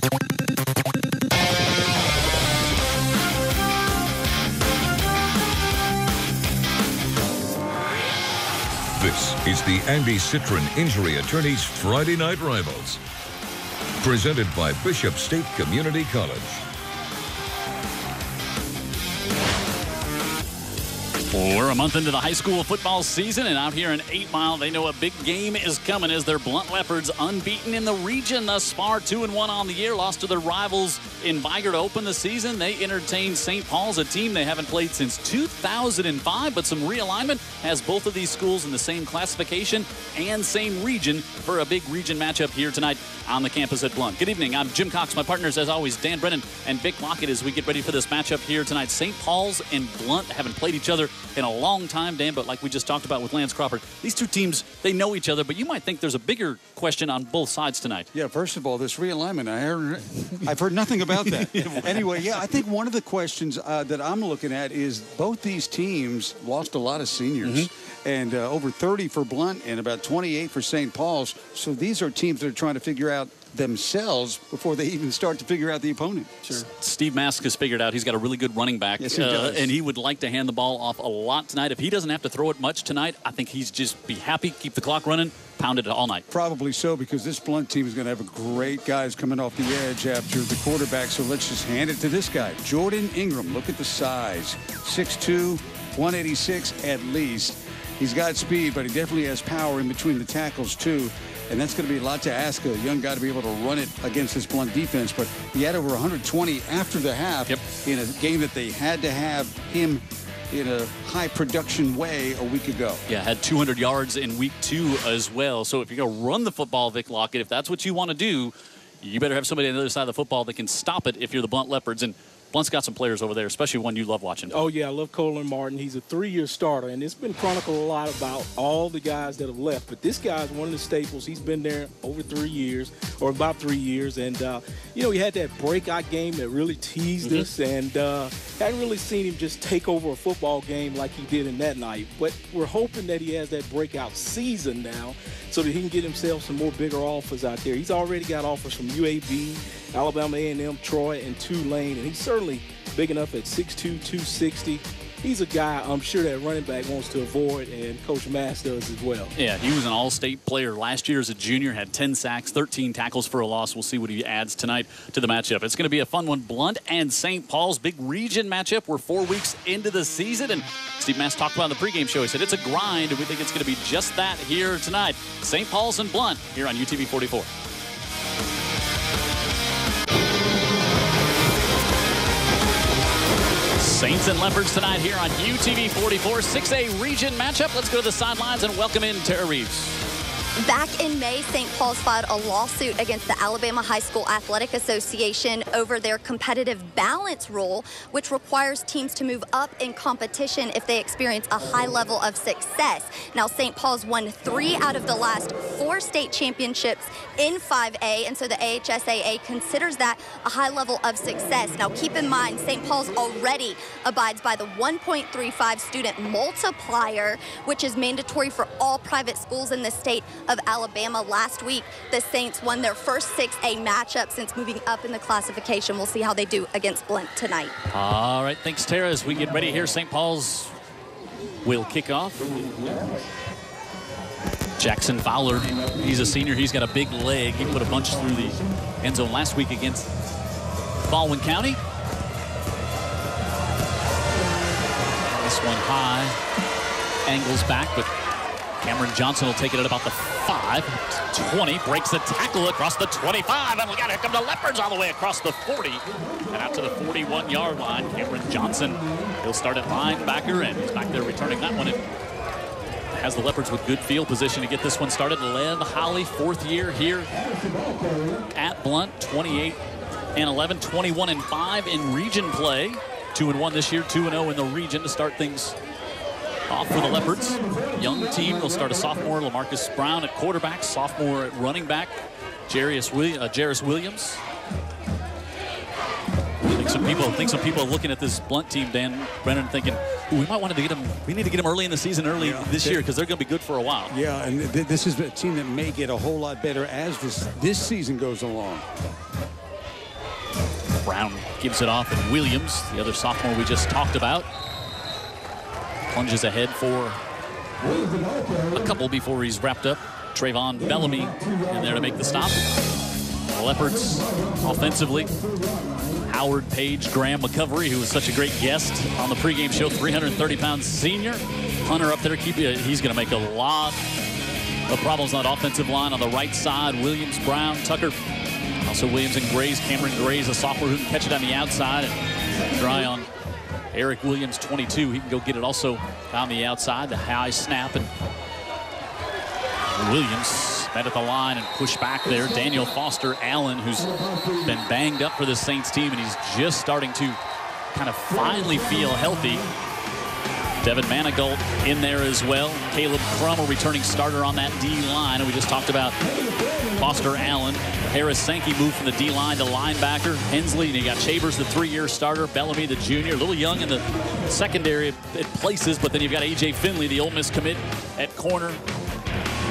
This is the Andy Citron Injury Attorneys Friday Night Rivals. Presented by Bishop State Community College. We're a month into the high school football season, and out here in 8 Mile, they know a big game is coming as their Blount Leopards unbeaten in the region thus far, 2-1 on the year, lost to their rivals in Viger to open the season. They entertained St. Paul's, a team they haven't played since 2005, but some realignment has both of these schools in the same classification and same region for a big region matchup here tonight on the campus at Blount. Good evening. I'm Jim Cox. My partners, as always, Dan Brennan and Vic Lockett, as we get ready for this matchup here tonight. St. Paul's and Blount haven't played each other in a long time, Dan, but like we just talked about with Lance Crawford, these two teams, they know each other, but you might think there's a bigger question on both sides tonight. Yeah, first of all, this realignment, I've heard nothing about that. Anyway, yeah, I think one of the questions that I'm looking at is both these teams lost a lot of seniors. And over 30 for Blount and about 28 for St. Paul's. So these are teams that are trying to figure out themselves before they even start to figure out the opponent. Sure. Steve Mask has figured out he's got a really good running back. Yes, he does. And he would like to hand the ball off a lot tonight. If he doesn't have to throw it much tonight, I think he's just be happy, keep the clock running, pound it all night. Probably so, because this Blount team is going to have a great guys coming off the edge after the quarterback. So let's just hand it to this guy, Jordan Ingram. Look at the size, 6'2", 186 at least. He's got speed, but he definitely has power in between the tackles, too. And that's going to be a lot to ask a young guy to be able to run it against this Blount defense. But he had over 120 after the half in a game that they had to have him in a high production way a week ago. Yeah, had 200 yards in week 2 as well. So if you're going to run the football, Vic Lockett, if that's what you want to do, you better have somebody on the other side of the football that can stop it if you're the Blount Leopards. And Blount's got some players over there, especially one you love watching. Oh, yeah, I love Colin Martin. He's a 3-year starter, and it's been chronicled a lot about all the guys that have left. But this guy's one of the staples. He's been there over 3 years, or about 3 years. And, you know, he had that breakout game that really teased us, and hadn't really seen him just take over a football game like he did in that night. But we're hoping that he has that breakout season now so that he can get himself some more bigger offers out there. He's already got offers from UAB, Alabama A&M, Troy, and Tulane, and he's certainly big enough at 6'2", 260. He's a guy I'm sure that running back wants to avoid, and Coach Mass does as well. Yeah, he was an all-state player last year as a junior, had 10 sacks, 13 tackles for a loss. We'll see what he adds tonight to the matchup. It's going to be a fun one. Blount and St. Paul's, big region matchup. We're 4 weeks into the season, and Steve Mass talked about in the pregame show. He said it's a grind, and we think it's going to be just that here tonight. St. Paul's and Blount here on UTV 44. Saints and Leopards tonight here on UTV 44, 6A region matchup. Let's go to the sidelines and welcome in Tara Reeves. Back in May, St. Paul's filed a lawsuit against the Alabama High School Athletic Association over their competitive balance rule, which requires teams to move up in competition if they experience a high level of success. Now, St. Paul's won 3 out of the last 4 state championships in 5A, and so the AHSAA considers that a high level of success. Now, keep in mind, St. Paul's already abides by the 1.35 student multiplier, which is mandatory for all private schools in the state of Alabama. Last week, the Saints won their first 6A matchup since moving up in the classification. We'll see how they do against Blount tonight. All right, thanks, Tara. As we get ready here, St. Paul's will kick off. Jackson Fowler, he's a senior. He's got a big leg. He put a bunch through the end zone last week against Baldwin County. This one high, angles back, but Cameron Johnson will take it at about the 5. 20, breaks the tackle across the 25, and we got to come to Leopards all the way across the 40 and out to the 41-yard line. Cameron Johnson, he'll start at linebacker, and he's back there returning that one. It has the Leopards with good field position to get this one started. Lev Holly, 4th year here at Blount, 28-11, 21-5 in region play. 2-1 this year, 2-0 in the region to start things off for the Leopards. Young team. They'll start a sophomore, LaMarcus Brown at quarterback, sophomore at running back, Jarris Williams. I think some people are looking at this Blount team, Dan Brennan, thinking, we might want to get them. We need to get them early in the season, this year, because they're going to be good for a while. Yeah, and this is a team that may get a whole lot better as this season goes along. Brown gives it off, and Williams, the other sophomore we just talked about, plunges ahead for a couple before he's wrapped up. Trayvon Bellamy in there to make the stop. The Leopards offensively. Howard Page, Graham McCovery, who was such a great guest on the pregame show, 330-pound senior. Hunter up there, he's going to make a lot of problems on that offensive line on the right side. Williams, Brown, Tucker. Also Williams and Grays. Cameron Grays, a sophomore who can catch it on the outside. And dry on Eric Williams, 22. He can go get it also on the outside. The high snap, and Williams met at the line and pushed back there. Daniel Foster Allen, who's been banged up for the Saints team, and he's just starting to kind of finally feel healthy. Devin Manigault in there as well. Caleb Crum, a returning starter on that D-line. And we just talked about Foster Allen. Harris Sankey moved from the D-line to linebacker. Hensley, and you got Chambers, the 3-year starter. Bellamy, the junior. A little young in the secondary at places, but then you've got A.J. Finley, the Ole Miss commit, at corner.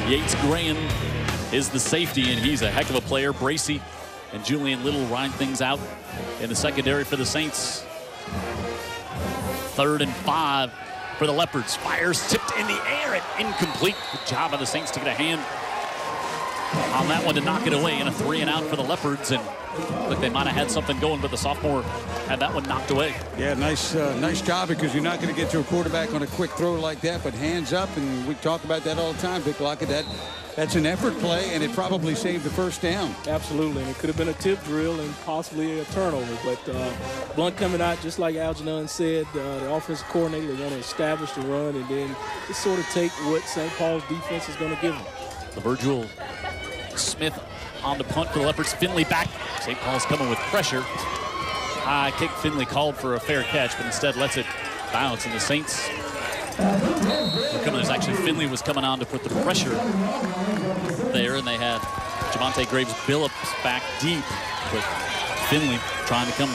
Yates Graham is the safety, and he's a heck of a player. Bracey and Julian Little ride things out in the secondary for the Saints. 3rd and 5 for the Leopards. Fires tipped in the air and incomplete. Good job by the Saints to get a hand on that one to knock it away, and a 3 and out for the Leopards. And look, they might have had something going, but the sophomore had that one knocked away. Yeah, nice job, because you're not going to get to a quarterback on a quick throw like that, but hands up, and we talk about that all the time, Vic Lockett. That's an effort play, and it probably saved the first down. Absolutely, and it could have been a tip drill and possibly a turnover. But Blount coming out, just like Algernon said, the offensive coordinator, they want to establish the run and then just sort of take what St. Paul's defense is going to give them. The Virgil Smith on the punt for the Leopards. Finley back. St. Paul's coming with pressure. High kick. Finley called for a fair catch, but instead lets it bounce, and the Saints there's actually Finley was coming on to put the pressure there, and they had Javante Graves-Billups back deep, but Finley trying to come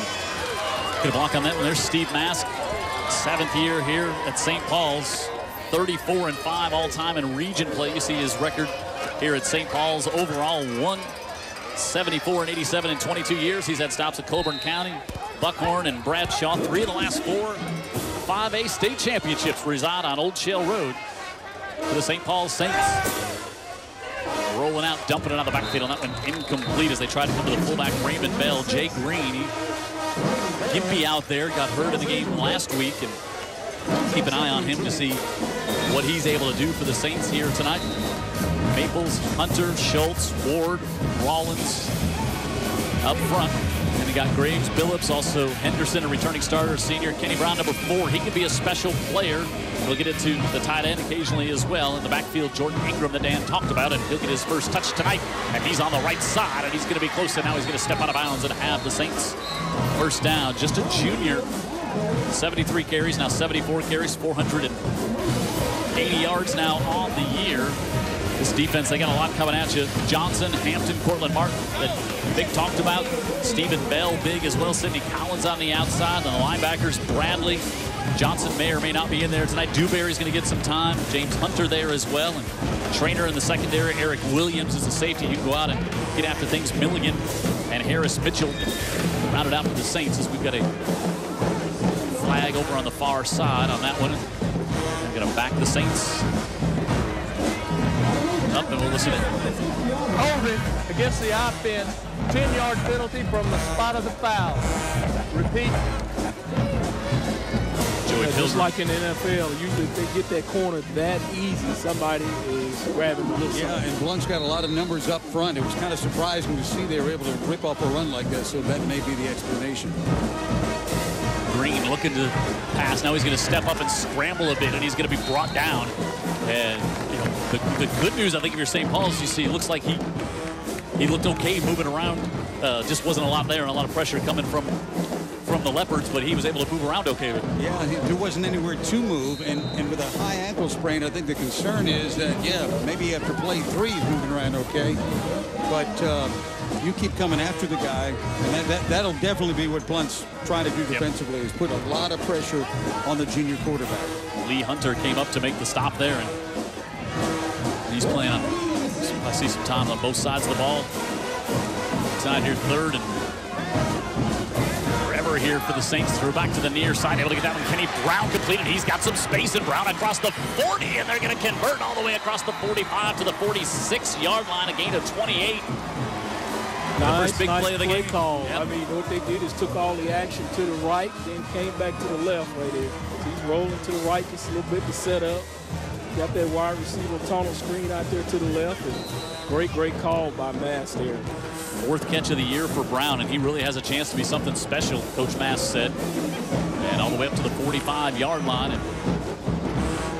get a block on that one. There's Steve Mask, 7th year here at St. Paul's, 34 and 5 all time in region play. You see his record here at St. Paul's overall, 174 and 87 in 22 years. He's had stops at Colburn County, Buckhorn, and Bradshaw. 3 of the last 4 5A state championships reside on Old Shell Road for the St. Paul Saints. Rolling out, dumping it on the backfield on that one, incomplete as they try to come to the fullback, Raymond Bell. Jay Green, gimpy out there, got hurt in the game last week, and keep an eye on him to see what he's able to do for the Saints here tonight. Maples, Hunter, Schultz, Ward, Rollins up front. And they got Graves, Billups, also Henderson, a returning starter, senior. Kenny Brown, number 4. He can be a special player. We'll get it to the tight end occasionally as well. In the backfield, Jordan Ingram, that Dan talked about, and he'll get his first touch tonight. And he's on the right side, and he's going to be close, and now he's going to step out of bounds and have the Saints first down. Just a junior. 73 carries, now 74 carries, 480 yards now on the year. This defense, they got a lot coming at you. Johnson, Hampton, Cortland Martin, that Big talked about. Stephen Bell, big as well. Sidney Collins on the outside. And the linebackers, Bradley. Johnson may or may not be in there tonight. Dewberry's going to get some time. James Hunter there as well. And trainer in the secondary, Eric Williams, is a safety. You can go out and get after things. Milligan and Harris Mitchell rounded out for the Saints, as we've got a flag over on the far side on that one. They're going to back the Saints up, and we'll listen in. Holding against the offense, 10-yard penalty from the spot of the foul. Repeat. Just like in the NFL, usually if they get that corner that easy, somebody is grabbing a little something. Yeah, and Blount's got a lot of numbers up front. It was kind of surprising to see they were able to rip off a run like that, so that may be the explanation. Green looking to pass. Now he's going to step up and scramble a bit, and he's going to be brought down. And you know, the good news, I think, if you're St. Paul's, you see, it looks like he looked okay moving around. Just wasn't a lot there, and a lot of pressure coming from the Leopards, but he was able to move around okay. Yeah, there wasn't anywhere to move, and with a high ankle sprain, I think the concern is that, yeah, maybe after play 3 he's moving around okay, but you keep coming after the guy, and that'll definitely be what Blount's trying to do defensively, is put a lot of pressure on the junior quarterback. Lee Hunter came up to make the stop there, and he's playing on, I see some time on both sides of the ball. Tonight here, 3rd and Receiver here for the Saints. Threw back to the near side. Able to get that one. Kenny Brown completed. He's got some space, and Brown across the 40, and they're going to convert all the way across the 45 to the 46-yard line. A gain of 28. Nice, big nice play of the game. Call. Yep. I mean, what they did is took all the action to the right, then came back to the left right there. So he's rolling to the right just a little bit to set up. Got that wide receiver tunnel screen out there to the left. And great call by Mass there. 4th catch of the year for Brown, and he really has a chance to be something special, Coach Mass said. And all the way up to the 45-yard line. And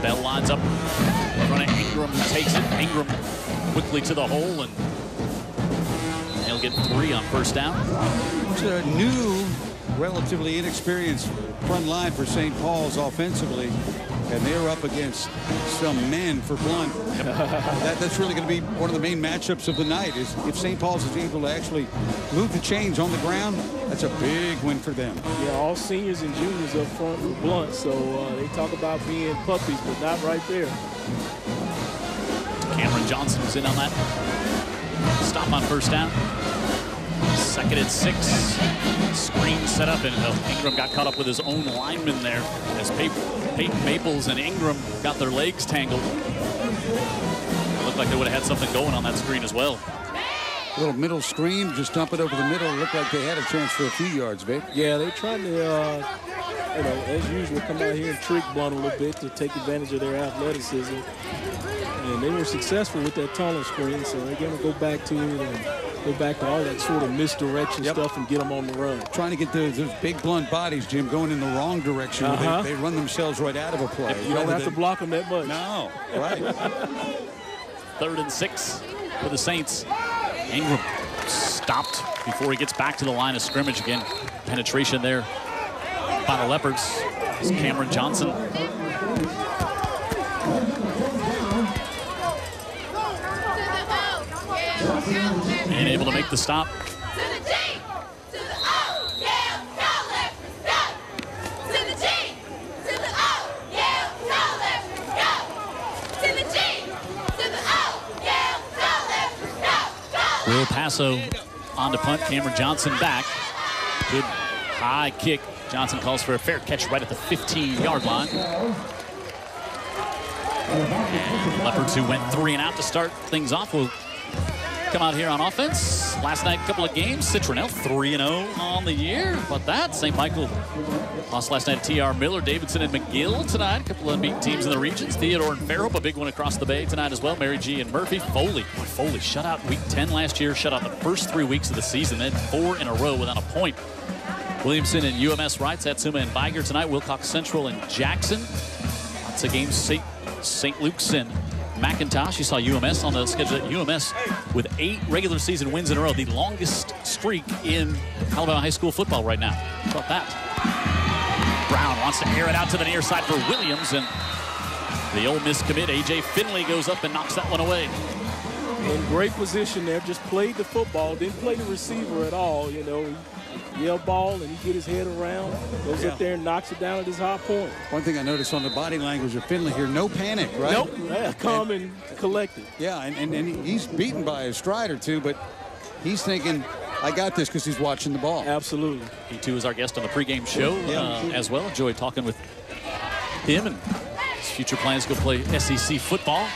Bell lines up in front of Ingram, takes it. Ingram quickly to the hole, and he'll get 3 on first down. It's a new, relatively inexperienced front line for St. Paul's offensively, and they're up against some men for Blount. That's really going to be one of the main matchups of the night. Is if St. Paul's is able to actually move the chains on the ground, that's a big win for them. Yeah, all seniors and juniors up front for Blount, so they talk about being puppies, but not right there. Cameron Johnson was in on that stop on first down. 2nd and 6. Screen set up, and Ingram got caught up with his own lineman there as Peyton Maples and Ingram got their legs tangled. Looked like they would have had something going on that screen as well. A little middle screen, just dump it over the middle. Looked like they had a chance for a few yards, babe. Yeah, they tried to, as usual, come out here and trick Blount a little bit to take advantage of their athleticism. And they were successful with that tunnel screen, so they're going to go back to it and go back to all that sort of misdirection stuff and get them on the run. Trying to get those big blunt bodies, Jim, going in the wrong direction. They run themselves right out of a play. You don't have to block them that much. No, right. 3rd and 6 for the Saints. Ingram stopped before he gets back to the line of scrimmage again. Penetration there by the Leopards. It's Cameron Johnson. And able to make the stop. Will Paso on to punt. Cameron Johnson back. Good high kick. Johnson calls for a fair catch right at the 15-yard line. And Leopards, who went 3 and out to start things off, will come out here on offense. Last night, couple of games. Citronelle 3-0 on the year. How about that? St. Michael lost last night to T.R. Miller, Davidson, and McGill tonight. A couple of unbeaten teams in the regions. Theodore and Fairhope, a big one across the bay tonight as well. Mary G. and Murphy. Foley shut out week 10 last year. Shut out the first 3 weeks of the season. Then 4 in a row without a point. Williamson and UMS Wright, Satsuma and Viger tonight. Wilcox Central and Jackson. Lots of games. St. Luke's and McIntosh. You saw UMS on the schedule. UMS with 8 regular season wins in a row. The longest streak in Alabama high school football right now. How about that? Brown wants to air it out to the near side for Williams, and the Ole Miss commit, A.J. Finley, goes up and knocks that one away. In great position there. Just played the football. Didn't play the receiver at all. You know, he yell ball and he get his head around. Goes up there and knocks it down at his high point. One thing I noticed on the body language of Finley here, no panic, right? Nope. Yeah, calm and collected. Yeah, and he's beaten by a stride or two, but he's thinking, I got this, because he's watching the ball. Absolutely. He, too, is our guest on the pregame show as well. Enjoyed talking with him and his future plans to go play SEC football.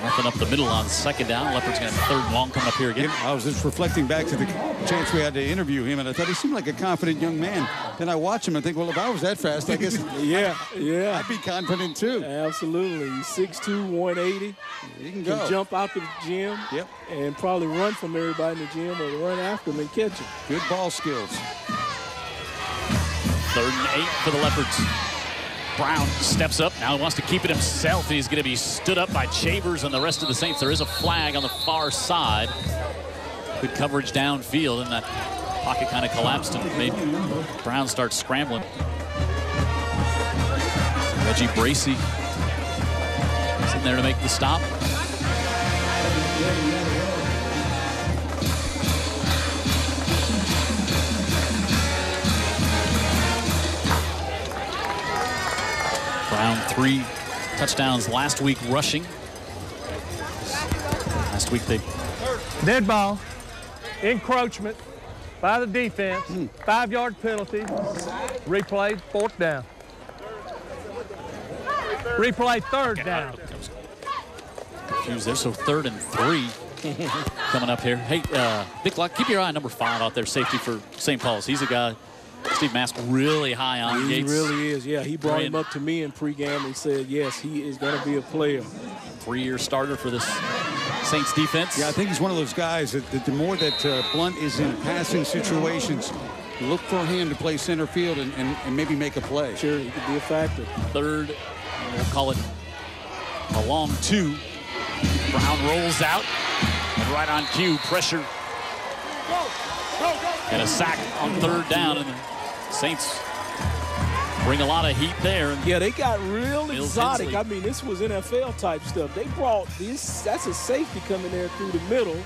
Nothing up the middle on 2nd down. Leopards going to have 3rd and long coming up here again. I was just reflecting back to the chance we had to interview him, and I thought he seemed like a confident young man. Then I watch him and think, well, if I was that fast, I guess yeah. I'd be confident too. Absolutely. He's 6'2", 180. He can go. Can jump out to the gym. Yep. And probably run from everybody in the gym or run after him and catch him. Good ball skills. 3rd and 8 for the Leopards. Brown steps up. Now he wants to keep it himself. He's going to be stood up by Chavers and the rest of the Saints. There is a flag on the far side. Good coverage downfield, and that pocket kind of collapsed and made Brown start scrambling. Reggie Bracey sitting there to make the stop. Brown 3 touchdowns last week rushing. Last week they... Dead ball. Encroachment. by the defense. 5-yard penalty. Replay, 4th down. Replay, 3rd down. Confused there, so 3rd and 3 coming up here. Hey, Vic Locke, keep your eye on number 5 out there, safety for St. Paul's. He's a guy Steve Mask really high on. He Gates. really is, yeah. He brought him up to me in pregame and said, yes, he is going to be a player. 3-year starter for this Saints defense. Yeah, I think he's one of those guys that the more that Blount is in passing situations, look for him to play center field and maybe make a play. Sure, he could be a factor. 3rd, and we'll call it a long 2. Brown rolls out, and right on cue, pressure. And a sack on 3rd down, and the Saints bring a lot of heat there. Yeah, they got real exotic. I mean, this was NFL type stuff. They brought this, that's a safety coming there through the middle,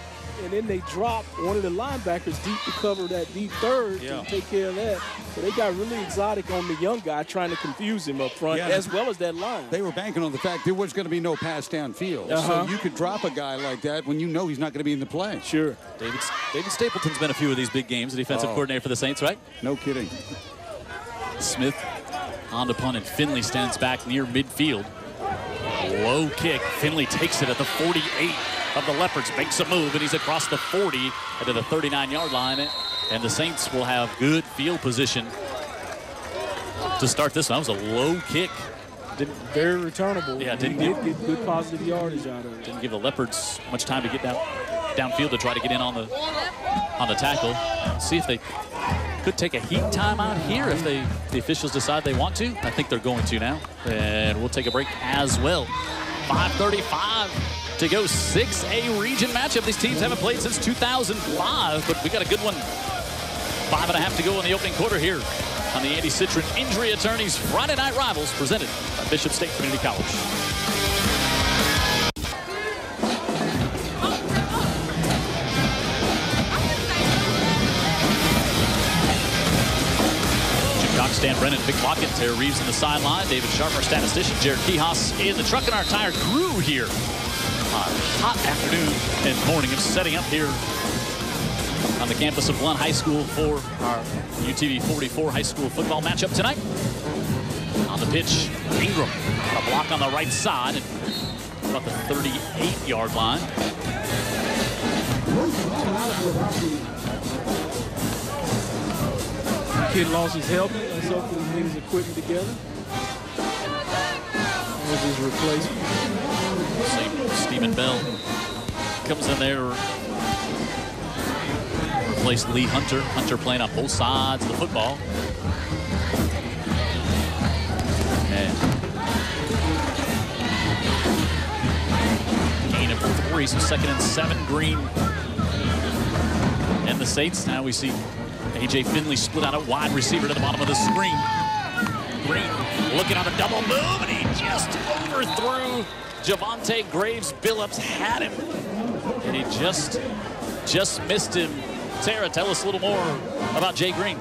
and then they dropped one of the linebackers deep to cover that deep 3rd to take care of that. So they got really exotic on the young guy, trying to confuse him up front, as well as that line. They were banking on the fact there was going to be no pass downfield. So you could drop a guy like that when you know he's not going to be in the play. Sure. David Stapleton's been a few of these big games, the defensive coordinator for the Saints, right? No kidding. Smith on to punt, and Finley stands back near midfield. Low kick. Finley takes it at the 48 of the Leopards, makes a move, and he's across the 40 to the 39-yard line. And the Saints will have good field position to start this one. That was a low kick. Very returnable. Yeah, did get good positive yardage out of it. Didn't give the Leopards much time to get downfield to try to get in on the tackle. See if they could take a heat timeout here if the officials decide they want to. I think they're going to now. And we'll take a break as well. 5:35 to go. 6A region matchup. These teams haven't played since 2005, but we got a good one. 5.5 to go in the opening quarter here on the Andy Citron Injury Attorneys Friday Night Rivals, presented by Bishop State Community College. Stan Brennan, Vic Lockett, Terry Reeves in the sideline, David Sharp, our statistician, Jared Kihas in the truck, and our entire crew here on a hot afternoon and morning of setting up here on the campus of Blount High School for our UTV 44 high school football matchup tonight. On the pitch, Ingram, a block on the right side, about the 38-yard line. Kid lost his helmet. Let's hope he get his equipment together. There's his replacement. Stephen Bell comes in there. Replaced Lee Hunter. Hunter playing on both sides of the football. And gain of 3, so 2nd and 7. Green and the Saints. Now we see A.J. Finley split out a wide receiver to the bottom of the screen. Green looking on the double move, and he just overthrew Javante Graves. Billups had him, and he just missed him. Sarah, tell us a little more about Jay Green.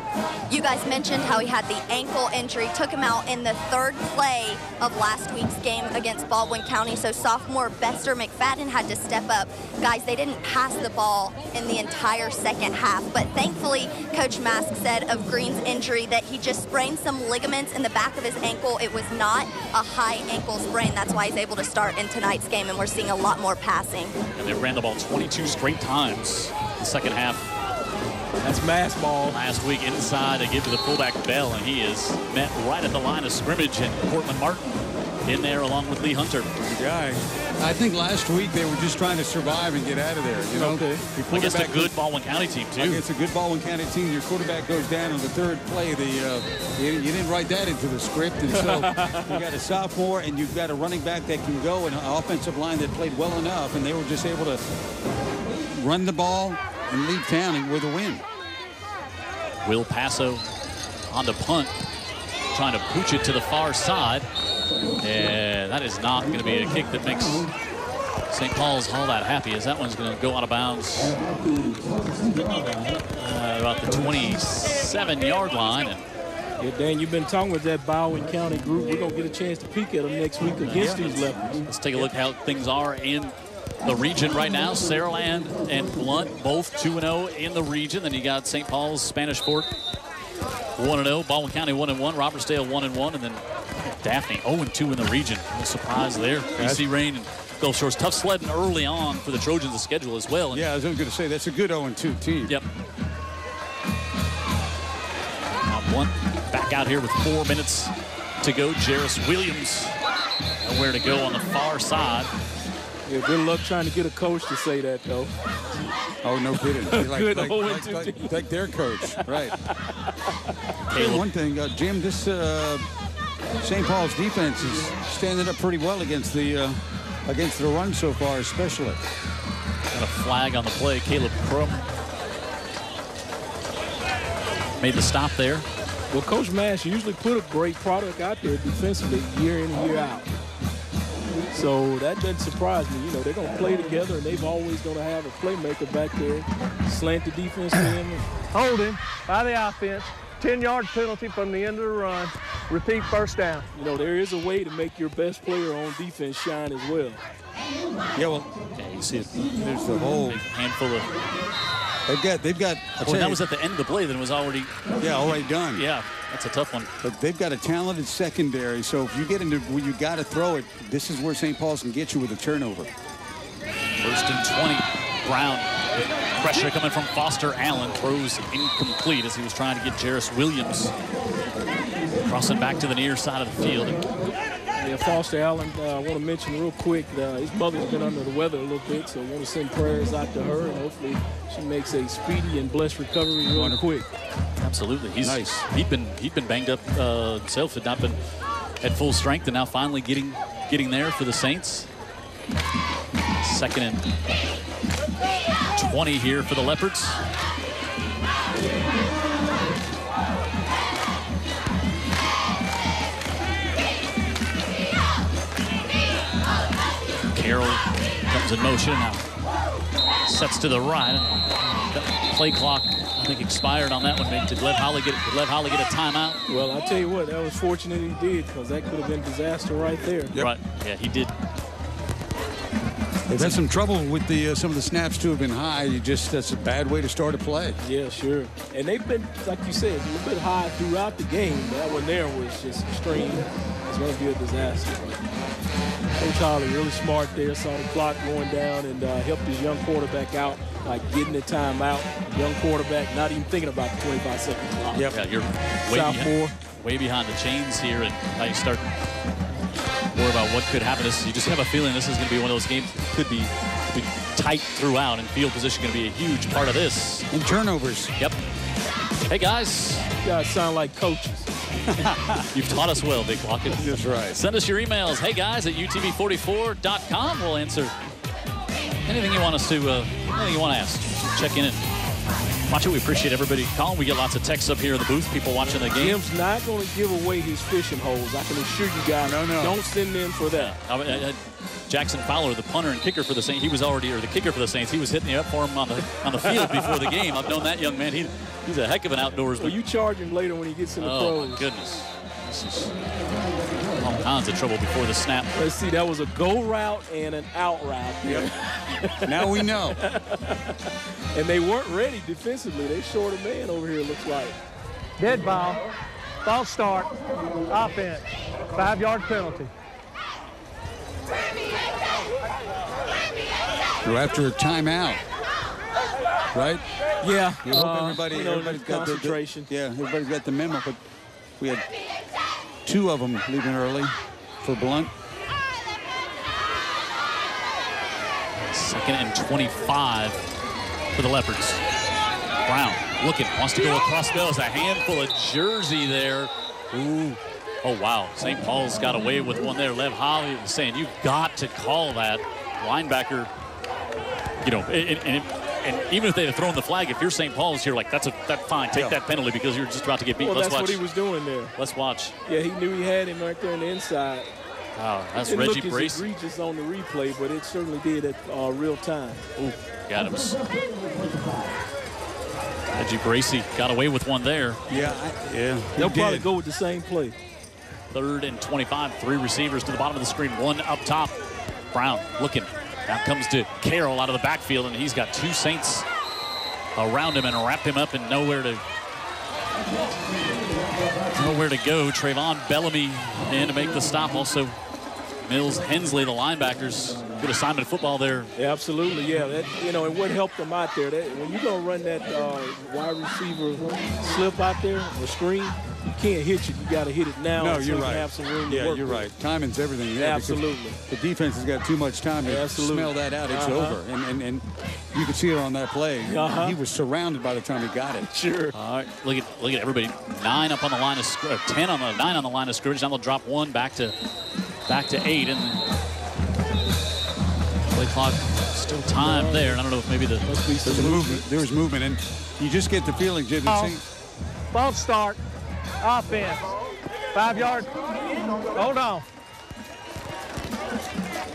You guys mentioned how he had the ankle injury, took him out in the 3rd play of last week's game against Baldwin County. So sophomore Bester McFadden had to step up. Guys, they didn't pass the ball in the entire 2nd half, but thankfully Coach Mask said of Green's injury that he just sprained some ligaments in the back of his ankle. It was not a high ankle sprain. That's why he's able to start in tonight's game, and we're seeing a lot more passing. And they ran the ball 22 straight times in the 2nd half. That's mass ball. Last week inside, they give to the fullback Bell, and he is met right at the line of scrimmage. And Cortland Martin in there along with Lee Hunter. The guy. I think last week they were just trying to survive and get out of there. You know, against a good Baldwin County team too. Against a good Baldwin County team, your quarterback goes down on the 3rd play. You didn't write that into the script, and so you got a sophomore and you've got a running back that can go, and an offensive line that played well enough, and they were just able to run the ball and leave town with a win. Will Paso on the punt, trying to pooch it to the far side. And that is not going to be a kick that makes St. Paul's all that happy, as that one's going to go out of bounds about the 27-yard line. And yeah, Dan, you've been talking with that Baldwin County group. We're going to get a chance to peek at them next week against these Leopards. Let's take a look how things are in the region right now. Saraland and Blount both 2-0 in the region. Then you got St. Paul's, Spanish Fort 1-0, Baldwin County 1-1, Robertsdale 1-1, and then Daphne 0-2 in the region. No surprise there. BC Rain and Gulf Shores. Tough sledding early on for the Trojans' the schedule as well. And yeah, I was going to say that's a good 0-2 team. Yep. Blount back out here with 4 minutes to go. Jairus Williams nowhere to go on the far side. Yeah, good luck trying to get a coach to say that, though. Oh, no kidding. Good like their coach, right. Caleb. One thing, Jim, this St. Paul's defense is standing up pretty well against the run so far, especially. Got a flag on the play. Caleb Crum made the stop there. Well, Coach Mash usually put a great product out there defensively year in and year out. So that doesn't surprise me. You know, they're going to play together, and they've always going to have a playmaker back there. Slant the defense to him. Hold him by the offense. 10-yard penalty from the end of the run. Repeat, first down. You know, there is a way to make your best player on defense shine as well. Yeah, well, Yeah, you see it. there's the whole Big handful of. they've got. Well, that was at the end of the play. Then it was already. already done. Yeah, that's a tough one. But they've got a talented secondary, so if you get into where you got to throw it, this is where St. Paul's can get you with a turnover. First and 20. Brown. Pressure coming from Foster Allen. Throws incomplete as he was trying to get Jairus Williams crossing back to the near side of the field. Yeah, Foster Allen, I want to mention real quick, his mother's been under the weather a little bit, so I want to send prayers out to her, and hopefully she makes a speedy and blessed recovery real quick. Absolutely. He's nice. He'd been banged up himself, had not been at full strength, and now finally getting there for the Saints. Second and 20 here for the Leopards. Carroll comes in motion now. Sets to the right. That play clock, I think, expired on that one. Did Lev Holly get a timeout? Well, I'll tell you what, that was fortunate he did, because that could have been disaster right there. Yep. Right. Yeah, he did. They've had some trouble with some of the snaps too have been high. That's a bad way to start a play. Yeah, sure. And they've been, like you said, a little bit high throughout the game. That one there was just extreme. It's going to be a disaster. Coach Holly really smart there, saw the clock going down and helped his young quarterback out by getting the timeout. Young quarterback not even thinking about the 25-second clock. Yep. Yeah, you're way behind the chains here, and now you start worry about what could happen. You just have a feeling this is going to be one of those games that could be tight throughout, and field position going to be a huge part of this. And turnovers. Yep. Hey, guys. You guys sound like coaches. You've taught us well, Big Lockett. That's right. Send us your emails. Hey, guys, at utv44.com. We'll answer anything you want us to, anything you want to ask. Check in and watch it. We appreciate everybody calling. We get lots of texts up here in the booth, people watching the game. Jim's not going to give away his fishing holes. I can assure you guys. No. Don't send them for that. Jackson Fowler, the punter and kicker for the Saints, the kicker for the Saints, he was hitting you up for him on the field before the game. I've known that young man. He's a heck of an outdoorsman. Well, you charge him later when he gets in the pros. Oh, my goodness. This is all kinds of trouble before the snap. Let's see, that was a go route and an out route. Yep. Now we know. And they weren't ready defensively. They short a man over here, looks like. Dead ball. False start. Offense. 5-yard penalty. We're after a timeout, right? Yeah. You hope everybody's got concentration. everybody's got the memo, but we had 2 of them leaving early for Blount. Second and 25 for the Leopards. Brown looking, wants to go across the middle. There's a handful of jersey there. Ooh. Oh, wow. St. Paul's got away with one there. Lev Holly was saying, you've got to call that. Linebacker, you know, and even if they had thrown the flag, if you're St. Paul's, you're like, that's fine. Take that penalty because you're just about to get beat. Well, Let's that's watch. what he was doing there. Let's watch. Yeah, he knew he had him right there on the inside. Wow, that's it Reggie looked Brace. egregious on the replay, but it certainly did at real time. Ooh, got him. Reggie Bracy got away with one there. Yeah. They'll probably go with the same play. 3rd and 25. 3 receivers to the bottom of the screen. 1 up top. Brown looking. Now comes to Carroll out of the backfield, and he's got two Saints around him and wrap him up and nowhere to go. Trayvon Bellamy in to make the stop. Also, Mills Hensley, the linebackers. Good assignment of football there. Yeah, absolutely, yeah. That, you know, and what helped them out there, that when you're going to run that wide receiver slip out there, or screen, you can't hit it. You got to hit it now. No, so you're you right. Have some room to yeah, work you're with. right. Timing's everything. Yeah, absolutely. The defense has got too much time to smell that out. It's over. And you could see it on that play. He was surrounded by the time he got it. Sure. All right, look at everybody. 9 up on the line of 10 on the 9 on the line of scrimmage. Now they'll drop 1 back to 8, and play clock still time there. And I don't know if maybe there's movement. There's movement, and you just get the feeling, Jim. False start. Offense. 5 yards. Hold on.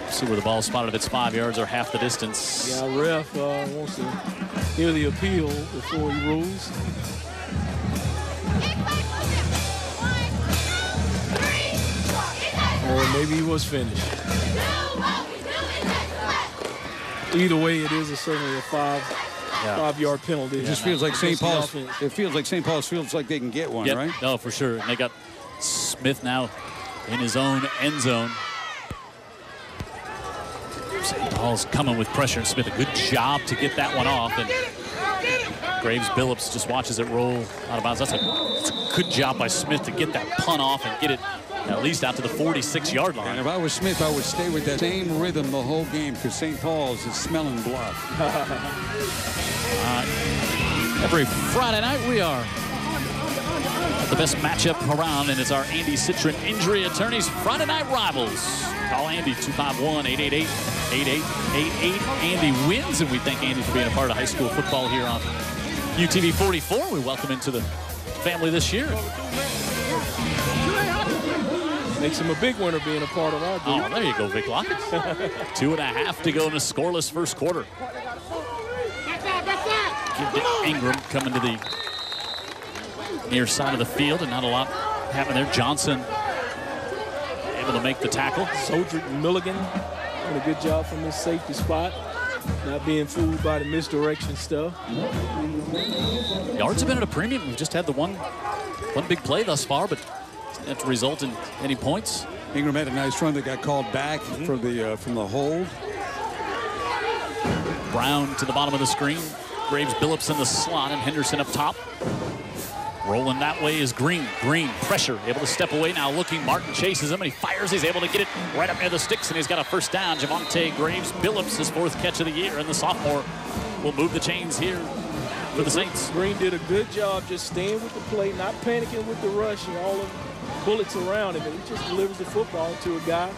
See where the ball spotted. If it's 5 yards or half the distance. Yeah, ref wants to hear the appeal before he rules. Or maybe he was finished. Either way, it is certainly a 5-yard penalty. It just feels like St. Paul's. It feels like St. Paul's feels like they can get one, right? No, for sure. And they got Smith now in his own end zone. St. Paul's coming with pressure, and Smith a good job to get that one off. And Graves Billups just watches it roll out of bounds. That's a good job by Smith to get that punt off and get it at least out to the 46-yard line. And if I was Smith, I would stay with that same rhythm the whole game, because St. Paul's is smelling blood. Every Friday night we are the best matchup around, and it's our Andy Citron Injury Attorneys Friday Night Rivals. Call Andy 251-888-8888. Andy wins, and we thank Andy for being a part of high school football here on UTV 44. We welcome into the family this year. Makes him a big winner being a part of our group. Oh, there you go, Vic Lockett. 2.5 to go in a scoreless first quarter. Ingram coming to the near side of the field, and not a lot happening there. Johnson able to make the tackle. Soldrick Milligan doing a good job from his safety spot. Not being fooled by the misdirection stuff. Yards have been at a premium. We've just had the one big play thus far, but not to result in any points. Ingram had a nice run that got called back from the hold. Brown to the bottom of the screen. Graves Billups in the slot, and Henderson up top. Rolling that way is Green. Green, pressure, able to step away now, looking. Martin chases him, and he fires. He's able to get it right up near the sticks, and he's got a first down. Javonte Graves Billups, his 4th catch of the year, and the sophomore will move the chains here for the Saints. Green did a good job just staying with the play, not panicking with the rush and all of the bullets around him, and he just delivers the football to a guy,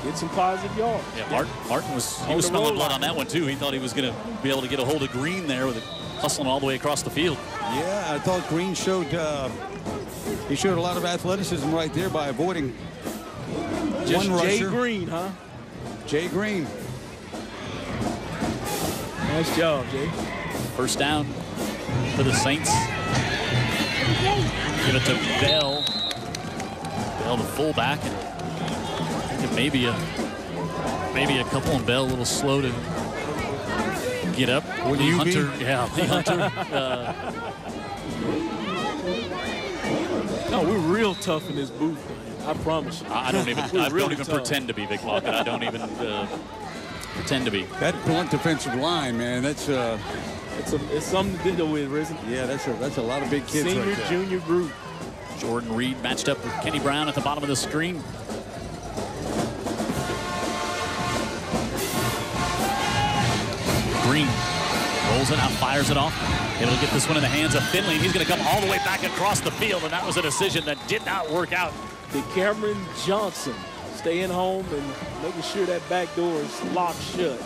gets some positive yards. Yeah, Martin was smelling blood on that one too. He thought he was going to be able to get a hold of Green there with it hustling all the way across the field. Yeah, I thought Green showed a lot of athleticism right there by avoiding just one Jay rusher. Green, huh? Jay Green. Nice job, Jay. First down for the Saints. Give it to Bell. Bell, the fullback, and maybe a couple, and Bell a little slow to get up. Or the Hunter, yeah, the Hunter. No, we're real tough in this booth, man. I promise you. I don't even pretend to be, Vic Lockett. I don't even pretend to be. That Blount defensive line, man, that's it's something to deal with, isn't it? Yeah, that's a lot of big kids. Senior, right there. junior group. Jordan Reed matched up with Kenny Brown at the bottom of the screen. Green rolls it out, fires it off. Able to get this one in the hands of Finley. He's going to come all the way back across the field, and that was a decision that did not work out. Did Cameron Johnson staying home and making sure that back door is locked shut?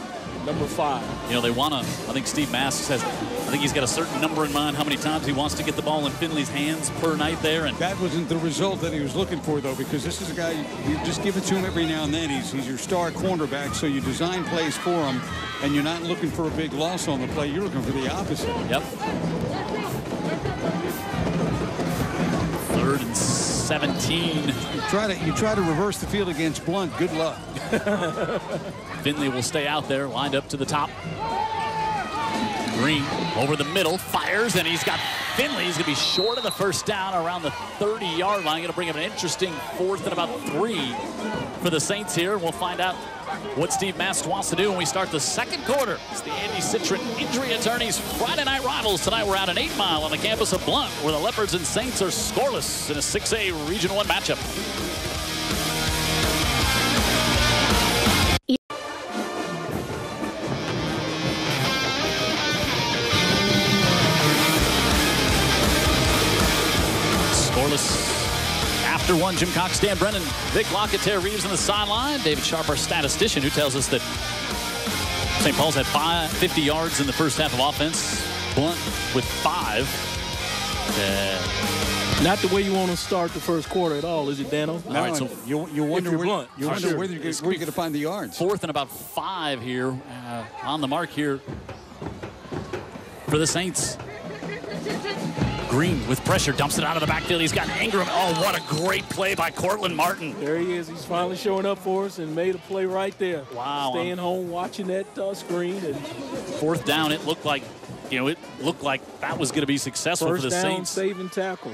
Number 5. You know, they want to, I think Steve Mask says, I think he's got a certain number in mind how many times he wants to get the ball in Finley's hands per night there. And that wasn't the result that he was looking for, though, because this is a guy, you just give it to him every now and then. He's your star cornerback, so you design plays for him, and you're not looking for a big loss on the play. You're looking for the opposite. Yep. 3rd and 17. You try to reverse the field against Blount. Good luck. Finley will stay out there, lined up to the top. Green over the middle, fires, and he's got Finley. He's going to be short of the first down around the 30-yard line. Going to bring up an interesting 4th and about 3 for the Saints here. We'll find out what Steve Mast wants to do when we start the second quarter. It's the Andy Citron Injury Attorneys Friday Night Rivals. Tonight we're out at 8 Mile on the campus of Blount, where the Leopards and Saints are scoreless in a 6A Region 1 matchup. After one, Jim Cox, Dan Brennan, Vic Locketer, Reeves on the sideline. David Sharp, our statistician, who tells us that St. Paul's had 50 yards in the first half of offense. Blount with 5. Not the way you want to start the first quarter at all, is it, Dano? No, all right, so you wonder where you're going to find the yards. 4th and about 5 here on the mark here for the Saints. Green with pressure, dumps it out of the backfield. He's got Ingram. Oh, what a great play by Cortland Martin. There he is. He's finally showing up for us and made a play right there. Wow. Staying home, watching that screen. And 4th down, it looked like that was going to be successful for the Saints. First down, saving tackle.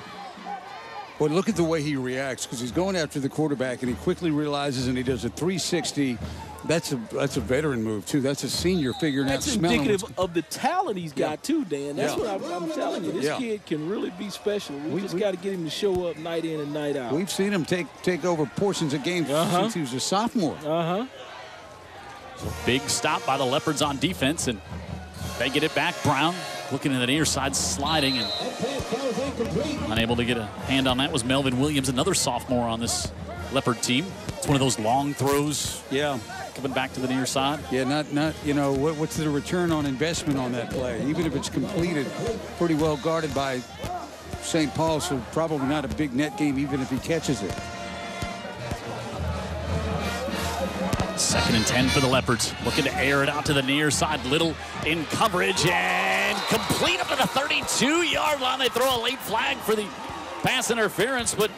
Well, look at the way he reacts, because he's going after the quarterback, and he quickly realizes, and he does a 360. That's a veteran move, too. That's a senior figuring out, smelling. That's indicative of the talent he's got, too, Dan. That's what I'm telling you. This kid can really be special. We just got to get him to show up night in and night out. We've seen him take over portions of games since he was a sophomore. So big stop by the Leopards on defense, and they get it back. Brown looking at the near side, sliding, and unable to get a hand on that was Melvin Williams, another sophomore on this Leopard team. It's one of those long throws. Yeah. Coming back to the near side. Yeah, not what's the return on investment on that play? Even if it's completed, pretty well guarded by St. Paul, so probably not a big net game even if he catches it. 2nd and 10 for the Leopards. Looking to air it out to the near side. Little in coverage and complete up to the 32-yard line. They throw a late flag for the pass interference, but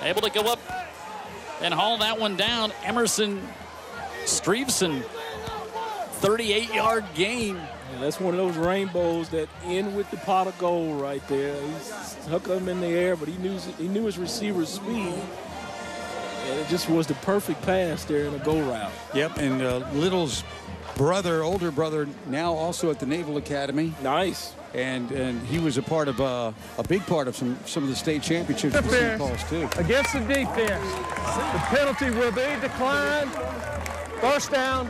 able to go up and haul that one down. Emerson Streveson, 38-yard gain. Yeah, that's one of those rainbows that end with the pot of gold right there. He's hooked him in the air, but he knew his receiver's speed. And it just was the perfect pass there in a go route. Yep, and Little's older brother, now also at the Naval Academy. Nice. And he was a part of a big part of some of the state championships for St. Paul's too. Against the defense, the penalty will be declined. First down,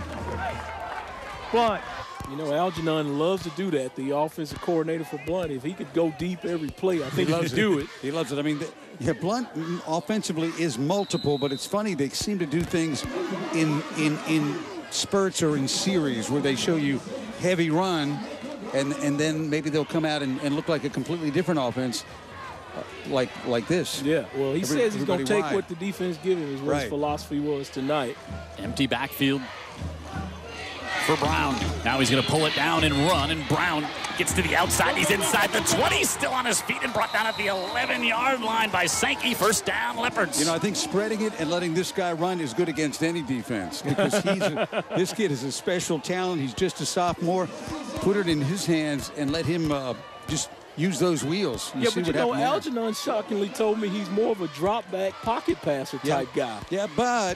Blount. You know, Algernon loves to do that, the offensive coordinator for Blount. If he could go deep every play, I think he could do it. He loves it. I mean, Blount offensively is multiple, but it's funny, they seem to do things in spurts or in series where they show you heavy run, and then maybe they'll come out and look like a completely different offense. Like this. Yeah, well, he says he's going to take what the defense gives him is what his philosophy was tonight. Empty backfield for Brown. Now he's going to pull it down and run, and Brown gets to the outside. He's inside the 20, still on his feet, and brought down at the 11-yard line by Sankey. First down, Leopards. You know, I think spreading it and letting this guy run is good against any defense, because this kid is a special talent. He's just a sophomore. Put it in his hands and let him just use those wheels. Yeah, but you know, Algernon shockingly told me he's more of a drop-back pocket passer type guy. Yeah, but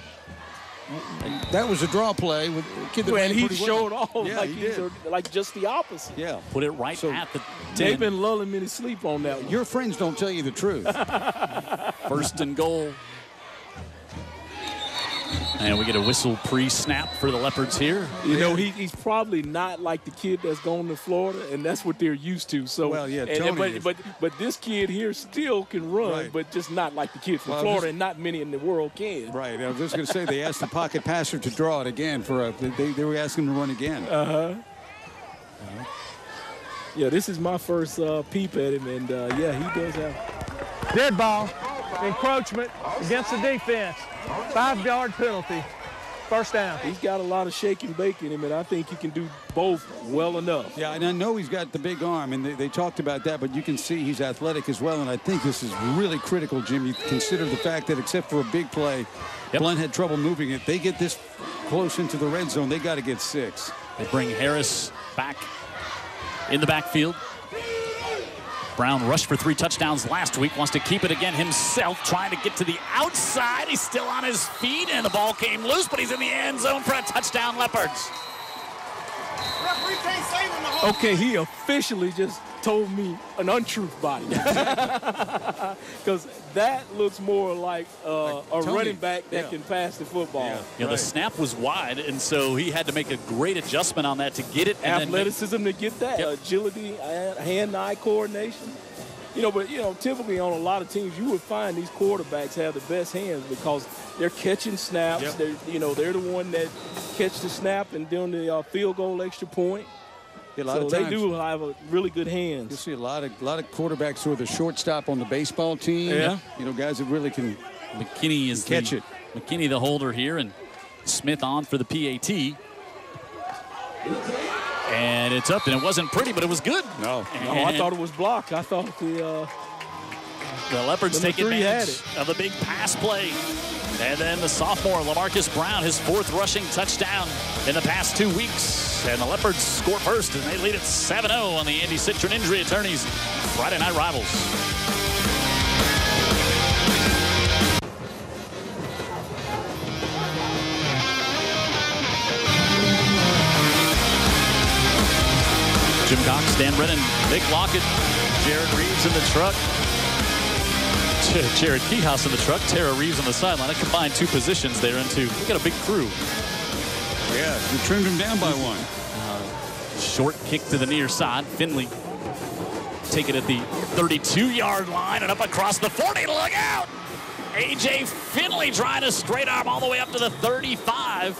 that was a draw play with a kid that ran he showed off Yeah, like just the opposite. Yeah. Put it right at the 10. They've been lulling me to sleep on that one. Your friends don't tell you the truth. First and goal. And we get a whistle pre-snap for the Leopards here. You know, he's probably not like the kid that's going to Florida, and that's what they're used to. So, well, yeah, Tony but this kid here still can run, but just not like the kid from Florida, and not many in the world can. Right. I was just going to say, they asked the pocket passer to draw it again they were asking him to run again. Yeah, this is my first peep at him, and yeah, he does have. Dead ball, encroachment against the defense. 5-yard penalty. first down. He's got a lot of shake and bake in him, and I think he can do both well enough. Yeah, and I know he's got the big arm, and they talked about that, but you can see he's athletic as well, and I think this is really critical, Jim. You consider the fact that except for a big play, Blount had trouble moving it. They get this close into the red zone, they got to get 6. They bring Harris back in the backfield. Brown rushed for 3 touchdowns last week, wants to keep it again himself, trying to get to the outside. He's still on his feet, and the ball came loose, but he's in the end zone for a touchdown, Leopards. Okay, he officially just told me an untruth body. Because that looks more like a running back that can pass the football. Yeah, the snap was wide, and so he had to make a great adjustment on that to get it. And athleticism to get that, agility, hand-eye coordination. But typically on a lot of teams, you would find these quarterbacks have the best hands because they're catching snaps. They're the one that catch the snap and doing the field goal extra point. A lot so of they times, do have a really good hands. You see a lot of quarterbacks who are the shortstop on the baseball team. Yeah. Guys that really can McKinney is catch it. McKinney the holder here, and Smith on for the PAT. And it's up, and it wasn't pretty, but it was good. No, I thought it was blocked. I thought the Leopards take advantage of the big pass play. And then the sophomore, LaMarcus Brown, his 4th rushing touchdown in the past 2 weeks. And the Leopards score first, and they lead it 7-0 on the Andy Citron Injury Attorneys Friday Night Rivals. Jim Cox, Dan Brennan, Vic Lockett, Jared Reeves in the truck. Jared Keyhouse in the truck, Tara Reeves on the sideline. I combined 2 positions there into, we got a big crew. Yeah, you trimmed him down by 1. Short kick to the near side. Finley take it at the 32-yard line and up across the 40. Look out! A.J. Finley trying to straight arm all the way up to the 35.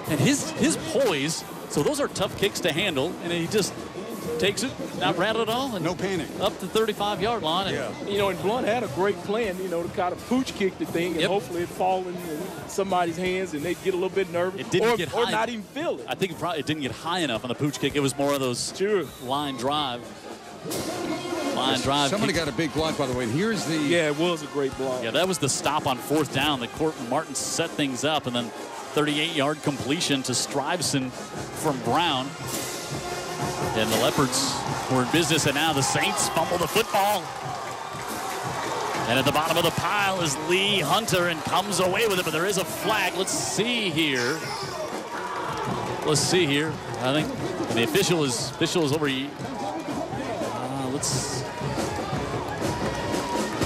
And his poise, so those are tough kicks to handle, and he just takes it, not rattled at all, and no panic. Up the 35-yard line. And Blount had a great plan, to kind of pooch kick the thing, and hopefully it fall in somebody's hands, and they get a little bit nervous. It didn't get high, or not even feel it. I think it didn't get high enough on the pooch kick. It was more of those line drive. Somebody got a big block, by the way. And here's the... Yeah, it was a great block. Yeah, that was the stop on 4th down that Courtney Martin set things up, and then 38-yard completion to Stuyvesant from Brown. And the Leopards were in business, and now the Saints fumble the football. And at the bottom of the pile is Lee Hunter, and comes away with it, but there is a flag. Let's see here. I think the official is over.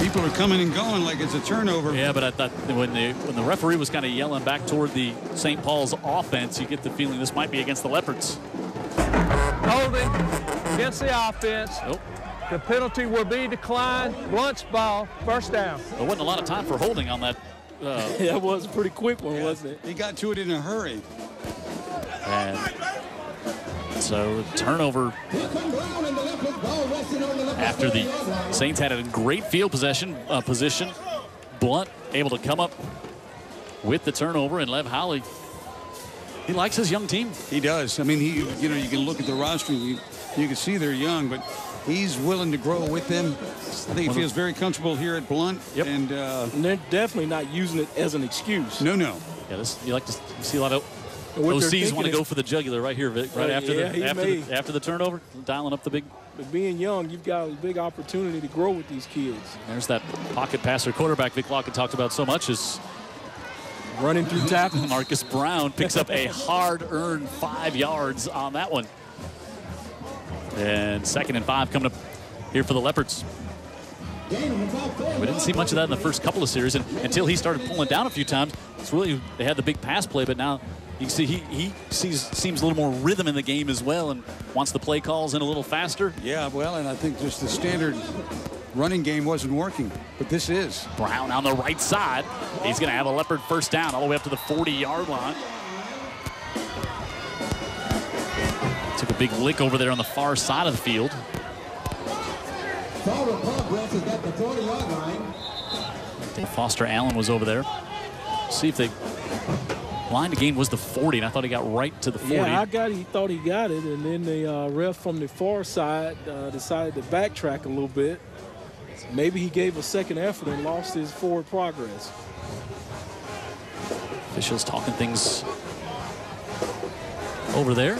People are coming and going like it's a turnover. Yeah, but I thought when the referee was kind of yelling back toward the St. Paul's offense, you get the feeling this might be against the Leopards. Holding against the offense. Nope. The penalty will be declined. Blount's ball, first down. There wasn't a lot of time for holding on that. That was a pretty quick one, wasn't it? He got to it in a hurry. And so turnover after the Saints had a great field position. Blount able to come up with the turnover, and Lev Howley, he likes his young team. He does. I mean, you can look at the roster, you can see they're young, but he's willing to grow with them. I think he feels very comfortable here at Blount. Yep. And they're definitely not using it as an excuse. No. Yeah, you like to see a lot of OCs want to go for the jugular right here, Vic, after the turnover, dialing up the big. But being young, you've got a big opportunity to grow with these kids. There's that pocket passer quarterback Vic Lockett talked about so much, is running through tackles. Marcus Brown picks up a hard-earned 5 yards on that one. And 2nd and 5 coming up here for the Leopards. We didn't see much of that in the first couple of series, and until he started pulling down a few times. It's really, they had the big pass play, but now you can see he seems a little more rhythm in the game as well, and wants the play calls in a little faster. Yeah, well, and I think just the standard running game wasn't working, but this is. Brown on the right side. He's going to have a Leopard first down all the way up to the 40-yard line. Took a big lick over there on the far side of the field. Forward progress is at the 40-yard line. I think Foster Allen was over there. See if they line to gain was the 40, and I thought he got right to the 40. Yeah, he thought he got it, and then the ref from the far side decided to backtrack a little bit. So maybe he gave a second effort and lost his forward progress. Officials talking things over there.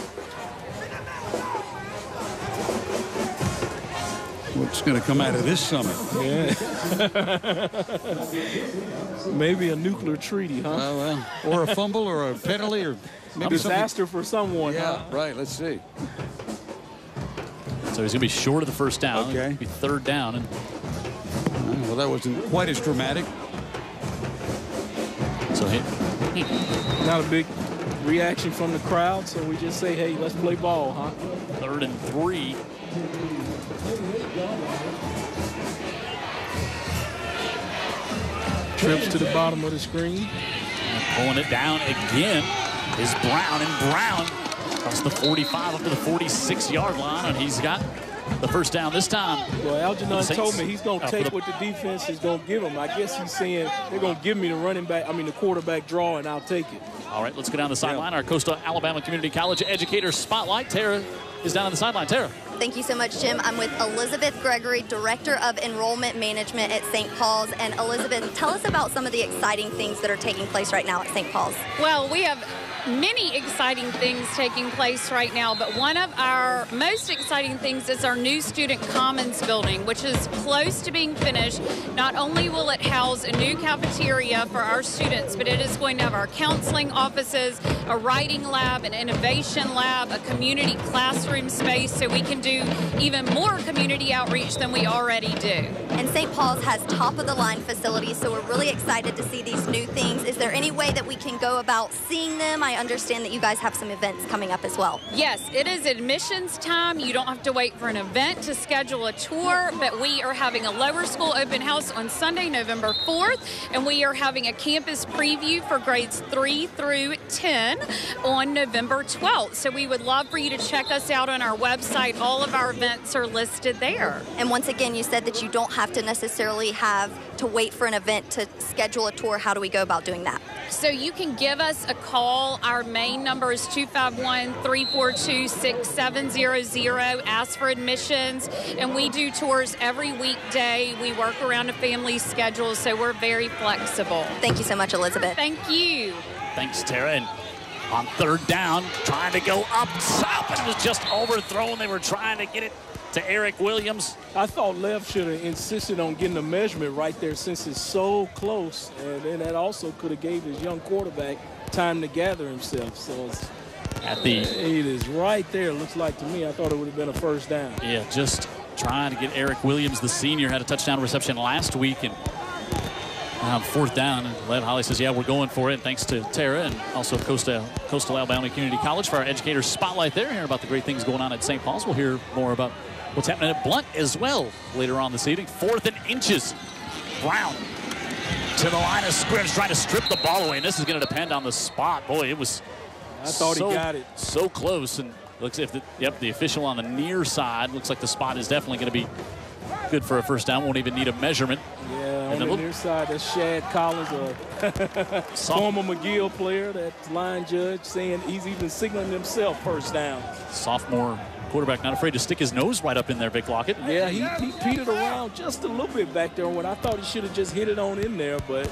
What's going to come out of this summit? Yeah. Maybe a nuclear treaty, huh? Well, or a fumble or a penalty or maybe a disaster for someone. Yeah, huh? right. Let's see. So he's going to be short of the first down. Okay. It'll be third down. And well, that wasn't quite as dramatic. so not a big reaction from the crowd, so we just say, hey, let's play ball, huh? 3rd and 3. Trips to the bottom of the screen. And pulling it down again is Brown, and Brown across the 45 up to the 46-yard line, and he's got the first down this time. Well, Algernon told me he's going to take what the defense is going to give him. I guess he's saying they're going to give me the quarterback draw, and I'll take it. All right, let's go down the sideline. Our Coastal Alabama Community College Educator Spotlight. Tara is down on the sideline. Tara. Thank you so much, Jim. I'm with Elizabeth Gregory, Director of Enrollment Management at St. Paul's. And Elizabeth, tell us about some of the exciting things that are taking place right now at St. Paul's. Well, we have many exciting things taking place right now, but one of our most exciting things is our new Student Commons building, which is close to being finished. Not only will it house a new cafeteria for our students, but it is going to have our counseling offices, a writing lab, an innovation lab, a community classroom space, so we can do even more community outreach than we already do. And St. Paul's has top-of-the-line facilities, so we're really excited to see these new things. Is there any way that we can go about seeing them? I understand that you guys have some events coming up as well. Yes, it is admissions time. You don't have to wait for an event to schedule a tour, but we are having a lower school open house on Sunday, November 4th, and we are having a campus preview for grades 3 through 10 on November 12th. So we would love for you to check us out on our website. All of our events are listed there. And once again, you said that you don't have to necessarily have to wait for an event to schedule a tour. How do we go about doing that? So you can give us a call. Our main number is 251-342-6700. Ask for admissions, and we do tours every weekday. We work around a family schedule, so we're very flexible. Thank you so much, Elizabeth. Thank you. Thanks, Tara. And on third down, trying to go up top, and it was just overthrown. They were trying to get it to Eric Williams. I thought Lev should have insisted on getting a measurement right there since it's so close, and then that also could have gave his young quarterback time to gather himself. So it is right there, looks like to me. I thought it would have been a first down. Yeah, just trying to get Eric Williams, the senior, had a touchdown reception last week, and fourth down, and Lev Holly says, yeah, we're going for it. And thanks to Tara and also Coastal Alabama Community College for our educator spotlight there. Hear about the great things going on at St. Paul's. We'll hear more about what's happening at Blount as well later on this evening. 4th and inches. Brown to the line of scrimmage, trying to strip the ball away. And this is going to depend on the spot. Boy, it was I thought he got it. So close. And looks if the official on the near side looks like the spot is definitely going to be good for a first down. Won't even need a measurement. Yeah, on the near side, that's Shad Collins, a former McGill player, that line judge, saying he's even signaling himself first down. Sophomore quarterback not afraid to stick his nose right up in there, Vic Lockett. Yeah, he petered around just a little bit back there when I thought he should have just hit it on in there, but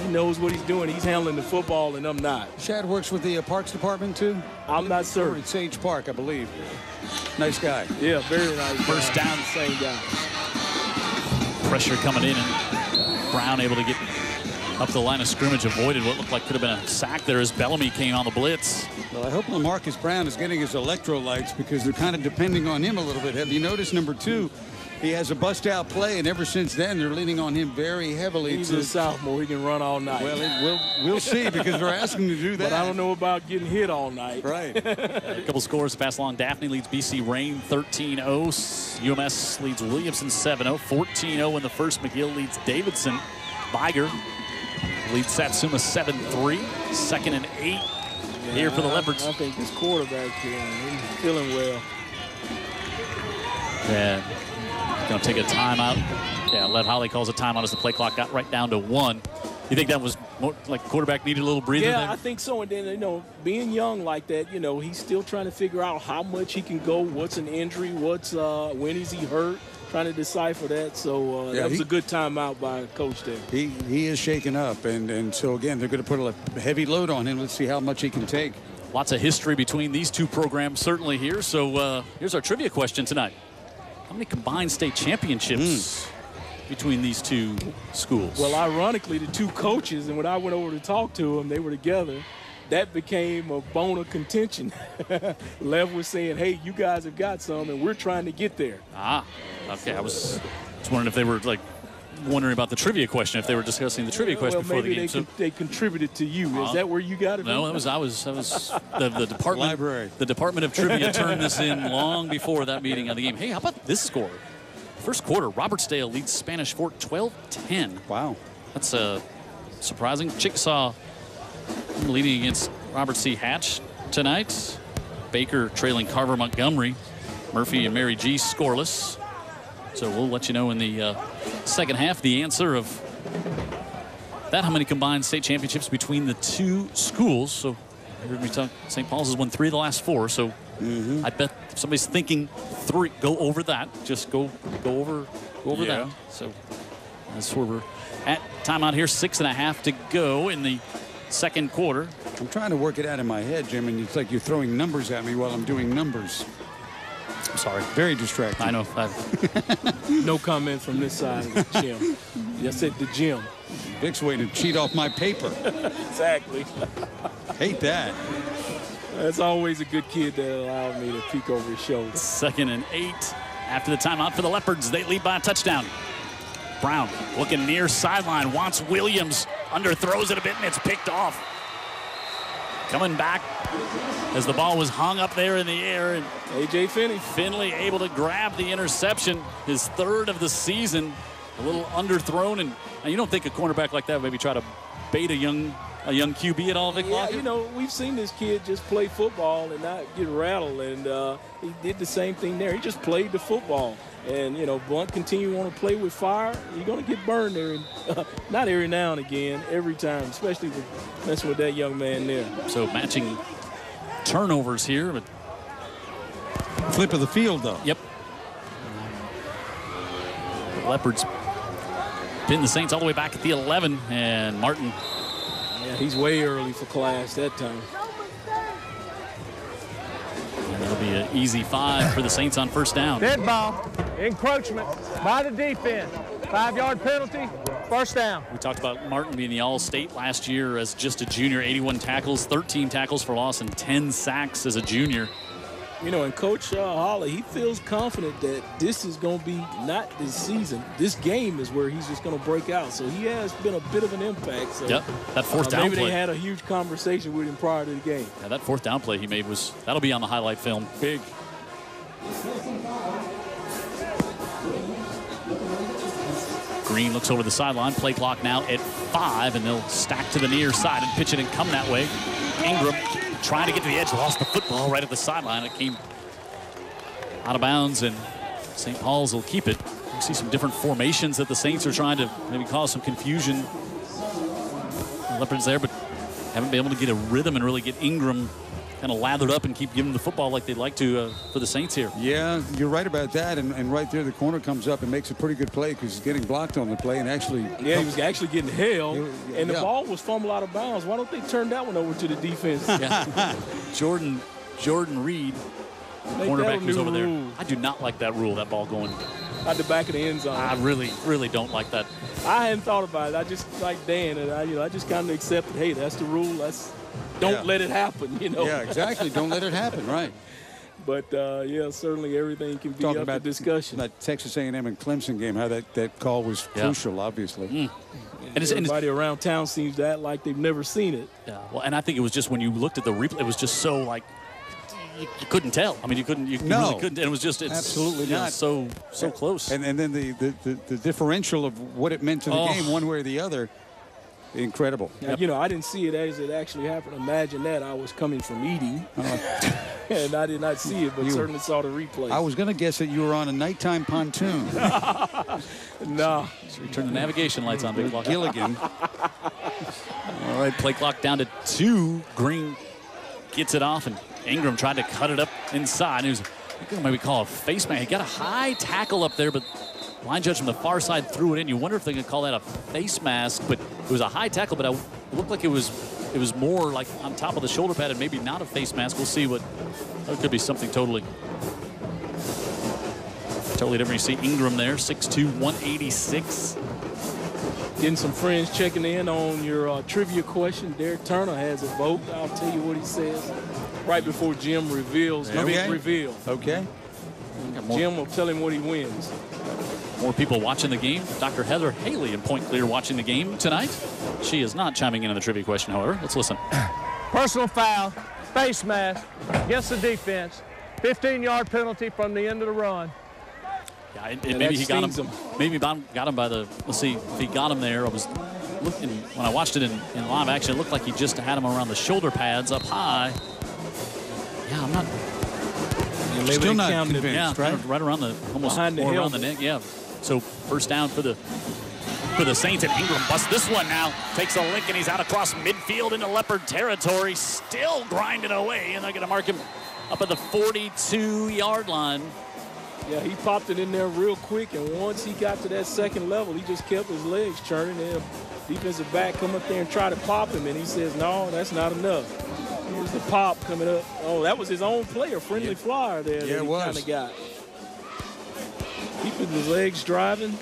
he knows what he's doing. He's handling the football, and I'm not. Shad works with the Parks Department, too? I'm not certain. At Sage Park, I believe. Nice guy. Yeah, very nice. First down. Same guy. Pressure coming in, and Brown able to get up the line of scrimmage, avoided what looked like could have been a sack there as Bellamy came on the blitz. Well, I hope LaMarcus Brown is getting his electrolytes because they're kind of depending on him a little bit. Have you noticed, number 2, he has a bust-out play, and ever since then, they're leaning on him very heavily. He's a sophomore. He can run all night. Well, we'll see because they're asking him to do that. But I don't know about getting hit all night. Right. A couple scores to pass along. Daphne leads BC Rain 13-0. UMS leads Williamson 7-0. 14-0 in the first. McGill leads Davidson. Viger leads Satsuma 7-3. 2nd and 8 here for the Leopards. I think this quarterback here, he's feeling well. Yeah. Going to take a timeout. Yeah, Lev Holly calls a timeout as the play clock got right down to 1. You think that was like quarterback needed a little breather there? Yeah, I think so. And then, you know, being young like that, you know, he's still trying to figure out how much he can go, what's an injury, when is he hurt, trying to decipher that. So that was a good timeout by Coach there. He is shaken up. And so, again, they're going to put a heavy load on him. Let's see how much he can take. Lots of history between these two programs certainly here. So here's our trivia question tonight. How many combined state championships between these two schools? Well, ironically, the two coaches, and when I went over to talk to them, they were together. That became a bone of contention. Lev was saying, hey, you guys have got some, and we're trying to get there. Okay. I was wondering if they were, like, wondering about the trivia question, if they were discussing the trivia question before the game. Maybe they contributed to you. Is that where you got it? No, I was the department. Library. The Department of Trivia turned this in long before that meeting of the game. Hey, how about this score? First quarter, Robertsdale leads Spanish Fort 12-10. Wow. That's surprising. Chickasaw leading against Robert C. Hatch tonight. Baker trailing Carver Montgomery. Murphy and Mary G. scoreless. So we'll let you know in the second half the answer of that. How many combined state championships between the two schools? So you heard me talk. St. Paul's has won 3 of the last 4. So I bet if somebody's thinking 3, go over that. Just go over that. So that's where we're at. Timeout here. 6.5 to go in the second quarter. I'm trying to work it out in my head, Jim, and it's like you're throwing numbers at me while I'm doing numbers. I'm sorry. Very distracting. I know. No comment from this side of the gym. Just at the gym. Vic's way to cheat off my paper. Exactly. Hate that. That's always a good kid that allowed me to peek over his shoulder. 2nd and 8 after the timeout for the Leopards. They lead by a touchdown. Brown looking near sideline, wants Williams, underthrows it a bit, and it's picked off. Coming back as the ball was hung up there in the air. And A.J. Finley able to grab the interception, his 3rd of the season. A little underthrown, and you don't think a cornerback like that would maybe try to bait a young QB at all, Vic? Yeah, you know, we've seen this kid just play football and not get rattled, and he did the same thing there. He just played the football. And, you know, Blount continue on to play with fire, you're going to get burned there. And, not every now and again, every time, especially with messing with that young man there. So matching turnovers here. But flip of the field, though. Yep. The Leopards pin the Saints all the way back at the 11. And Martin. Yeah, he's way early for class that time. And that'll be an easy 5 for the Saints on first down. Dead ball. Encroachment by the defense. 5-yard penalty. First down. We talked about Martin being the All-State last year as just a junior. 81 tackles, 13 tackles for loss, and 10 sacks as a junior. You know, and Coach Holley, he feels confident that this is going to be not this season. This game is where he's just going to break out. So he has been a bit of an impact. So, yep, that fourth down maybe play. They had a huge conversation with him prior to the game. Yeah, that fourth down play he made that'll be on the highlight film. Big. Green looks over the sideline. Play clock now at 5, and they'll stack to the near side and pitch it and come that way. Ingram trying to get to the edge, lost the football right at the sideline. It came out of bounds, and St. Paul's will keep it. You see some different formations that the Saints are trying to maybe cause some confusion. The Leopards there, but haven't been able to get a rhythm and really get Ingram kind of lathered up and keep giving the football like they'd like to for the Saints here. Yeah, you're right about that. And right there, the corner comes up and makes a pretty good play because he's getting blocked on the play and actually. Yeah, he was actually getting held, and the ball was fumbled out of bounds. Why don't they turn that one over to the defense? Yeah. Jordan Reed, cornerback, who's over there. I do not like that rule, that ball going at the back of the end zone. I really, really don't like that. I hadn't thought about it. I just like Dan, and I just kind of accepted, hey, that's the rule. Don't let it happen, you know. Yeah, exactly. Don't let it happen, right. But, yeah, certainly everything can be up for discussion. That Texas A&M and Clemson game, how that call was crucial, obviously. And everybody around town seems to act like they've never seen it. Yeah, well, and I think it was just when you looked at the replay, it was just so, like, you couldn't tell. I mean, you really couldn't. And it was just, absolutely not. So close. And then the differential of what it meant to the game, one way or the other, incredible. Now, you know, I didn't see it as it actually happened. Imagine that. I was coming from eating, and I did not see it, but certainly saw the replay. I was going to guess that you were on a nighttime pontoon. No. So we turn the navigation lights on, Big Block. Gilligan. All right, play clock down to 2. Green gets it off, and Ingram tried to cut it up inside. It was, maybe call a face mask. He got a high tackle up there, but line judge from the far side threw it in. You wonder if they could call that a face mask, but it was a high tackle, but it looked like it was more like on top of the shoulder pad and maybe not a face mask. We'll see what, it could be something totally different. You see Ingram there, 6'2", 186. Getting some friends checking in on your trivia question. Derek Turner has a vote. I'll tell you what he says right before Jim reveals the big reveal. Okay. Jim will tell him what he wins. More people watching the game. Dr. Heather Haley in Point Clear watching the game tonight. She is not chiming in on the trivia question, however. Let's listen. Personal foul, face mask against the defense, 15-yard penalty from the end of the run. Yeah, maybe he got him. Maybe got him by the. Let's see if he got him there. I was looking when I watched it in live action. It looked like he just had him around the shoulder pads up high. Yeah, I'm not. Still not convinced, yeah, right? Right around the almost behind more the around the neck. Yeah. So first down for the Saints, and Ingram busts this one now. Takes a lick and he's out across midfield into Leopard territory. Still grinding away, and they're going to mark him up at the 42-yard line. Yeah, he popped it in there real quick, and once he got to that second level, he just kept his legs churning. And defensive back come up there and try to pop him, and he says, no, that's not enough. Here's the pop coming up. Oh, that was his own player, friendly flyer there. Yeah, that it he was. kind of got. Keeping his legs driving.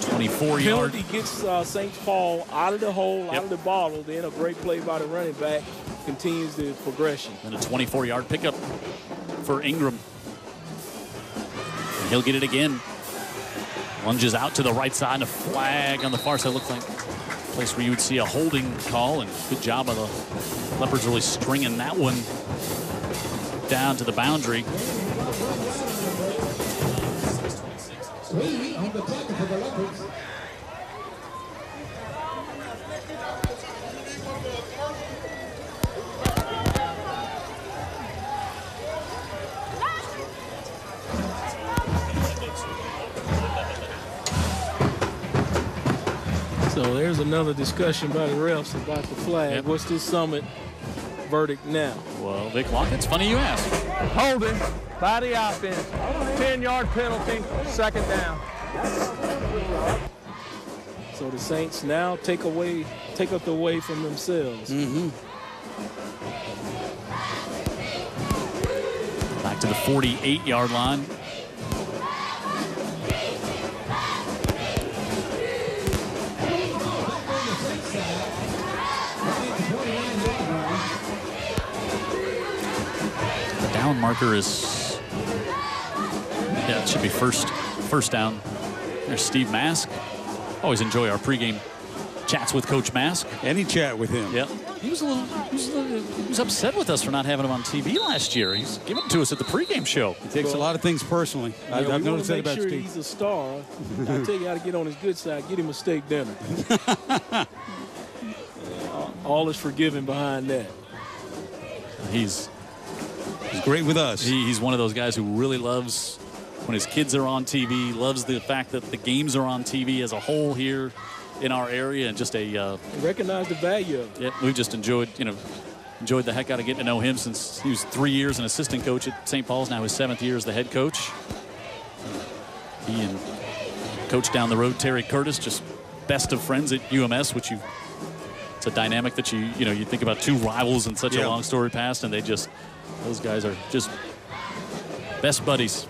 24-yard. Penalty gets St. Paul out of the hole, out of the bottle. Then a great play by the running back continues the progression. And a 24-yard pickup for Ingram. And he'll get it again. Lunges out to the right side, and a flag on the far side. Looks like a place where you would see a holding call, and good job of the Leopards really stringing that one down to the boundary. On the tackle for the Leopards. So there's another discussion by the refs about the flag. Yep. What's this Summit verdict now? Well, Vic Lockett, it's funny you ask. Holding by the offense, 10-yard penalty, second down. So the Saints now take up the away from themselves. Back to the 48-yard line. The down marker is, yeah, it should be first down. There's Steve Mask. Always enjoy our pregame chats with Coach Mask. Any chat with him. Yep. He was upset with us for not having him on TV last year. He's given it to us at the pregame show. He takes a lot of things personally. Yeah, I've noticed that make about sure Steve. he's a star. I'll tell you how to get on his good side. Get him a steak dinner. All is forgiven behind that. He's great with us. He's one of those guys who really loves when his kids are on TV, loves the fact that the games are on TV as a whole here in our area, and just a recognize the value of it. Yeah, we've just enjoyed the heck out of getting to know him since he was 3 years an assistant coach at St. Paul's, now his 7th year as the head coach. He and coach down the road, Terry Curtis, just best of friends at UMS, which it's a dynamic that you think about two rivals in such a long story past, and those guys are just best buddies.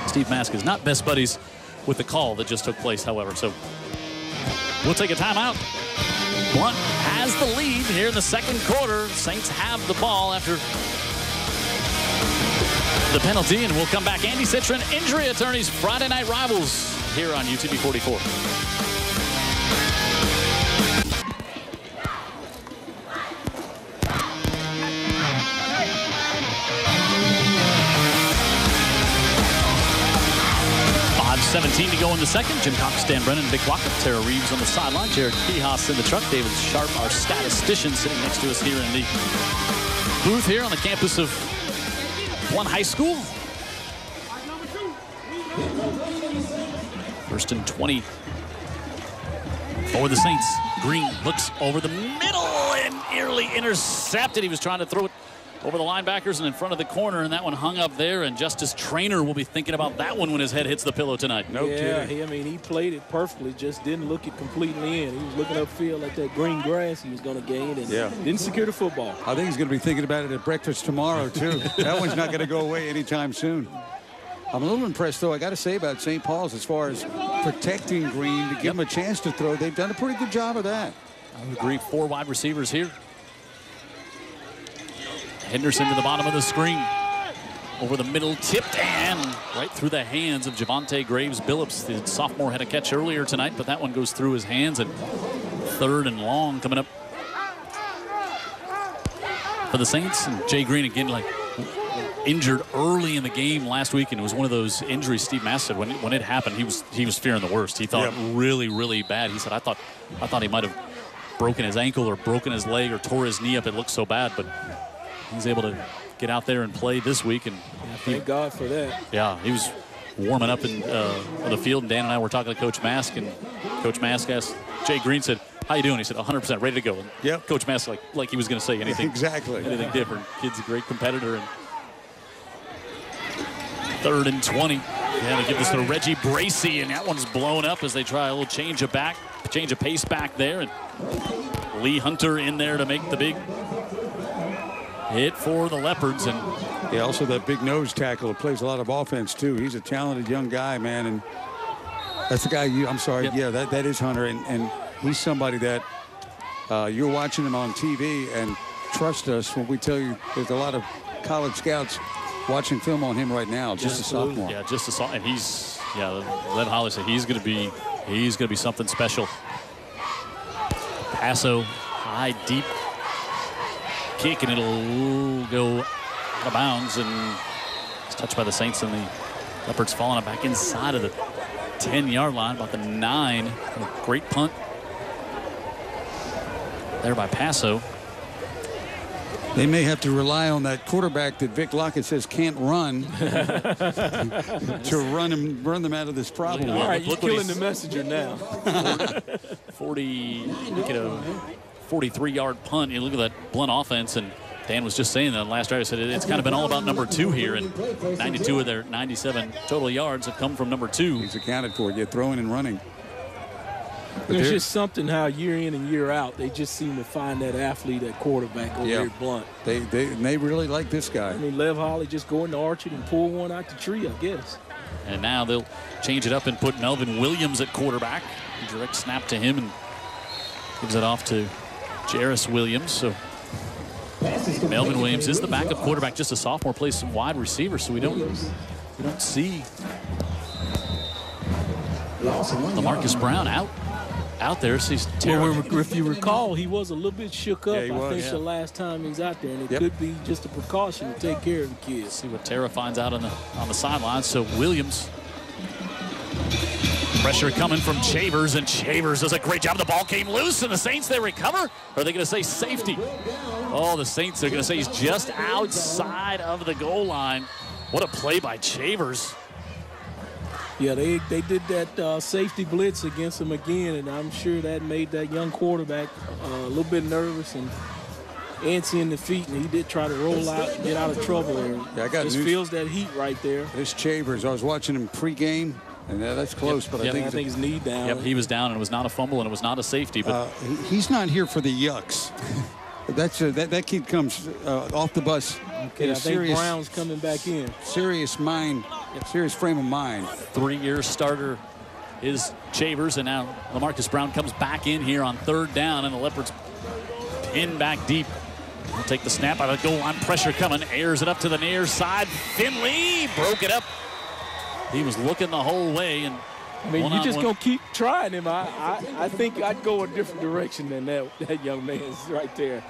Steve Mask is not best buddies with the call that just took place, however. So we'll take a timeout. Blount has the lead here in the second quarter. Saints have the ball after the penalty, and we'll come back. Andy Citron, Injury Attorneys, Friday Night Rivals here on UTV 44. 17 to go in the second. Jim Cox, Dan Brennan, Vic Lockett, Tara Reeves on the sideline. Jared Kihas in the truck. David Sharp, our statistician, sitting next to us here in the booth here on the campus of Blount High School. First and 20 For the Saints, Green looks over the middle and nearly intercepted. He was trying to throw it over the linebackers and in front of the corner, and that one hung up there, and Justice Traynor will be thinking about that one when his head hits the pillow tonight. No kidding. I mean, he played it perfectly, just didn't look it completely in. He was looking upfield at that green grass he was going to gain and didn't secure the football. I think he's going to be thinking about it at breakfast tomorrow, too. That one's not going to go away anytime soon. I'm a little impressed, though, I got to say, about St. Paul's as far as protecting Green to give him a chance to throw. They've done a pretty good job of that. I would agree. 4 wide receivers here. Henderson to the bottom of the screen. Over the middle, tipped and right through the hands of Javonte Graves Billups. The sophomore had a catch earlier tonight, but that one goes through his hands. And 3rd and long coming up for the Saints. And Jay Green again, like, injured early in the game last week, and it was one of those injuries. Steve Mass said when it happened, he was fearing the worst. He thought really, really bad. He said, I thought he might have broken his ankle or broken his leg or tore his knee up. It looked so bad, but he's able to get out there and play this week. And thank God for that. Yeah, he was warming up in the field, and Dan and I were talking to Coach Mask, and Coach Mask asked, Jay Green said, how you doing? He said, 100%, ready to go. And Coach Mask, like he was going to say anything. Exactly. Anything different. Kid's a great competitor. And 3rd and 20. Yeah, they give this to Reggie Bracey, and that one's blown up as they try a little change of pace back there. And Lee Hunter in there to make the big hit for the Leopards. And also that big nose tackle who plays a lot of offense, too. He's a talented young guy, man. And that's the guy I'm sorry. Yep. Yeah, that is Hunter. And he's somebody that you're watching him on TV, and trust us when we tell you there's a lot of college scouts watching film on him right now, just a sophomore. Yeah, just a sophomore. And he's, Lev Holly said he's going to be something special. Paso, high, deep kick, and it'll go out of bounds, and it's touched by the Saints, and the Leopards falling back inside of the 10-yard line, about the 9. Great punt there by Paso. They may have to rely on that quarterback that Vic Lockett says can't run to run them out of this problem. All right, you're killing the messenger now. 43-yard punt. You look at that Blount offense, and Dan was just saying that last drive. I said it's kind of been all about number 2 here, and 92 of their 97 total yards have come from number 2. He's accounted for it. You're throwing and running. There's just something how year in and year out they just seem to find that athlete at quarterback over here at Blount. They really like this guy. I mean, Lev Holly just go into Orchard and pull one out the tree, I guess. And now they'll change it up and put Melvin Williams at quarterback. Direct snap to him and gives it off to Jarris Williams. So Melvin Williams is the backup quarterback, just a sophomore, plays some wide receiver, so we don't see LaMarcus Brown out there. So he's well, if you recall, he was a little bit shook up. I think the last time he's out there, and it could be just a precaution to take care of the kids. See what Tara finds out on the sidelines. So Williams, pressure coming from Chavers, and Chavers does a great job. The ball came loose, and the Saints, they recover. Or are they going to say safety? Oh, the Saints, they're going to say he's just outside of the goal line. What a play by Chavers. Yeah, they did that safety blitz against him again, and I'm sure that made that young quarterback a little bit nervous and antsy in the feet, and he did try to roll out and get out of trouble. And just feels that heat right there. This Chavers, I was watching him pregame, and that's close, but I think his knee down. Yep, he was down, and it was not a fumble, and it was not a safety. But he's not here for the yucks. That kid comes off the bus. Okay, I think Brown's coming back in. Serious frame of mind. 3-year starter is Chavers, and now LaMarcus Brown comes back in here on 3rd down, and the Leopards pin back deep. He'll take the snap out of the goal line. Pressure coming. Airs it up to the near side. Finley broke it up. He was looking the whole way, and I mean, you just gonna keep trying him. I think I'd go a different direction than that young man's right there.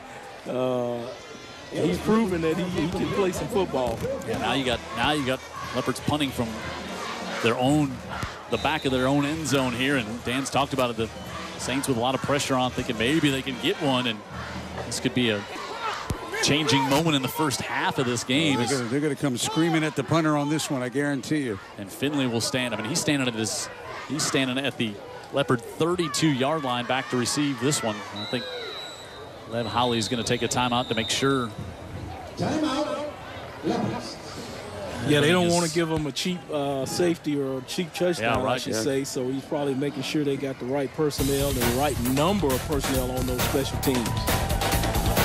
He's proven that he can play some football. Yeah, now you got Leopards punting from the back of their own end zone here, and Dan's talked about it. The Saints with a lot of pressure on, thinking maybe they can get one, and this could be a changing moment in the first half of this game. They're going to come screaming at the punter on this one, I guarantee you. And Finley will stand. I mean, he's standing at the Leopard 32-yard line back to receive this one. I think Lev Holly is going to take a timeout to make sure. Timeout. Leopards. Yeah, they don't want to give them a cheap safety or a cheap touchdown, Yeah, right. I should say. So he's probably making sure they got the right personnel and the right number of personnel on those special teams.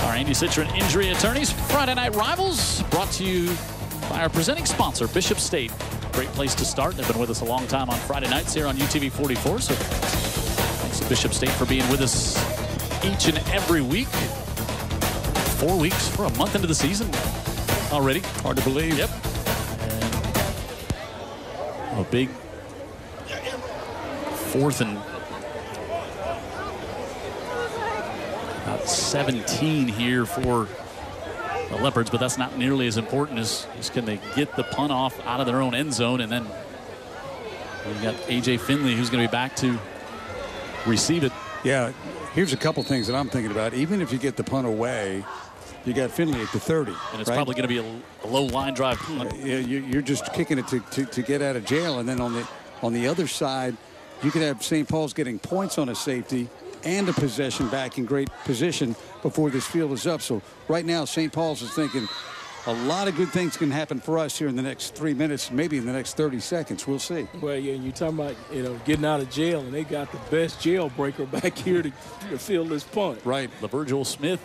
Our Andy Citron Injury Attorneys Friday Night Rivals, brought to you by our presenting sponsor, Bishop State. Great place to start. They've been with us a long time on Friday nights here on UTV 44. So thanks to Bishop State for being with us each and every week. 4 weeks, for a month into the season already. Hard to believe. Yep. A big 4th and about 17 here for the Leopards, but that's not nearly as important as can they get the punt off out of their own end zone. And then we've got A.J. Finley, who's going to be back to receive it. Yeah, here's a couple things that I'm thinking about. Even if you get the punt away, you got Finley at the 30. And it's probably going to be a low line drive punt. You're just kicking it to get out of jail. And then on the other side, you could have St. Paul's getting points on a safety and a possession back in great position before this field is up. So right now, St. Paul's is thinking a lot of good things can happen for us here in the next 3 minutes, maybe in the next 30 seconds. We'll see. Well, yeah, you're talking about, getting out of jail, and they got the best jailbreaker back here to field this punt. Right. LaVirgil Smith.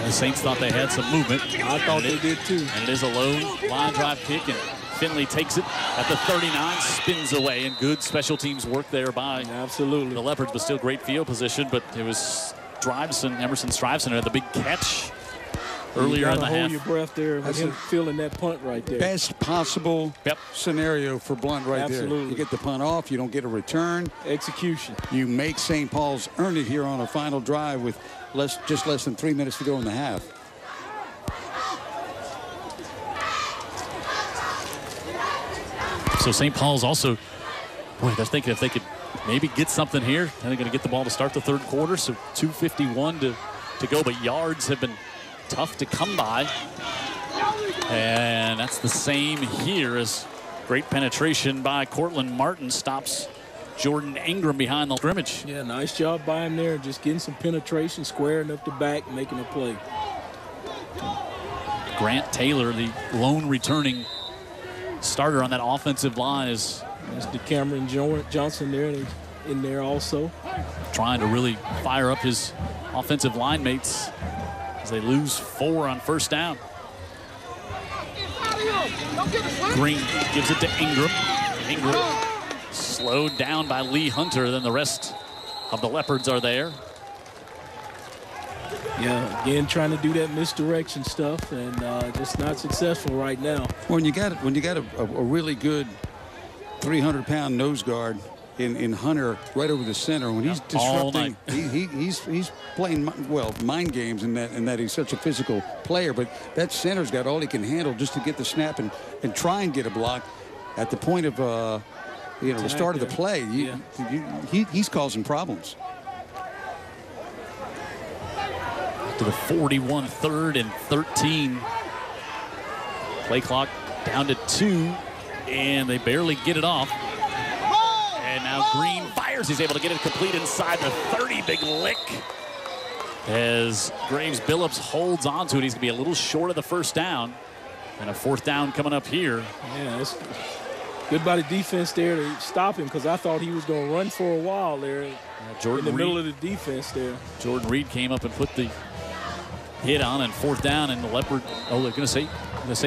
The Saints thought they had some movement. I thought they did too. And it is a low line drive kick, and Finley takes it at the 39, spins away, and good special teams work there by absolutely the Leopards, but still great field position. But it was Emerson Stuyvesant who had the big catch earlier in the half. Hold your breath there with him feeling that punt right there. Best possible scenario for Blount right there. Absolutely. You get the punt off, you don't get a return. Execution. You make St. Paul's earn it here on a final drive with just less than 3 minutes to go in the half. So St. Paul's also, they're thinking if they could maybe get something here, and they're going to get the ball to start the third quarter. So 2:51 to go, but yards have been tough to come by. And that's the same here as great penetration by Cortland Martin stops Jordan Ingram behind the scrimmage. Yeah, nice job by him there, just getting some penetration, squaring up the back, making a play. Grant Taylor, the lone returning starter on that offensive line, is Mr. Cameron Johnson there, and in there also. Trying to really fire up his offensive line mates as they lose 4 on first down. Green gives it to Ingram. Ingram slowed down by Lee Hunter. Then the rest of the Leopards are there. Yeah, again trying to do that misdirection stuff, and just not successful right now. When you got a really good 300-pound nose guard in Hunter right over the center, when he's disrupting, he's playing mind games in that he's such a physical player. But that center's got all he can handle just to get the snap and try and get a block at the point of the start of the play. He's causing problems. To the 41, 3rd and 13. Play clock down to 2, and they barely get it off. And now Green fires. He's able to get it complete inside the 30. Big lick as Graves Billups holds on to it. He's going to be a little short of the first down. And a 4th down coming up here. Yeah, that's good by the defense there to stop him, because I thought he was going to run for a while there in the middle of the defense there. Jordan Reed came up and put the hit on, and 4th down, and the Leopard, they're going to say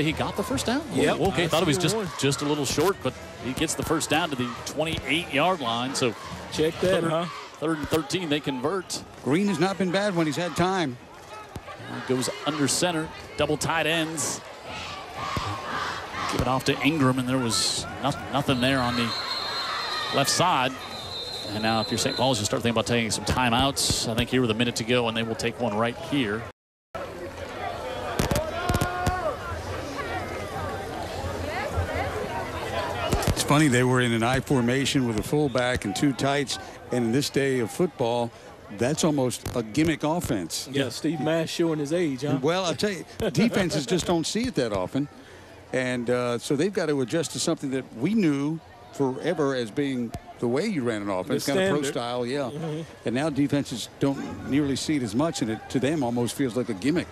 he got the first down? Yeah. Okay, thought it was just a little short, but he gets the first down to the 28-yard line. So check that, 3rd and 13, they convert. Green has not been bad when he's had time. Goes under center, double tight ends. Give it off to Ingram, and there was nothing there on the left side. And now if you're St. Paul's, you start thinking about taking some timeouts. I think here with a minute to go, and they will take one right here. It's funny, they were in an I formation with a fullback and 2 tights, and in this day of football, that's almost a gimmick offense. Yeah, Steve Mash showing his age, huh? Well, I'll tell you, defenses just don't see it that often. And so they've got to adjust to something that we knew forever as being the way you ran an offense, kind of pro style, yeah. And now defenses don't nearly see it as much, and it to them almost feels like a gimmick.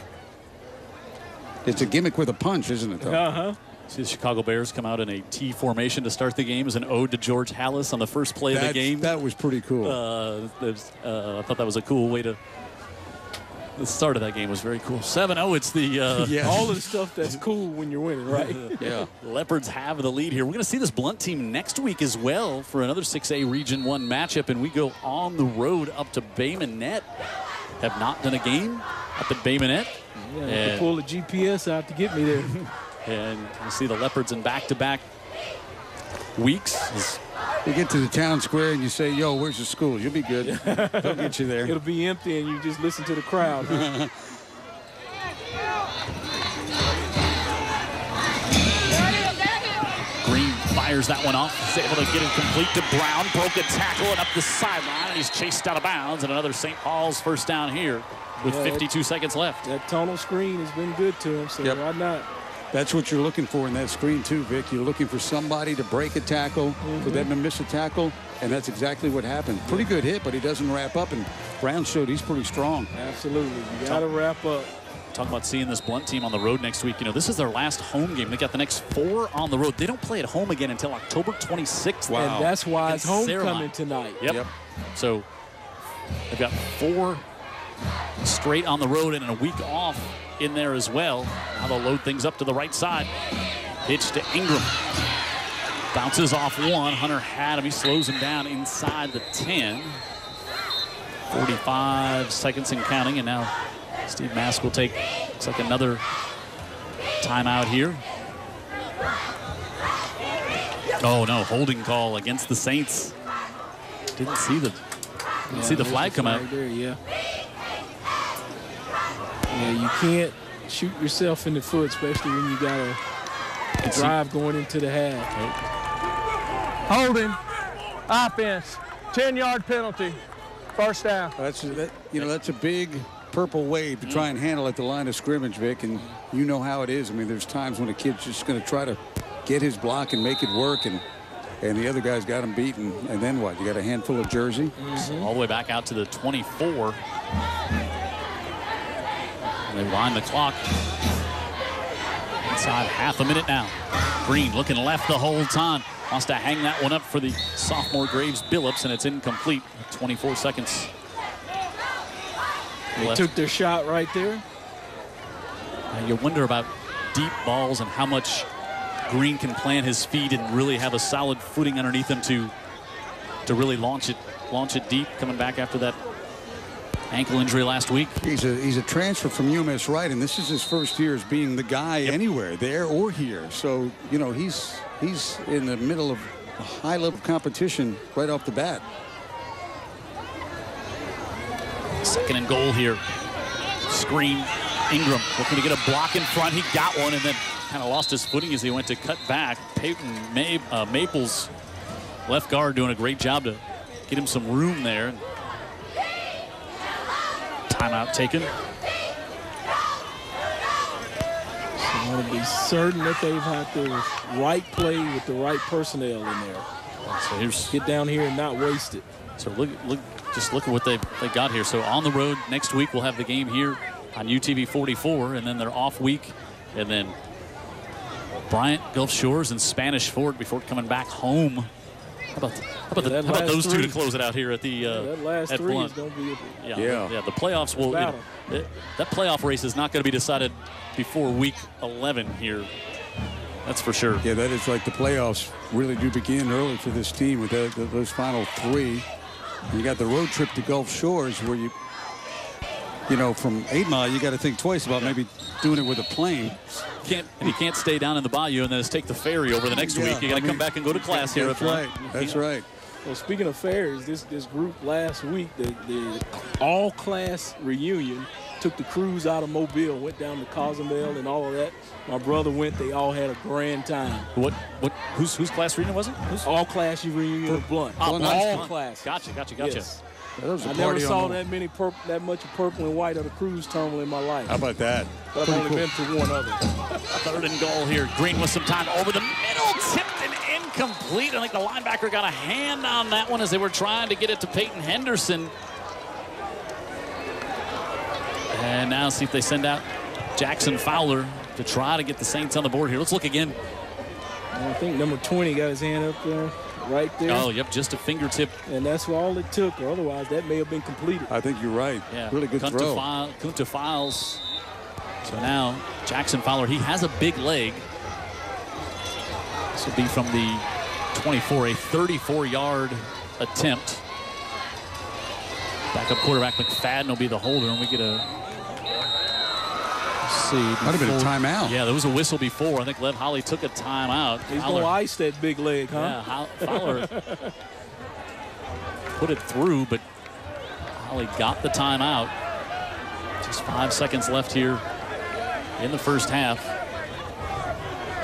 It's a gimmick with a punch, isn't it, though? See the Chicago Bears come out in a T formation to start the game as an ode to George Halas on the first play of the game. That was pretty cool. I thought that was a cool way to. The start of that game was very cool. 7-0. It's the all of the stuff that's cool when you're winning, right? Yeah. Leopards have the lead here. We're going to see this Blount team next week as well for another 6A Region 1 matchup, and we go on the road up to Bay Minette. Have not done a game up at Bay Minette. Yeah, I have to pull the GPS out to get me there. And you see the Leopards in back-to-back weeks. You get to the town square and you say, yo, where's the school? You'll be good. They'll get you there. It'll be empty and you just listen to the crowd. Green fires that one off. He's able to get it complete to Brown. Broke a tackle and up the sideline. And he's chased out of bounds. And another St. Paul's first down here with 52 seconds left. That tunnel screen has been good to him, so why not? That's what you're looking for in that screen, too, Vic. You're looking for somebody to break a tackle, for them to miss a tackle, and that's exactly what happened. Pretty good hit, but he doesn't wrap up, and Brown showed he's pretty strong. Absolutely. You got to wrap up. Talking about seeing this Blount team on the road next week. You know, this is their last home game. They got the next 4 on the road. They don't play at home again until October 26th. Wow. And that's why it's homecoming tonight. Yep. So they've got 4 straight on the road and a week off in there as well. Now they'll load things up to the right side. Pitch to Ingram. Bounces off one. Hunter had him. He slows him down inside the 10. 45 seconds and counting, and now Steve Mask will take, looks like another timeout here. Oh no, holding call against the Saints. Didn't see the flag come out. There, yeah, you can't shoot yourself in the foot, especially when you got a drive going into the half. Holding, offense, 10-yard penalty, first down. That's a big purple wave to try and handle at the line of scrimmage, Vic, and you know how it is. I mean, there's times when a kid's just going to try to get his block and make it work, and the other guy's got him beaten, and then what? You got a handful of jersey? All the way back out to the 24. And they wind the clock. Inside half a minute now. Green looking left the whole time. Wants to hang that one up for the sophomore Graves Billups, and it's incomplete. 24 seconds. They took their shot right there. You wonder about deep balls and how much Green can plant his feet and really have a solid footing underneath him to really launch it deep, coming back after that ankle injury last week. He's a transfer from UMass Wright, and this is his first year as being the guy anywhere, there or here. So, you know, he's in the middle of a high-level competition right off the bat. Second and goal here. Screen. Ingram looking to get a block in front. He got one and then kind of lost his footing as he went to cut back. Peyton Maples, left guard, doing a great job to get him some room there. Timeout taken. I want to be certain that they've had the right play with the right personnel in there. So here's get down here and not waste it. So just look at what they got here. So on the road next week, we'll have the game here on UTV 44, and then they're off week, and then Bryant, Gulf Shores, and Spanish Fort before coming back home. How about those two to close it out here at the that last at three Blount. is going to be The playoffs will. That playoff race is not going to be decided before week 11 here. That's for sure. Yeah, that is like the playoffs really do begin early for this team with those final 3. You got the road trip to Gulf Shores where you know, from 8 Mile, you got to think twice about maybe doing it with a plane. You can't stay down in the bayou and then just take the ferry over the next week. You got to come back and go to class here. That's right. That's right. Well, speaking of ferries, this group last week, the all-class reunion, took the cruise out of Mobile, went down to Cozumel and all of that. My brother went. They all had a grand time. Whose class reunion was it? All-class reunion of Blount. All class. Gotcha. Yes. I never saw that much of purple and white on a cruise terminal in my life. How about that? But I've only been to one other. Third and goal here. Green with some time over the middle, tipped and incomplete. I think the linebacker got a hand on that one as they were trying to get it to Peyton Henderson. And now see if they send out Jackson Fowler to try to get the Saints on the board here. Let's look again. I think number 20 got his hand up there, right there. Oh, yep, just a fingertip. And that's all it took, or otherwise that may have been completed. I think you're right. Yeah, really good throw. Kunta Files. So now Jackson Fowler, he has a big leg. This will be from the 24, a 34-yard attempt. Backup quarterback McFadden will be the holder, and we get a. See, might have been a timeout. Yeah, there was a whistle before. I think Lev Holly took a timeout. He's going to ice that big leg, huh? Yeah, Fowler put it through, but Holly got the timeout. Just 5 seconds left here in the first half.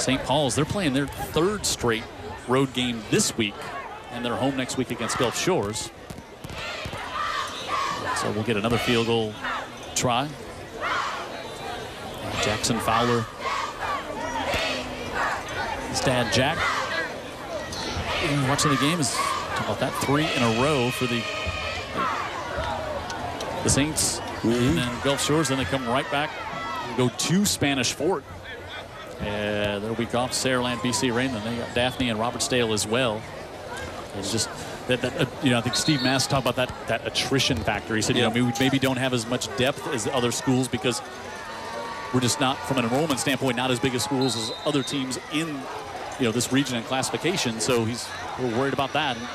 St. Paul's, they're playing their third straight road game this week, and they're home next week against Gulf Shores. So we'll get another field goal try. Jackson Fowler, his dad Jack, watching the game, is talking about that 3 in a row for the Saints. And then Gulf Shores, then they come right back, go to Spanish Fort. And they'll be off Saraland, BC Rain. Then they got Daphne and Robertsdale as well. It's just that you know, I think Steve Mass talked about that attrition factor. He said, you know, we maybe don't have as much depth as the other schools because we're just not, from an enrollment standpoint, not as big as schools as other teams in, you know, this region and classification. So we're worried about that. And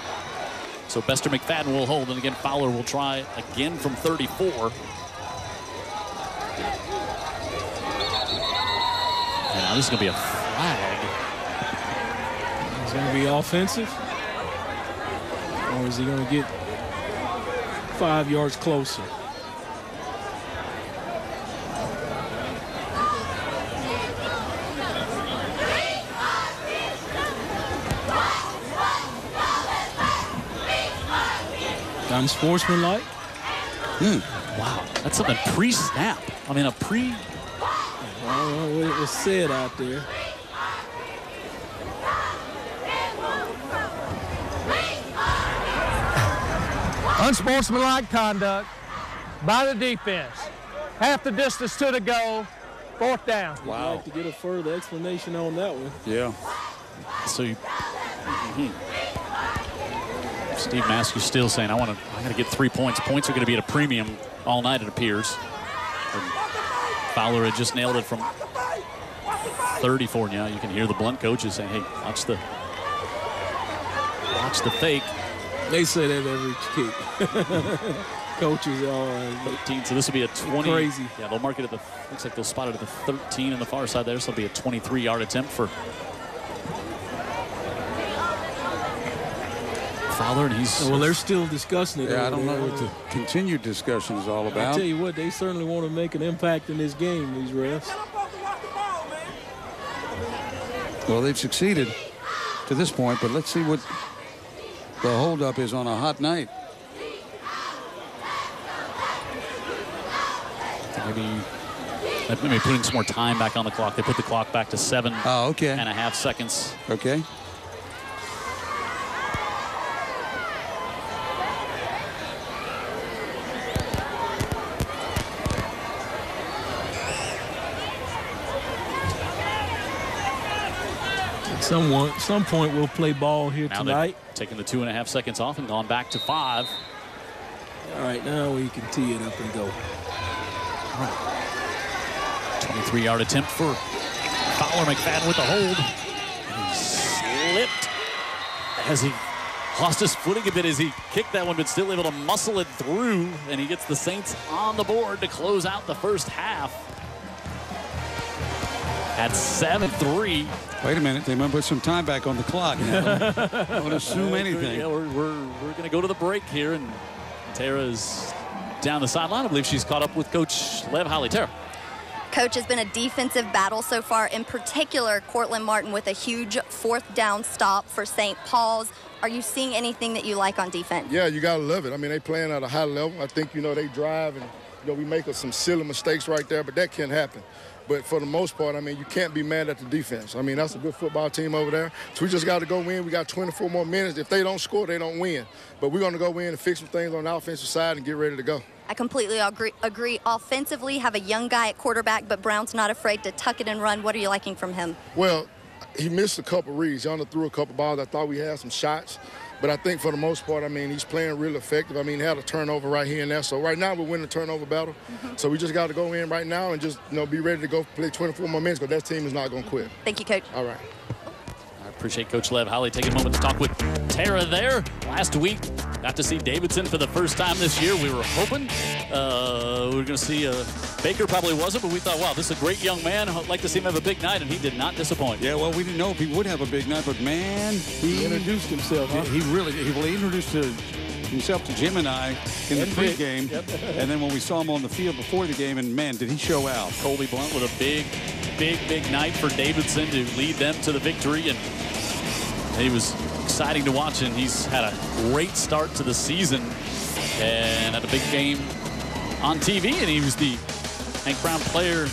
so Bester McFadden will hold, and again Fowler will try again from 34. And now this is going to be a flag. Is it going to be offensive, or is he going to get 5 yards closer? Unsportsmanlike. Wow, that's something pre-snap. I mean, a pre. I don't know what was said out there. Unsportsmanlike conduct by the defense. Half the distance to the goal. 4th down. Wow. I'd like to get a further explanation on that one. Yeah. So you. Steve Maskey still saying, I got to get 3 points. Points are going to be at a premium all night, it appears. And Fowler had just nailed it from 34 now. You can hear the Blount coaches saying, hey, watch the fake. They say that every kick. Coaches are 13, so this will be a 20. Crazy. Yeah, they'll mark it at the, looks like they'll spot it at the 13 on the far side there. This will be a 23-yard attempt for Fowler, and he's. Well, they're still discussing it. Yeah, I don't know what the continued discussion is all about. I tell you what, they certainly want to make an impact in this game, these refs. Well, they've succeeded to this point, but let's see what the holdup is on a hot night. Maybe putting some more time back on the clock. They put the clock back to 7.5 seconds. Okay. Some point we'll play ball here now tonight. Taking the 2.5 seconds off and gone back to 5. All right, now we can tee it up and go. All right. 23-yard attempt for Fowler. McFadden with the hold. And he slipped as he lost his footing a bit as he kicked that one, but still able to muscle it through. And he gets the Saints on the board to close out the first half at 7-3. Wait a minute, they might put some time back on the clock now. I won't assume anything. Yeah, we're going to go to the break here, and Tara is down the sideline. I believe she's caught up with Coach Lev Holly. Tara. Coach, has been a defensive battle so far, in particular Cortland Martin with a huge 4th down stop for St. Paul's. Are you seeing anything that you like on defense? Yeah, you got to love it. I mean, they playing at a high level. I think, you know, they drive and we make some silly mistakes right there, but that can happen. But for the most part, I mean, you can't be mad at the defense. I mean, that's a good football team over there. So we just got to go in. We got 24 more minutes. If they don't score, they don't win. But we're going to go in and fix some things on the offensive side and get ready to go. I completely agree. Offensively, have a young guy at quarterback, but Brown's not afraid to tuck it and run. What are you liking from him? Well, he missed a couple reads. He threw a couple balls. I thought we had some shots. But I think for the most part, I mean, he's playing real effective. I mean, he had a turnover right here and there. So right now we're winning the turnover battle. So we just got to go in right now and just, be ready to go play 24 more minutes because that team is not going to quit. Thank you, Coach. All right. I appreciate Coach Lev Holly taking a moment to talk with Tara there. Last week, got to see Davidson for the first time this year. We were hoping we were going to see Baker probably wasn't, but we thought, wow, this is a great young man. I'd like to see him have a big night, and he did not disappoint. Yeah, well, we didn't know if he would have a big night, but man, he introduced himself. Huh? He introduced himself to Jim and I in the pregame, and then when we saw him on the field before the game, and man, did he show out. Colby Blount with a big night for Davidson to lead them to the victory, and he was exciting to watch, and he's had a great start to the season and had a big game on TV, and he was the Hank Brown player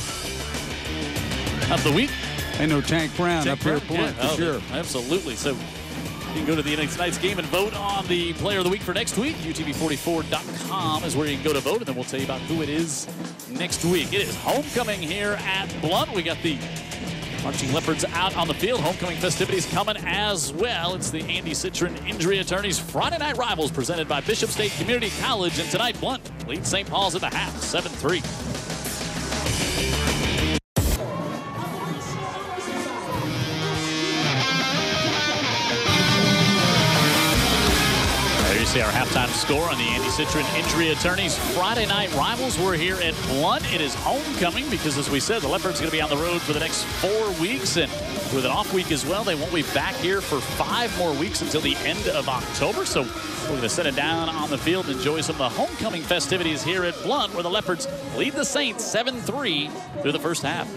of the week. I know Tank Brown up here, for sure. Absolutely. So you can go to the tonight's game and vote on the player of the week for next week. UTV44.com is where you can go to vote, and then we'll tell you about who it is next week. It is homecoming here at Blount. We got the Marching Leopards out on the field. Homecoming festivities coming as well. It's the Andy Citron Injury Attorneys Friday Night Rivals presented by Bishop State Community College. And tonight, Blount leads St. Paul's at the half, 7-3. See our halftime score on the Andy Citron Injury Attorneys Friday Night Rivals. We're here at Blount. It is homecoming because, as we said, the Leopards are going to be on the road for the next 4 weeks, and with an off week as well, they won't be back here for 5 more weeks until the end of October. So we're going to set it down on the field and enjoy some of the homecoming festivities here at Blount, where the Leopards lead the Saints 7-3 through the first half.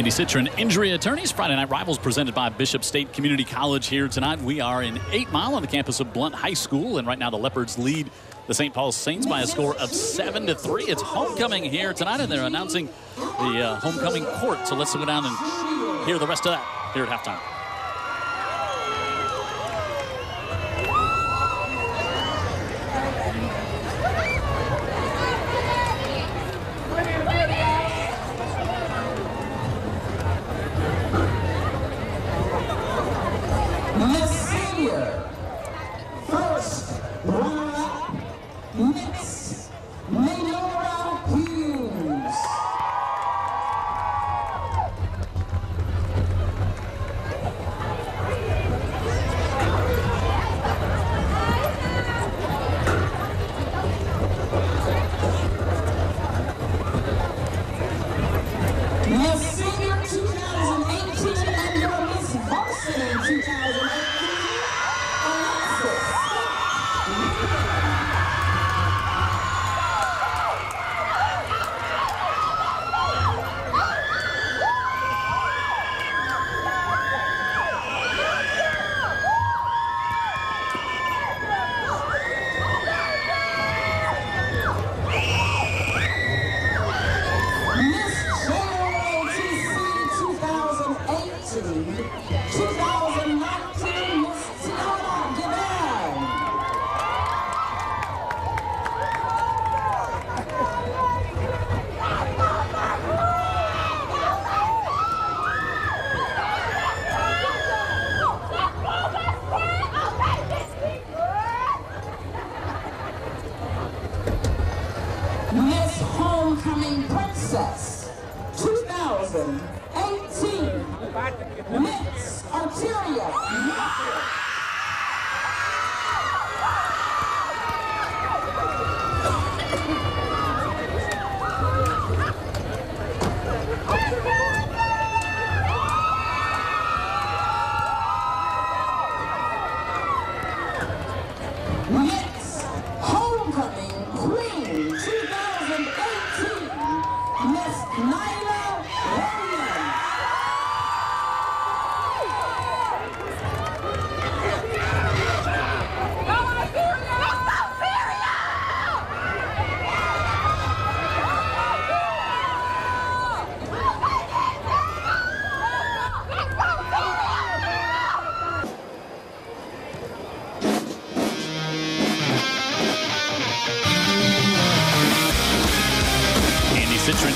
Andy Citron, Injury Attorneys. Friday Night Rivals presented by Bishop State Community College here tonight. We are in 8 Mile on the campus of Blount High School, and right now the Leopards lead the St. Paul Saints by a score of 7-3. It's homecoming here tonight, and they're announcing the homecoming court. So let's go down and hear the rest of that here at halftime.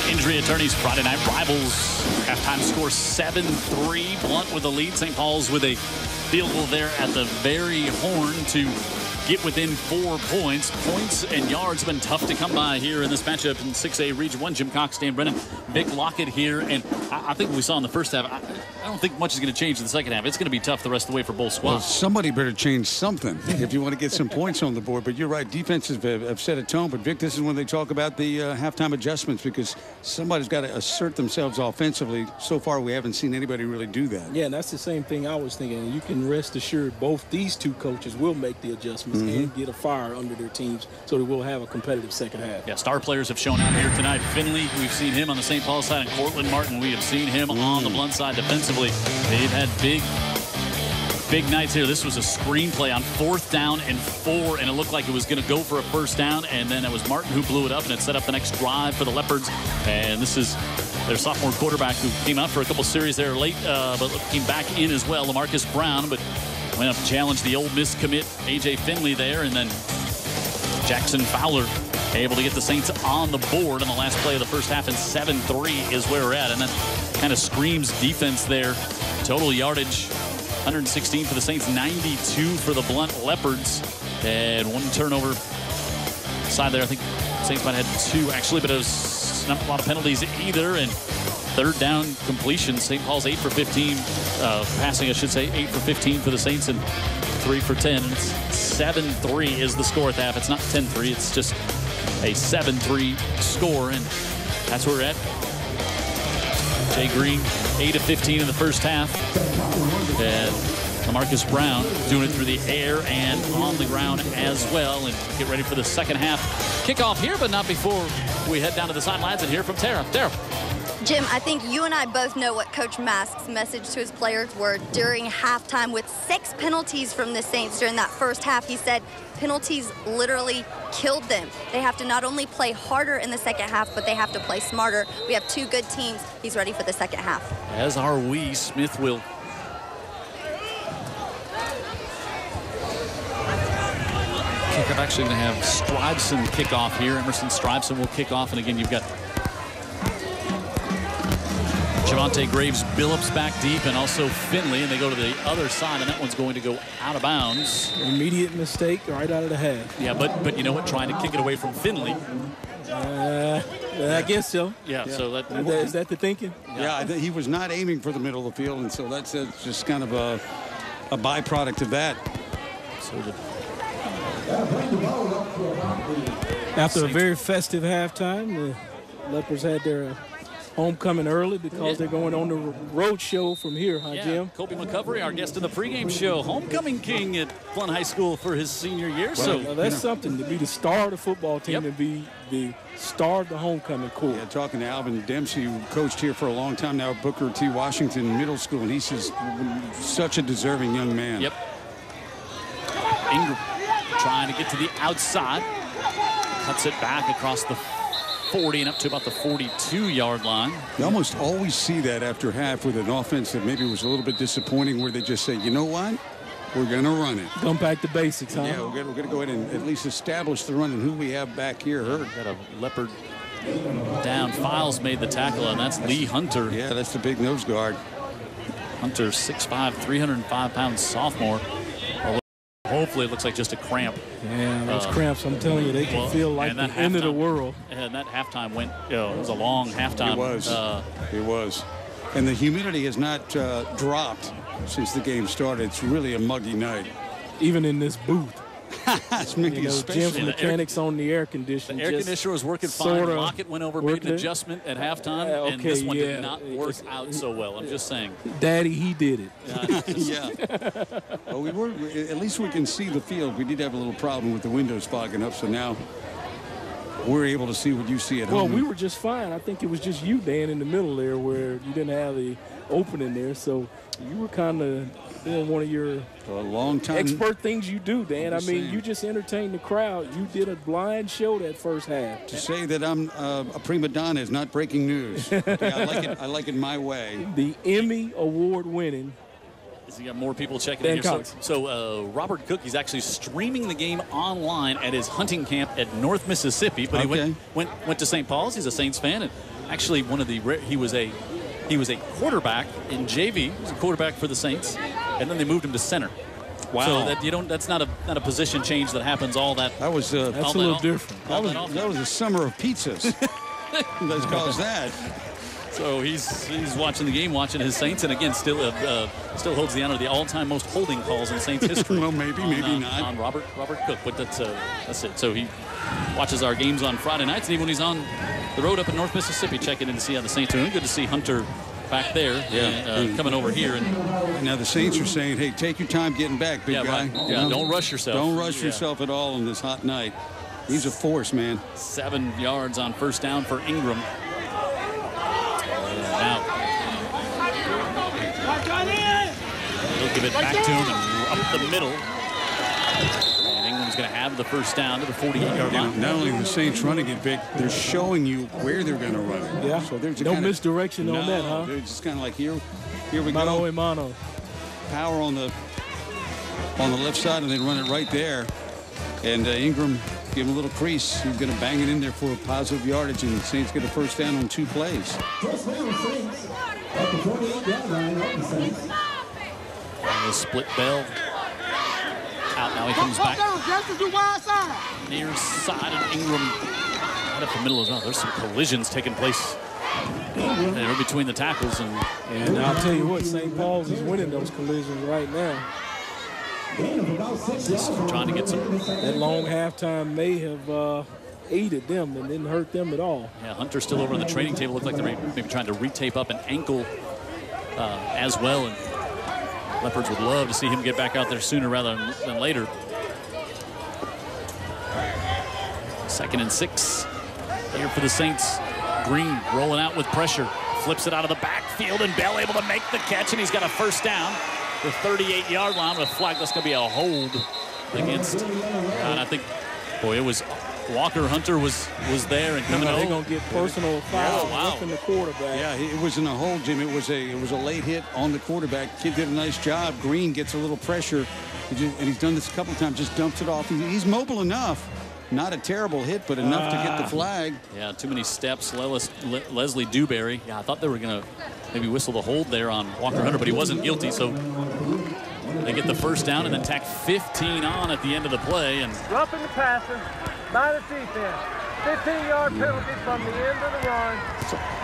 Injury Attorneys Friday Night Rivals. Halftime score 7-3. Blount with the lead. St. Paul's with a field goal there at the very horn to get within 4 points. Points and yards have been tough to come by here in this matchup in 6A Region 1. Jim Cox, Dan Brennan, Vic Lockett here. And I think we saw in the first half, I don't think much is going to change in the second half. It's going to be tough the rest of the way for both squads. Well, somebody better change something if you want to get some points on the board. But you're right, defenses have set a tone. But, Vic, this is when they talk about the halftime adjustments, because somebody's got to assert themselves offensively. So far, we haven't seen anybody really do that. Yeah, and that's the same thing I was thinking. You can rest assured both these two coaches will make the adjustments and get a fire under their teams so that we'll have a competitive second half. Yeah, star players have shown out here tonight. Finley, we've seen him on the St. Paul side, and Cortland Martin, we have seen him on the Blount side defensively. They've had big nights here. This was a screenplay on 4th down and 4, and it looked like it was going to go for a first down, and then it was Martin who blew it up, and it set up the next drive for the Leopards. And this is their sophomore quarterback who came out for a couple series there late, but came back in as well, LaMarcus Brown, but went up to challenge the Ole Miss commit, A.J. Finley there, and then Jackson Fowler able to get the Saints on the board on the last play of the first half, and 7-3 is where we're at. And that kind of screams defense there. Total yardage, 116 for the Saints, 92 for the Blount Leopards. And 1 turnover side there. I think Saints might have had 2 actually, but it was not a lot of penalties either. And 3rd down completion. St. Paul's 8 for 15, passing I should say, 8 for 15 for the Saints and 3 for 10. And it's 7-3 is the score at the half. It's not 10-3, it's just a 7-3 score, and that's where we're at. Jay Green, 8 of 15 in the first half. And LaMarcus Brown doing it through the air and on the ground as well. And get ready for the second half kickoff here, but not before we head down to the sidelines and hear from Tara. Tara. Jim, I think you and I both know what Coach Mask's message to his players were during halftime. With 6 penalties from the Saints during that first half, he said penalties literally killed them. They have to not only play harder in the second half, but they have to play smarter. We have 2 good teams. He's ready for the second half. As are we. Smith will kick up. Actually going to have Stuyvesant kick off here. Emerson Stuyvesant will kick off. And again, you've got Javante Graves Billups back deep, and also Finley, and they go to the other side, and that one's going to go out of bounds. Immediate mistake right out of the half. Yeah, but you know what? Trying to kick it away from Finley. I guess so. Yeah. So is that the thinking? Yeah, I think he was not aiming for the middle of the field, and so that's just kind of a byproduct of that. So after a very festive halftime, the Leopards had their homecoming early because they're going on the road show from here, huh, Jim? Kobe McCovery, our guest in the pregame show, homecoming king at Blount High School for his senior year. Well, so that's something, to be the star of the football team and be the star of the homecoming corps. Yeah, talking to Alvin Dempsey, who coached here for a long time now at Booker T. Washington Middle School, and he says such a deserving young man. Yep. Ingram trying to get to the outside, cuts it back across the 40 and up to about the 42-yard line. You almost always see that after half with an offense that maybe was a little bit disappointing, where they just say, you know what, we're going to run it. Come back to basics, huh? Yeah, we're going to go ahead and at least establish the run, and who we have back here hurt. Got a Leopard down. Files made the tackle, and that's Lee Hunter. Yeah, that's the big nose guard. Hunter, 6'5", 305-pound sophomore. Hopefully it looks like just a cramp. Yeah, those cramps, I'm telling you, they can feel like the end of the world. And that halftime went, it was a long halftime. It was. It was. And the humidity has not dropped since the game started. It's really a muggy night. Even in this booth. It's making Jim's mechanics on the air conditioner. The air conditioner was working fine. Lockett went over, made an adjustment at halftime, and this one did not work out so well. I'm just saying. Daddy, he did it. Yeah. Well, at least we can see the field. We did have a little problem with the windows fogging up, so now we're able to see what you see at home. Well, we were just fine. I think it was just you, Dan, in the middle there, where you didn't have the opening there, so you were kind of doing one of your expert things you do, Dan. I mean, you just entertained the crowd. You did a blind show that first half. To say that I'm a prima donna is not breaking news. Okay, I like it my way. The Emmy Award winning. He got more people checking in here. So Robert Cook, he's actually streaming the game online at his hunting camp at North Mississippi. But he went to St. Paul's. He's a Saints fan, and actually he was a quarterback in JV. He was a quarterback for the Saints, and then they moved him to center. Wow. So that's not a position change that happens all that. That was that's a little different. That was a summer of pizzas. Let's call it that. So he's watching the game, watching his Saints, and again still holds the honor of the all-time most holding calls in Saints history. Well, maybe not. On Robert Cook, but that's it. So he watches our games on Friday nights, and even when he's on the road up in North Mississippi, checking in to see how the Saints are doing. Good to see Hunter back there, coming over here. And now the Saints are saying, hey, take your time getting back, big guy. Right. Yeah, don't rush yourself. Don't rush yourself at all on this hot night. He's a force, man. 7 yards on first down for Ingram. Now he'll give it back to him and up the middle. And Ingram's going to have the first down to the 48-yard line. Not only the Saints running it, Vic, they're showing you where they're going to run it. Yeah. So there's no misdirection on that, huh? They're just kind of like, here we mano go. A mano. Power on the left side, and they run it right there. And Ingram, give him a little crease. He's going to bang it in there for a positive yardage, and the Saints get a first down on 2 plays. First down, Saints at the 48-yard line of the Saints. And the split bell out. Now he comes back near side, and Ingram right up the middle as well. There's some collisions taking place there between the tackles, and I'll tell you what, St. Paul's is winning those collisions right now. Trying to get some. That long halftime may have aided them and didn't hurt them at all. Yeah, Hunter's still over on the training table. Looked like they're maybe trying to retape up an ankle as well. And Leopards would love to see him get back out there sooner rather than later. 2nd and 6 here for the Saints. Green rolling out with pressure. flips it out of the backfield, and Bell able to make the catch, and he's got a first down. The 38-yard line with a flag. That's going to be a hold against. And I think, boy, it was Walker Hunter was there and coming over. They're going to get personal foul wow. the quarterback. Yeah, it wasn't a hold, Jim. It was a late hit on the quarterback. Kid did a nice job. Green gets a little pressure, and he's done this a couple of times. Just dumps it off. He's mobile enough. Not a terrible hit, but enough to get the flag. Yeah, too many steps. Leslie Dewberry. Yeah, I thought they were going to maybe whistle the hold there on Walker Hunter, but he wasn't guilty. So they get the first down and then tack 15 on at the end of the play. And roughing the passer, minus defense. 15-yard penalty from the end of the run.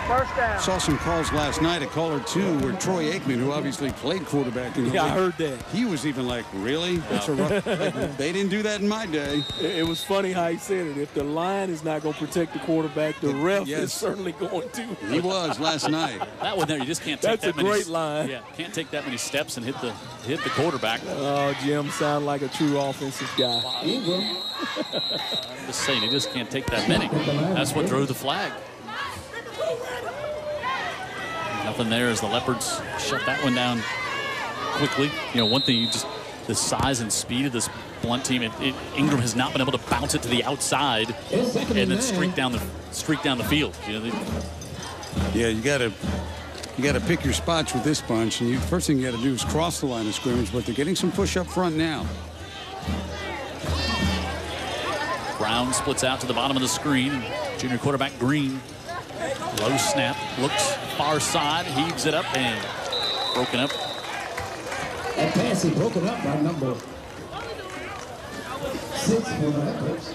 First down. Saw some calls last night, a call or two, where Troy Aikman, who obviously played quarterback in the league, I heard that. He was even like, really? That's a rough. Like, they didn't do that in my day. It was funny how he said it. If the line is not going to protect the quarterback, the ref is certainly going to. He was last night. That one there, you just can't take That's that many. That's a great line. Yeah, can't take that many steps and hit the quarterback. Oh, Jim, sound like a true offensive guy. I'm just saying, he just can't take that many. That's what drove the flag. Nothing there as the Leopards shut that one down quickly. You know, one thing, the size and speed of this Blount team. Ingram has not been able to bounce it to the outside and then streak down the field. You know, yeah, you got to pick your spots with this bunch, and first thing you got to do is cross the line of scrimmage. But they're getting some push up front now. Brown splits out to the bottom of the screen. Junior quarterback Green. Low snap, looks far side, heaves it up and broken up. That pass is broken up by number 6 for the Leopards.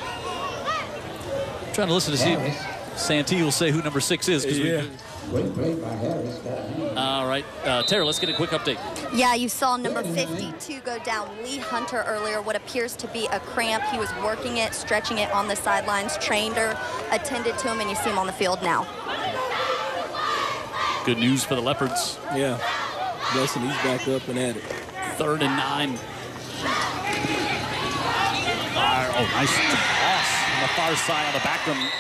Trying to listen to see if Santee will say who number 6 is. Great play by Harris. All right, Tara, let's get a quick update. Yeah, you saw number 52 go down, Lee Hunter, earlier. What appears to be a cramp. He was working it, stretching it on the sidelines. Trained her, attended to him, and you see him on the field now. Good news for the Leopards. Yeah, Listen, he's back up and at it. 3rd and 9. Oh, nice toss on the far side of the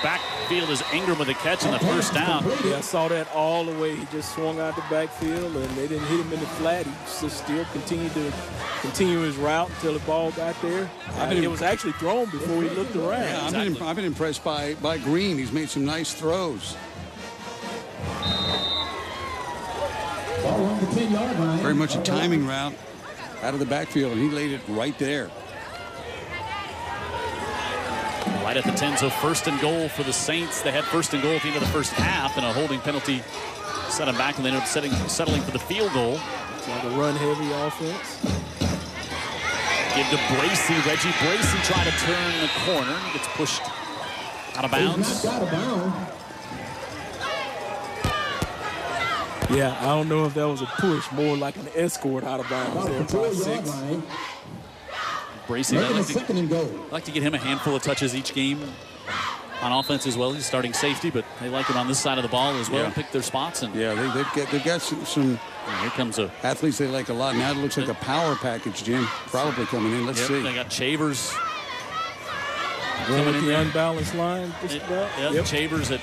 backfield is Ingram with a catch on the first down. Yeah, I saw that all the way. He just swung out the backfield, and they didn't hit him in the flat. He just still continued to continue his route until the ball got there. It was actually thrown before he looked around. Yeah, I've been impressed by Green. He's made some nice throws. Ball on the 10-yard line. Very much a timing route out of the backfield, and he laid it right there. Right at the 10, so 1st and goal for the Saints. They had 1st and goal at the end of the first half, and a holding penalty set them back, and they ended up settling for the field goal. It's like a run-heavy offense. Give to Bracey. Reggie Bracey trying to turn the corner. Gets pushed out of bounds. Out of bounds. Yeah, I don't know if that was a push, more like an escort out of bounds. About the 4-yard line. Bracey, I'd like to get him a handful of touches each game on offense as well. He's starting safety, but they like him on this side of the ball as well. Pick their spots. And yeah, they've got some here comes athletes they like a lot. Now it looks like a power package, Jim, probably coming in. Let's see. They got Chavers coming in the unbalanced line. Chavers at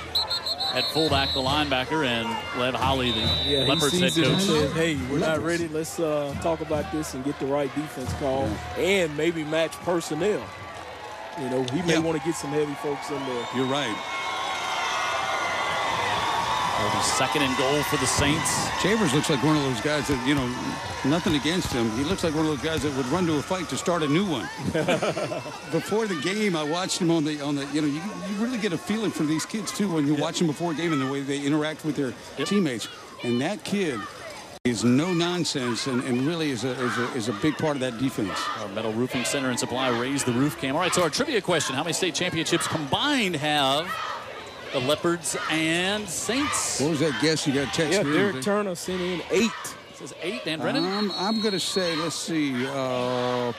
fullback, the linebacker, and Lev Holly, the Leopards head coach. Says, hey, we're not ready. Let's talk about this and get the right defense call and maybe match personnel. You know, he may want to get some heavy folks in there. You're right. It'll be 2nd and goal for the Saints. Chavers looks like one of those guys that, you know, nothing against him. He looks like one of those guys that would run to a fight to start a new one. Before the game, I watched him on the you know, you really get a feeling for these kids, too, when you watch them before a game and the way they interact with their teammates. And that kid is no nonsense and really is a big part of that defense. Our Metal Roofing Center and Supply raised the roof cam. All right, so our trivia question, how many state championships combined have the Leopards and Saints? What was that guess you got texted? Yeah, Derek Turner sent in 8. It says 8, Dan Brennan? I'm going to say, let's see, I'm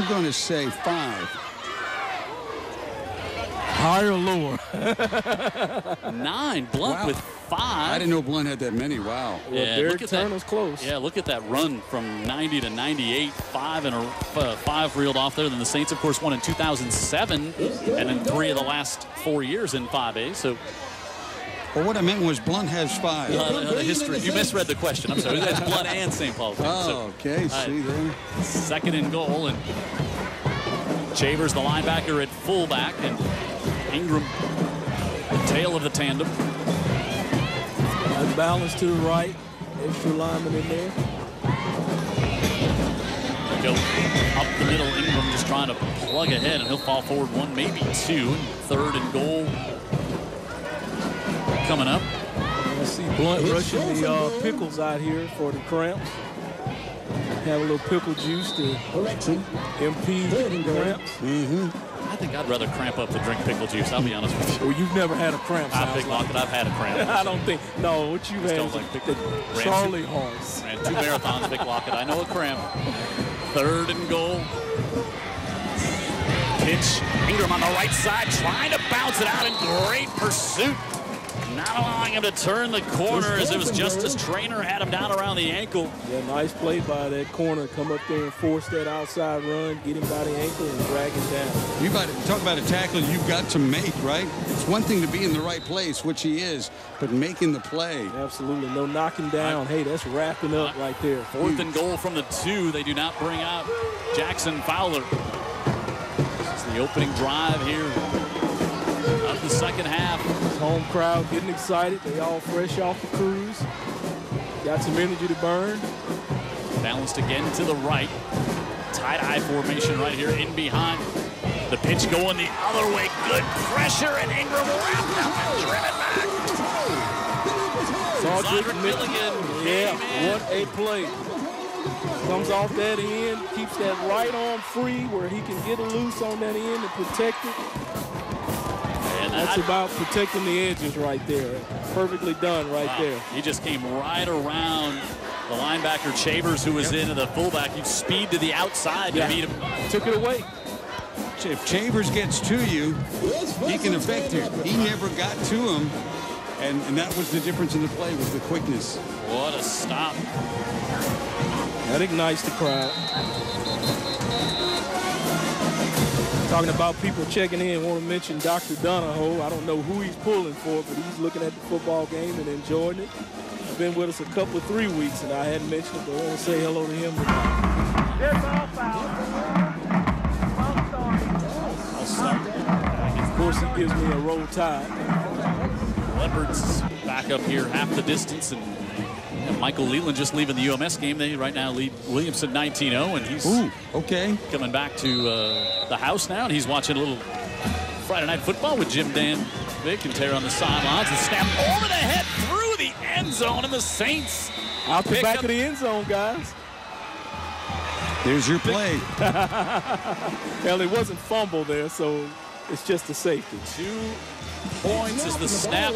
going to say 5. Higher or lower? 9. Blount with 5. I didn't know Blount had that many. Wow. Well, yeah, Derek Turner's close. Yeah, look at that run from 90 to 98. 5 reeled off there. Then the Saints, of course, won in 2007, and then 3 of the last 4 years in 5A. So Well, what I meant was Blount has 5. The history. You misread the question. I'm sorry. That's Blount and St. Paul's. Oh, okay. See there. 2nd and goal, and Chavers, the linebacker, at fullback, and Ingram, the tail of the tandem. Balance to the right. Extra lineman in there. Go up the middle. Ingram just trying to plug ahead, and he'll fall forward 1, maybe 2. 3rd and goal coming up. I see Blount rushing the pickles out here for the cramps. Have a little pickle juice to impede the cramps. I think I'd rather cramp up than drink pickle juice. I'll be honest with you. Well, you've never had a cramp. I've had a cramp. I don't think. No, what you've had is like Charlie horse. Ran 2 marathons, Vic Lockett. I know a cramp. 3rd and goal. Pitch. Ingram on the right side, trying to bounce it out in great pursuit. Not allowing him to turn the corner as it was Justice Traynor had him down around the ankle. Yeah, nice play by that corner. Come up there and force that outside run, get him by the ankle and drag him down. You talk about a tackle you've got to make, right? It's one thing to be in the right place, which he is, but making the play. Absolutely. No knocking down. Hey, that's wrapping up right there. 4th and goal from the 2. They do not bring out Jackson Fowler. This is the opening drive here of the 2nd half. Home crowd getting excited. They all fresh off the cruise. Got some energy to burn. Balanced again to the right. Tight-eye formation right here in behind. The pitch going the other way. Good pressure, and Ingram wrapped up and driven back. Zondrick Milligan. Yeah, what a play. Comes off that end, keeps that right arm free where he can get it loose on that end and protect it. And that's about protecting the edges right there. Perfectly done right there. He just came right around the linebacker Chavers, who was into the fullback. He speed to the outside to beat him. Took it away. If Chavers gets to you, he can affect you. He never got to him, and that was the difference in the play, was the quickness. What a stop. That ignites the crowd. Talking about people checking in, I want to mention Dr. Donahoe. I don't know who he's pulling for, but he's looking at the football game and enjoying it. He's been with us a couple of 3 weeks, and I hadn't mentioned it, but I want to say hello to him. Of course, he gives me a roll tide. Leopards back up here half the distance, and Michael Leland just leaving the UMS game. They right now lead Williamson 19-0, and he's coming back to the house now, and he's watching a little Friday Night Football with Jim, Dan, Vic, and Tara on the sidelines. The snap over the head through the end zone, and the Saints out the back of the end zone, guys. There's your play. Well, it wasn't fumble there, so it's just a safety. 2 points as the snap.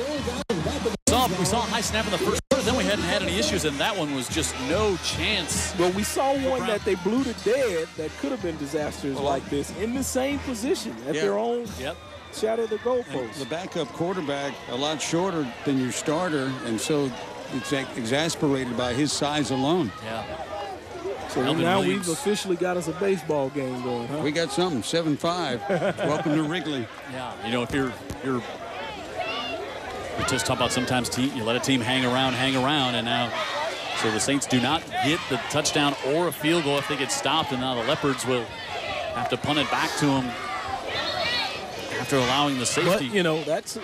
We saw a high snap in the first quarter, then we hadn't had any issues, and that one was just no chance. Well, we saw one that they blew to dead that could have been disastrous like this in the same position at their own shadow of the goalpost. The backup quarterback a lot shorter than your starter, and so it's exasperated by his size alone. Yeah. So now we've officially got us a baseball game going, huh? We got something, 7-5. Welcome to Wrigley. Yeah, you know, if you're we just talk about sometimes you let a team hang around, and now so the Saints do not get the touchdown or a field goal if they get stopped, and now the Leopards will have to punt it back to them after allowing the safety. But, you know, that's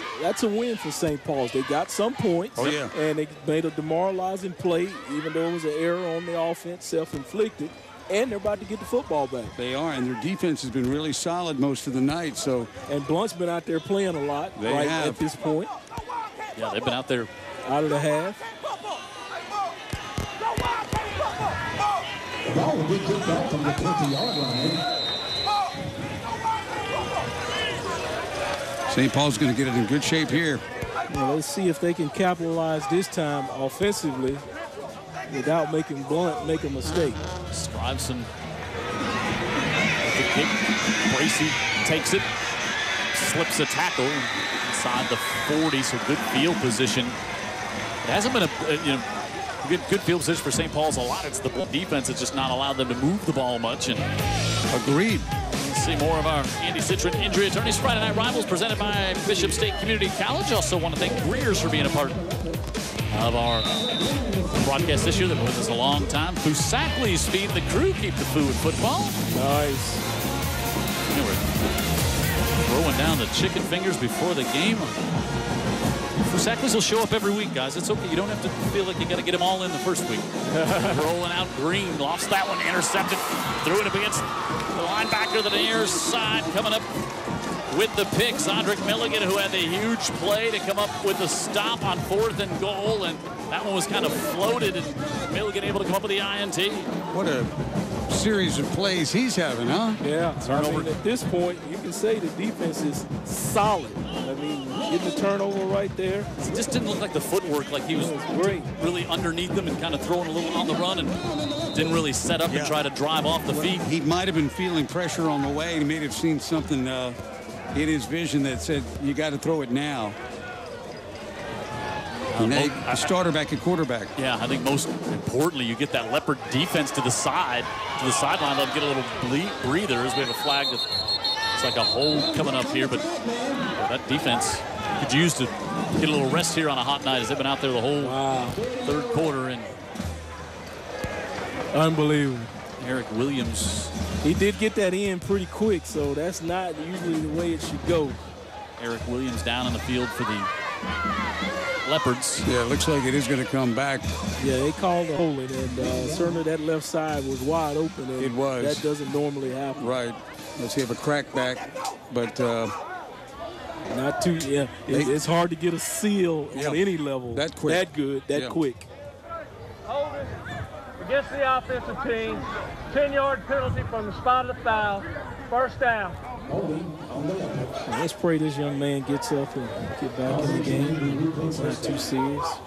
a win for St. Paul's. They got some points, and they made a demoralizing play, even though it was an error on the offense, self-inflicted, and they're about to get the football back. They are, and their defense has been really solid most of the night. So, and Blount's been out there playing a lot at this point. Yeah, they've been out there. Out of the half. The ball will be kicked off from the 20-yard line. St. Paul's going to get it in good shape here. Well, let's see if they can capitalize this time offensively without making Blount make a mistake. Stuyvesant the kick. Bracey takes it, slips a tackle inside the 40, so good field position. It hasn't been a good field position for St. Paul's a lot. It's the defense that's just not allowed them to move the ball much. And agreed. See more of our Andy Citron Injury Attorneys Friday Night Rivals presented by Bishop State Community College. Also want to thank Greers for being a part of our broadcast this year. They've been with us a long time. Fusakli's feeding the crew, keep the food football. Nice. They were throwing down the chicken fingers before the game. Fusakli's will show up every week, guys. It's okay. You don't have to feel like you got to get them all in the first week. Rolling out Green, lost that one, intercepted, threw it up against the linebacker to the near side, coming up with the pick. Zodrick Milligan, who had the huge play to come up with the stop on 4th and goal, and that one was kind of floated, and Milligan able to come up with the INT. What a series of plays he's having, huh? Yeah. I mean, at this point, you can say the defense is solid. I mean, getting the turnover right there. It just didn't look like the footwork, like he was great, really underneath them and kind of throwing a little on the run and didn't really set up and try to drive off the feet. He might have been feeling pressure on the way. He may have seen something in his vision that said, you got to throw it now. The starter back at quarterback. Yeah, I think most importantly, you get that Leopard defense to the sideline. Let them get a little breather as we have a flag that it's like a hold coming up here, but that defense could use to get a little rest here on a hot night as they've been out there the whole third quarter. And unbelievable. Eric Williams. He did get that in pretty quick, so that's not usually the way it should go. Eric Williams down on the field for the Leopards. Yeah, it looks like it is going to come back. Yeah, they called a holding, and certainly that left side was wide open. And it was. That doesn't normally happen. Right. Let's have a crack back, but not too. Yeah, it's hard to get a seal on any level. That quick. That good. That quick. Holding against the offensive team. 10-yard penalty from the spot of the foul. First down. Let's pray this young man gets up and get back in the game. It's not too serious.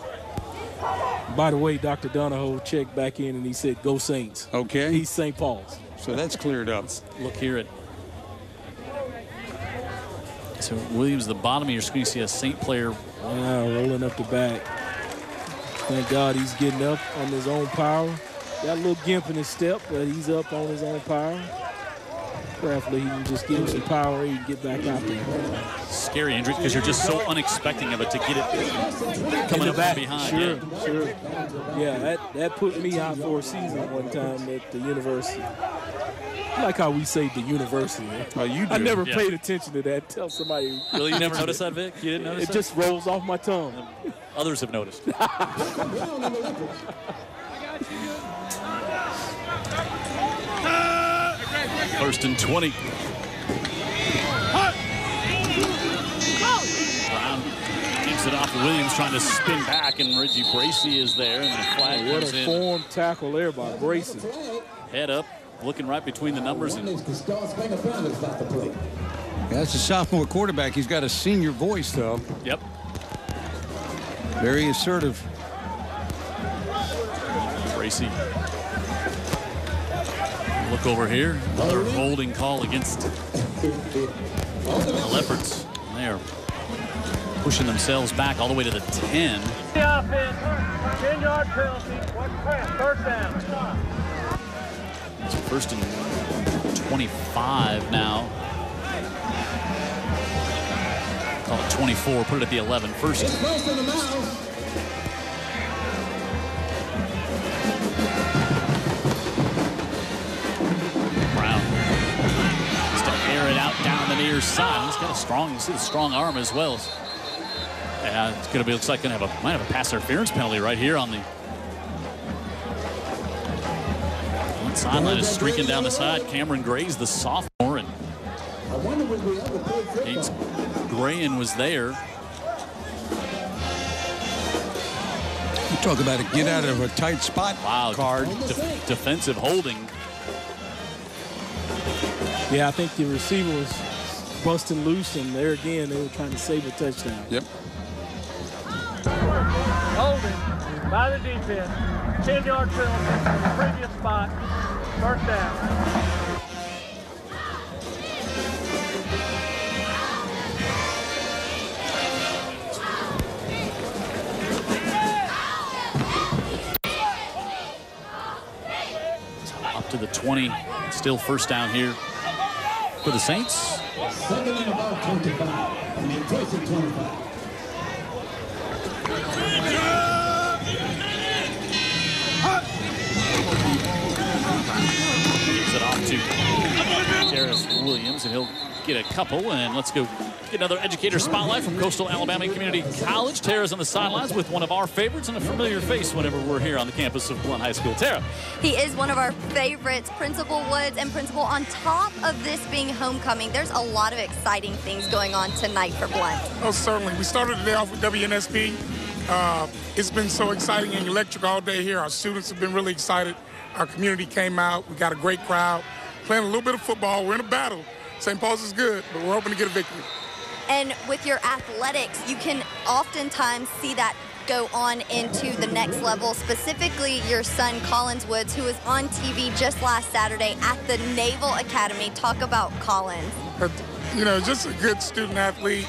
By the way, Dr. Donahoe checked back in and he said, "Go Saints." Okay. He's St. Paul's. So that's cleared up. Look here at. So Williams, the bottom of your screen, you see a Saint player. Yeah, rolling up the back. Thank God he's getting up on his own power. Got a little gimp in his step, but he's up on his own power. Prayerfully, he can just give him some power. He can get back out there. Scary injury because you're just so unexpecting of it to get it coming up from behind. Sure. Yeah, that put me out for a season one time at the university. I like how we say the university. Oh, you do. I never paid attention to that. Tell somebody. Really, you never noticed that, Vic? You didn't notice that? It just rolls off my tongue. Others have noticed. First and 20. Brown keeps it off. Williams trying to spin back, and Reggie Bracey is there, and the flag goes in. What a form tackle there by Bracey. Head up, looking right between the numbers. That's a sophomore quarterback. He's got a senior voice, though. Yep. Very assertive. Bracey. Look over here. Another holding call against the Leopards. They are pushing themselves back all the way to the 10. The offense, 10-yard penalty. First down. It's first and 25 now. Call it 24. Put it at the 11. First. It out down the near side. He's got a strong, you see the strong arm as well. Yeah, it's going to be, looks like going to might have a pass interference penalty right here on the one sideline. Is streaking down the side. Cameron Gray's the sophomore, and Gates Grayan was there. You talk about a get out of a tight spot card. Defensive holding. Yeah, I think the receiver was busting loose, and there again, they were trying to save a touchdown. Yep. Holding by the defense. 10-yard penalty from the previous spot. First down. Up to the 20. Still first down here for the Saints. Second and about 25. I mean, twice at 25. Gives it off to Darius Williams, and he'll get a couple. And let's go get another educator spotlight from Coastal Alabama Community College. Tara's on the sidelines with one of our favorites and a familiar face whenever we're here on the campus of Blount High School. Tara. He is one of our favorites, Principal Woods. And Principal, on top of this being homecoming, there's a lot of exciting things going on tonight for Blount. Oh, certainly. We started the day off with WNSP. It's been so exciting and electric all day here. Our students have been really excited. Our community came out. We got a great crowd. Playing a little bit of football. We're in a battle. St. Paul's is good, but we're hoping to get a victory. And with your athletics, you can oftentimes see that go on into the next level, specifically your son, Collins Woods, who was on TV just last Saturday at the Naval Academy. Talk about Collins. You know, just a good student athlete,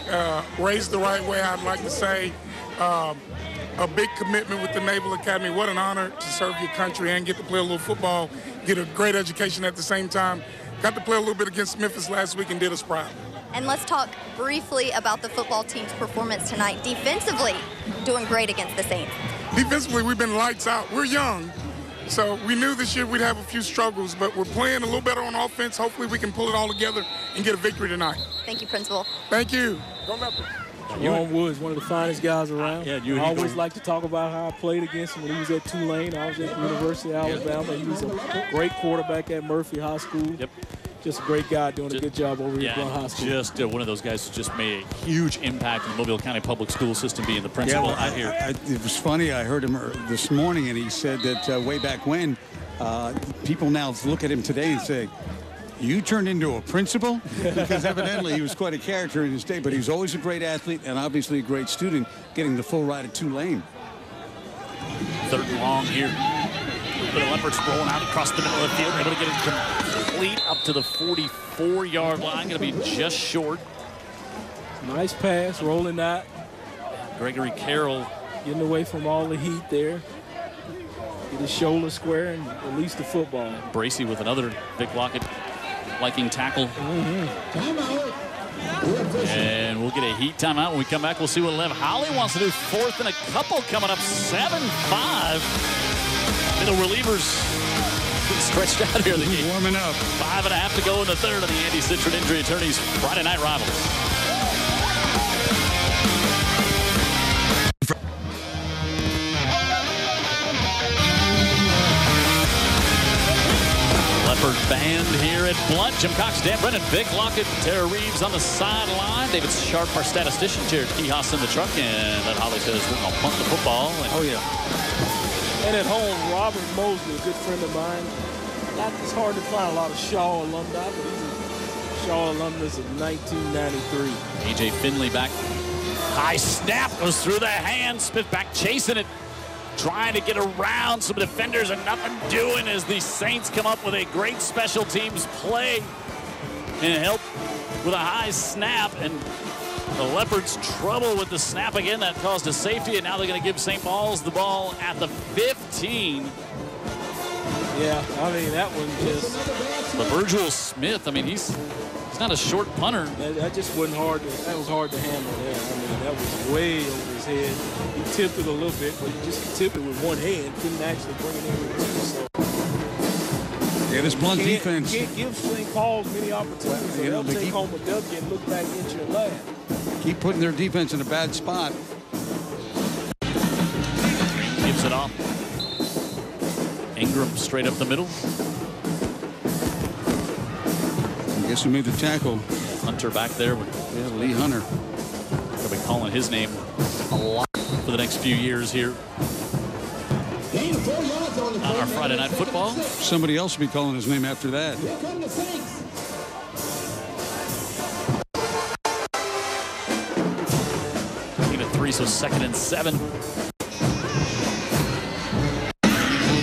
raised the right way, I'd like to say. A big commitment with the Naval Academy. What an honor to serve your country and get to play a little football, get a great education at the same time. Got to play a little bit against Memphis last week and did us proud. And let's talk briefly about the football team's performance tonight. Defensively, doing great against the Saints. Defensively, we've been lights out. We're young, so we knew this year we'd have a few struggles, but we're playing a little better on offense. Hopefully we can pull it all together and get a victory tonight. Thank you, Principal. Thank you. Go Leopards. Ron Woods, one of the finest guys around. Yeah, I always like to talk about how I played against him when he was at Tulane. I was at the University of Alabama. He was a great quarterback at Murphy High School. Yep. Just a great guy doing a good job over here at Blount High School. Just one of those guys who just made a huge impact in the Mobile County Public School System, being the principal out here. It was funny. I heard him this morning, and he said that way back when, people now look at him today and say, you turned into a principal? Because evidently he was quite a character in his day, but he was always a great athlete and obviously a great student, getting the full ride at Tulane. Third and long here. But the Leopards rolling out across the middle of the field, able to get it complete up to the 44-yard line. Going to be just short. Nice pass, rolling that. Gregory Carroll getting away from all the heat there. Get his shoulder square and release the football. Bracey with another Vic Lockett-liking tackle. And we'll get a heat timeout. When we come back, we'll see what Lev Howley wants to do. Fourth and a couple coming up, 7-5. Middle relievers stretched out here. Warming up. 5.5 to go in the third on the Andy Citron Injury Attorneys Friday Night Rivals. Leopard band here at Blount. Jim Cox, Dan Brennan, Vic Lockett, Tara Reeves on the sideline. David Sharp, our statistician. Jared Kehos in the truck. And Lev Howley says we're going to punt the football. Oh, yeah. And at home, Robert Mosley, a good friend of mine. It's hard to find a lot of Shaw alumni, but he's a Shaw alumnus of 1993. A.J. Finley back. High snap goes through the hands. Smith back chasing it. Trying to get around some defenders and nothing doing as the Saints come up with a great special teams play and help with a high snap. And the Leopards trouble with the snap again. That caused a safety, and now they're going to give St. Paul's the ball at the 15. Yeah, I mean, that one just... LaVirgil Smith, I mean, he's not a short punter. That just wasn't hard. That was hard to handle there. I mean, that was way over his head. He tipped it a little bit, but he just tipped it with one hand. Couldn't actually bring it in with two. So Yeah, this Blount defense. You can't give St. Paul's many opportunities. So they'll take home a W and look back at you and laugh. Keep putting their defense in a bad spot. Gives it off. Ingram straight up the middle. I guess who made the tackle? Hunter back there. Lee Hunter. They'll be calling his name a lot for the next few years here on our Friday Night Football. Somebody else will be calling his name after that. Here come the Saints. So 2nd and 7.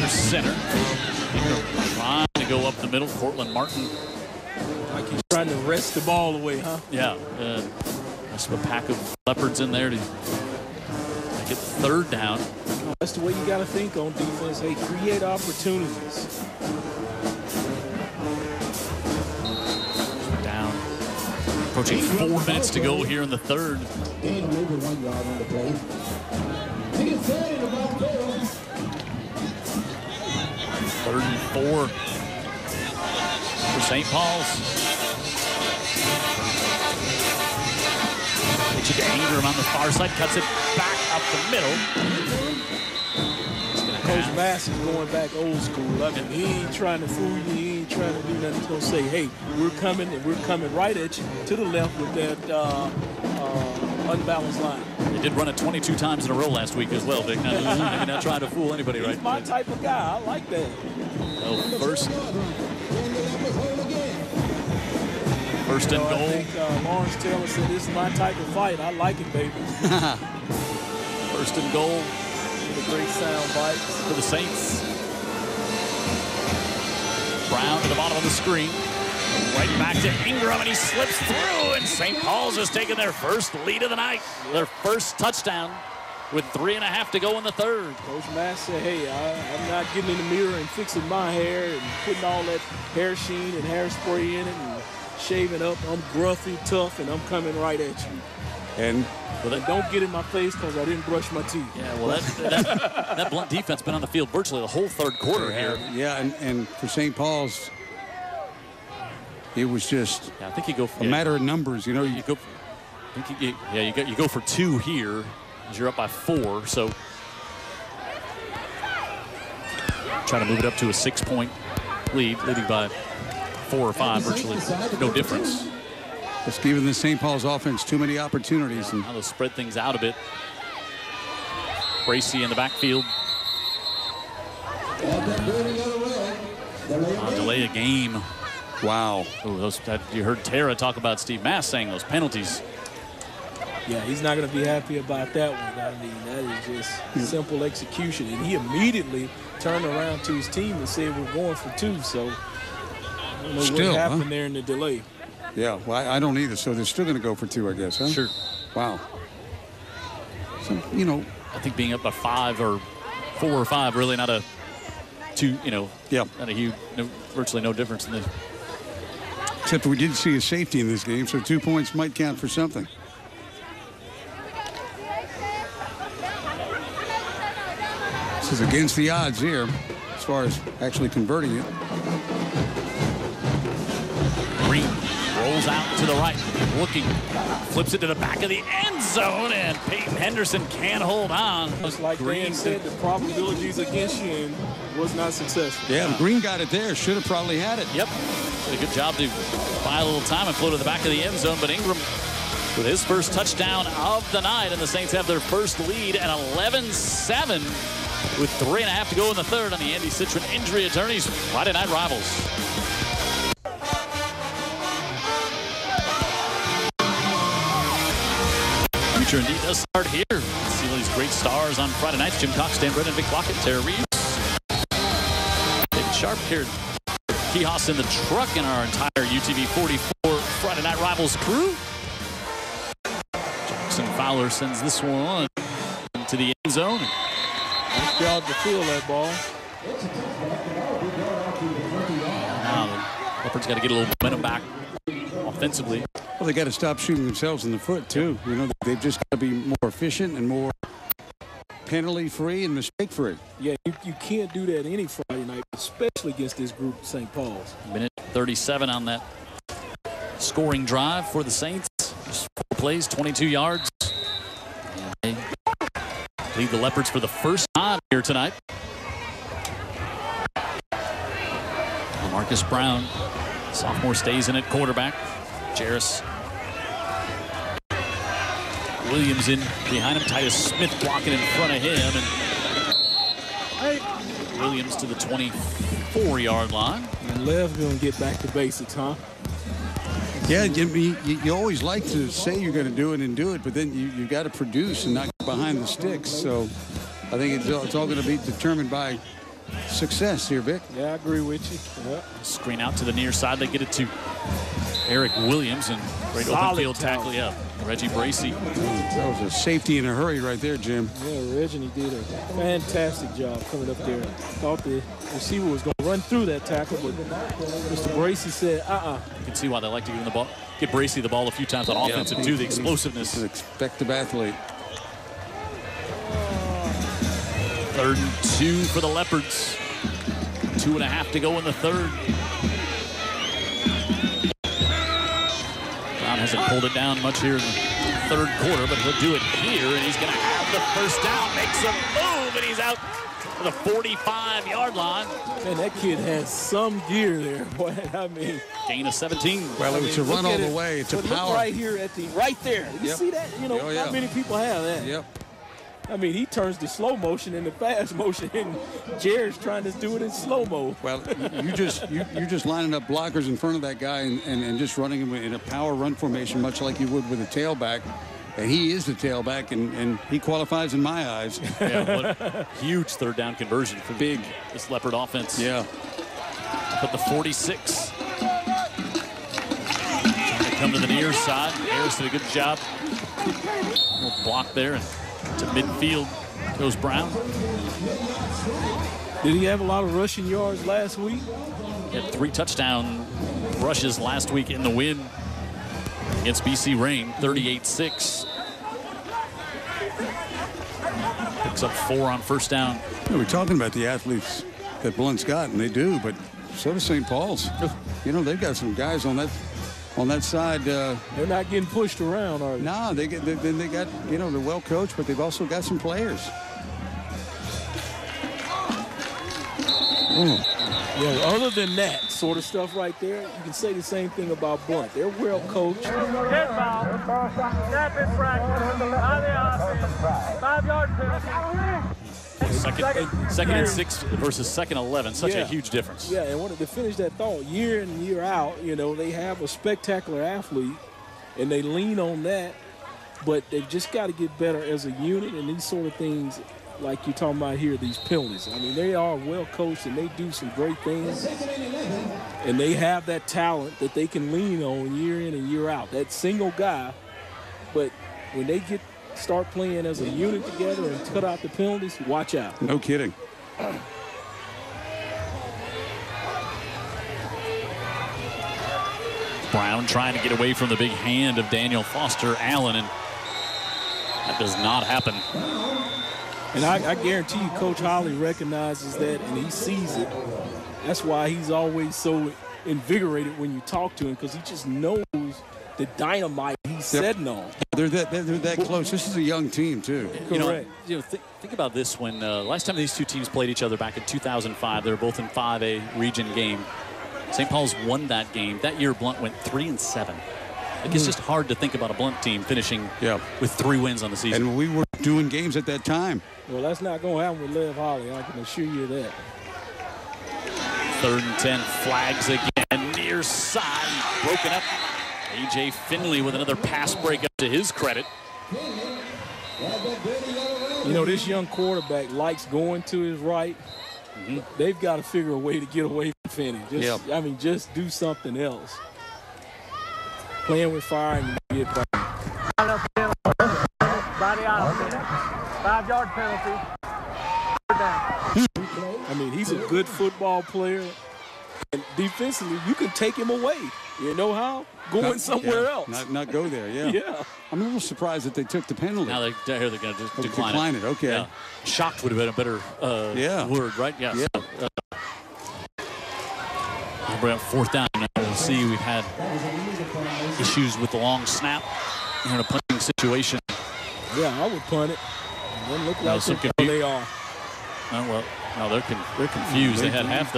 Center. Ingram trying to go up the middle. Cortland Martin. Like he's trying to wrest the ball away, huh? Yeah. Rest of a pack of Leopards in there to get the third down. That's the way you got to think on defense. Hey, create opportunities. Down Approaching 4 minutes to go here in the third. Gain of over 1 yard on the play. Take it third and about 4. 3rd and 4 for St. Paul's. Pitch it to Ingram on the far side, cuts it back up the middle. Coach Mass is going back old school. I mean, he ain't trying to fool you. He ain't trying to do nothing. He's going to say, hey, we're coming, and we're coming right at you to the left with that unbalanced line. They did run it 22 times in a row last week as well, Vic. Not, not trying to fool anybody, right? He's my type of guy. I like that. Well, first and goal. I think Lawrence Taylor said, this is my type of fight. I like it, baby. First and goal. The great sound bites for the Saints. Brown to the bottom of the screen. Right back to Ingram, and he slips through, and St. Paul's has taken their first lead of the night. Their first touchdown with 3.5 to go in the third. Coach Mass said, hey, I'm not getting in the mirror and fixing my hair and putting all that hair sheen and hairspray in it and shaving up. I'm gruffy, tough, and I'm coming right at you. And don't get in my face because I didn't brush my teeth. Yeah, well, that Blount defense been on the field virtually the whole third quarter here. Yeah, and for St. Paul's, it was just I think you go for a matter of numbers. You know, you go. I think you go for 2 here as you're up by 4. So trying to move it up to a 6-point lead, leading by 4 or 5, virtually no difference. Just giving the St. Paul's offense too many opportunities. And now they'll spread things out a bit. Bracey in the backfield. Delay a game. Wow. Oh, you heard Tara talk about Steve Mass saying those penalties. Yeah, he's not going to be happy about that one. I mean, that is just simple execution. And he immediately turned around to his team and said, we're going for 2. So I don't know what happened there in the delay. Yeah, well, I don't either. So they're still going to go for 2, I guess, huh? Sure. Wow. So, you know. I think being up by 5 or 4 or 5, really not a 2, not a huge, virtually no difference in this. Except we did see a safety in this game, so 2 points might count for something. This is against the odds here, as far as actually converting it. Green rolls out to the right, looking, flips it to the back of the end zone, and Peyton Henderson can't hold on. Just like Green said, the probabilities against you and was not successful. Yeah, Green got it there. Should have probably had it. Yep. Did a good job to buy a little time and float to the back of the end zone, but Ingram with his first touchdown of the night, and the Saints have their first lead at 11-7 with 3.5 to go in the third on the Andy Citron Injury Attorneys Friday Night Rivals. Future indeed does start here. See all these great stars on Friday nights. Jim Cox, Dan Brennan, Vic Lockett, Tara Reeves, David Sharp here. Kihos in the truck in our entire UTV 44 Friday Night Rivals crew. Jackson Fowler sends this one to the end zone. Nice job to field that ball. Now the Leopards got to get a little momentum back offensively. Well, they got to stop shooting themselves in the foot, too. You know, they've just got to be more efficient and more penalty-free and mistake-free. Yeah, you can't do that any Friday night, especially against this group, St. Paul's. Minute 37 on that scoring drive for the Saints. Just 4 plays, 22 yards. And they lead the Leopards for the first time here tonight. Marcus Brown, sophomore, stays in at quarterback. Jarris Williams in behind him. Titus Smith blocking in front of him. And Williams to the 24-yard line. And Lev's going to get back to basics, huh? Yeah, you always like to say you're going to do it and do it, but then you got to produce and not get behind the sticks. So I think it's all going to be determined by success here, Vic. Yeah, I agree with you. Yep. Screen out to the near side. They get it to Eric Williams and great open field tackle. Yeah, Reggie Bracey. That was a safety in a hurry right there, Jim. Yeah, Reggie did a fantastic job coming up there. Thought the receiver was going to run through that tackle, but Mr. Bracey said, You can see why they like to give Bracey the ball a few times on offense and do the explosiveness. He's an effective athlete. 3rd and 2 for the Leopards. 2.5 to go in the third. Blount hasn't pulled it down much here in the third quarter, but he'll do it here, and he's going to have the first down, makes a move, and he's out to the 45-yard line. Man, that kid has some gear there, boy. I mean, gain of 17. Well, it was a run all the way. It's a power. Right here right there. You see that? You know, not many people have that. Yep. I mean, he turns the slow motion into fast motion, and Jared's trying to do it in slow-mo. Well, you're just lining up blockers in front of that guy and just running him in a power run formation, much like you would with a tailback. And he is the tailback, and he qualifies in my eyes. Yeah, what a huge third down conversion for this Leopard offense. Yeah. Put the 46. Trying to come to the near side. Harris did a good job. Little block there, and to midfield goes Brown. Did he have a lot of rushing yards last week? He had 3 touchdown rushes last week in the win against BC Reign, 38-6. Picks up 4 on first down. We're talking about the athletes that Blount's got, and they do, but so does St. Paul's. You know, they've got some guys on that side. They're not getting pushed around, are they? No, they got, you know, they're well coached, but they've also got some players. Yeah, other than that sort of stuff right there, you can say the same thing about Blount. They're well coached. Head ball. Snap in practice. On the offense. 5-yard penalty. Second and 6 versus second 11. Such a huge difference. Yeah, and wanted to finish that thought. Year in and year out, you know, they have a spectacular athlete, and they lean on that, but they've just got to get better as a unit, and these sort of things like you're talking about here, these penalties. I mean, they are well coached, and they do some great things, and they have that talent that they can lean on year in and year out. That single guy, but when they start playing as a unit together and cut out the penalties, watch out. No kidding. Brown trying to get away from the big hand of Daniel Foster Allen, and that does not happen. And I guarantee you Coach Holly recognizes that, and he sees it. That's why he's always so invigorated when you talk to him, because he just knows the dynamite he's setting on. They're that close. This is a young team, too. Correct. You know, think about this. When last time these two teams played each other back in 2005, they were both in 5A region game. St. Paul's won that game. That year, Blount went 3-7. Like, it's just hard to think about a Blount team finishing with 3 wins on the season. And we were doing games at that time. Well, that's not going to happen with Lev Holly. I can assure you that. 3rd and 10, flags again, near side, broken up. A.J. Finley with another pass breakup to his credit. You know, this young quarterback likes going to his right. They've got to figure a way to get away from Finney. I mean, just do something else. Playing with fire and you get burned. Body out. 5-yard penalty. I mean, he's a good football player. And defensively, you can take him away. You know how? Going somewhere else. Not go there, yeah. I'm a little surprised that they took the penalty. Now they're going to just decline it. Okay. Yeah. Shocked would have been a better word, right? Yeah. So, we're at 4th down. We'll see we've had issues with the long snap in a punting situation. Yeah, I would punt it. It doesn't look like they are. No, they're confused. They had half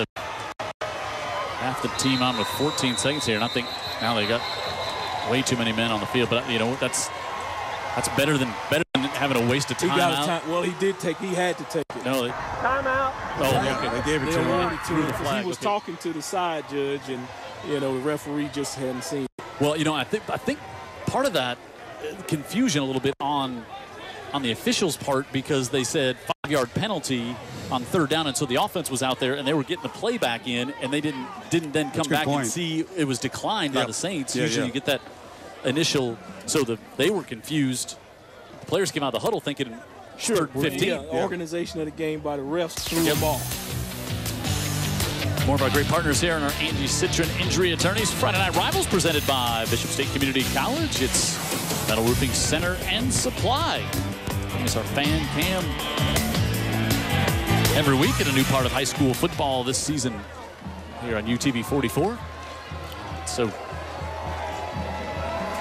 the team on with 14 seconds here, and I think now they got way too many men on the field. But you know that's better than having a waste of time. Well, he had to take it. No, timeout. Oh, okay. They gave it to him. The flag. He was talking to the side judge, and the referee just hadn't seen it. Well, I think part of that confusion a little bit on the officials' part, because they said 5-yard penalty, on third down, and so the offense was out there, and they were getting the play back in, and they didn't then come back and see it was declined by the Saints. Usually you get that initial, so they were confused. The players came out of the huddle thinking, sure, 15. Organization of the game by the refs threw them off. More of our great partners here on our Angie Citron Injury Attorneys. Friday Night Rivals presented by Bishop State Community College. It's Metal Roofing Center and Supply. It's our fan cam every week, and a new part of high school football this season here on UTV 44. So,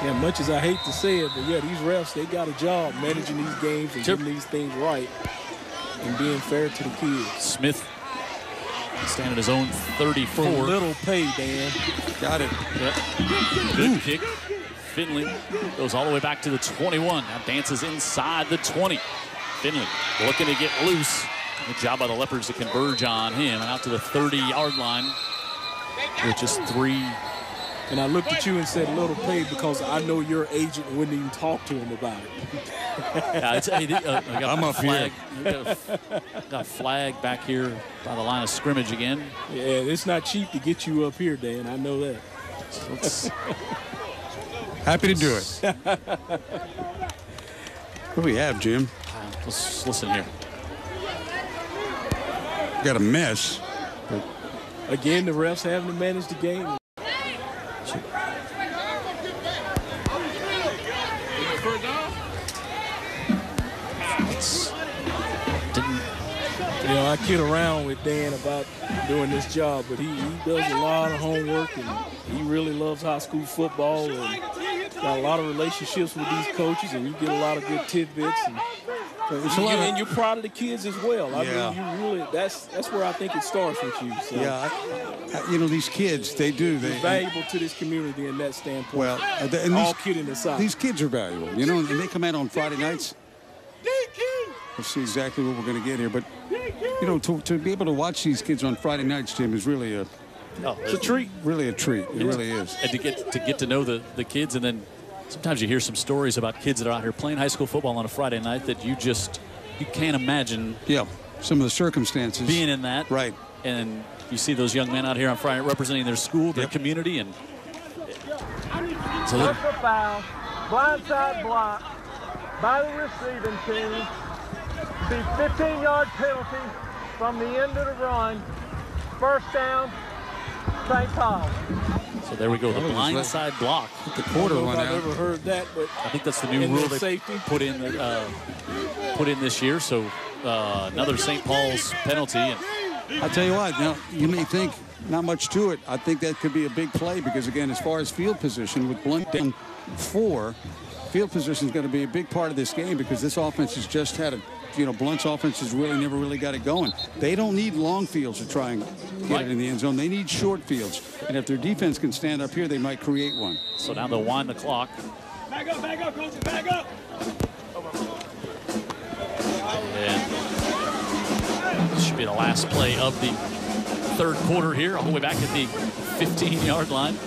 yeah, much as I hate to say it, but yeah, these refs, they got a job managing these games and getting these things right and being fair to the kids. Smith standing his own 34. For little pay, Dan. Got it. Yep. Good kick. Finley goes all the way back to the 21. Now dances inside the 20. Finley looking to get loose. Good job by the Leopards to converge on him and out to the 30-yard line, which is 3. And I looked at you and said little pay because I know your agent wouldn't even talk to him about it. I'm up here. Got a flag back here by the line of scrimmage again. Yeah, it's not cheap to get you up here, Dan. I know that. So happy to do it. What do we have, Jim? Let's listen here. Got a mess. Again, the refs having to manage the game. You know, I kid around with Dan about doing this job, but he does a lot of homework, and he really loves high school football, and got a lot of relationships with these coaches, and you get a lot of good tidbits. And you're proud of the kids as well. I mean, you really, that's where I think it starts with you. So. Yeah, you know, these kids, they're valuable to this community in that standpoint. Well, and all kidding aside. These kids are valuable, you know, and they come out on Friday nights. We'll see exactly what we're going to get here. But, you know, to be able to watch these kids on Friday nights, Jim, is really it's a treat. Really a treat. It really is. And to get to know the kids, and then sometimes you hear some stories about kids that are out here playing high school football on a Friday night that you can't imagine. Yeah, some of the circumstances. Being in that. Right. And you see those young men out here on Friday representing their school, their community, and personal foul, blindside block by the receiving team. Be 15-yard penalty from the end of the run. First down, St. Paul. So there we go, the blindside block. The quarter one out. I've never heard that, but I think that's the new rule they put in this year. So another St. Paul's penalty. And I'll tell you what, now you may think not much to it. I think that could be a big play because, again, as far as field position, with Blount down 4, field position is going to be a big part of this game because this offense has just had Blount's offense has never really got it going. They don't need long fields to try and get it in the end zone. They need short fields. And if their defense can stand up here, they might create one. So now they'll wind the clock. Back up, coach, back up. And this should be the last play of the third quarter here, all the way back at the 15-yard line.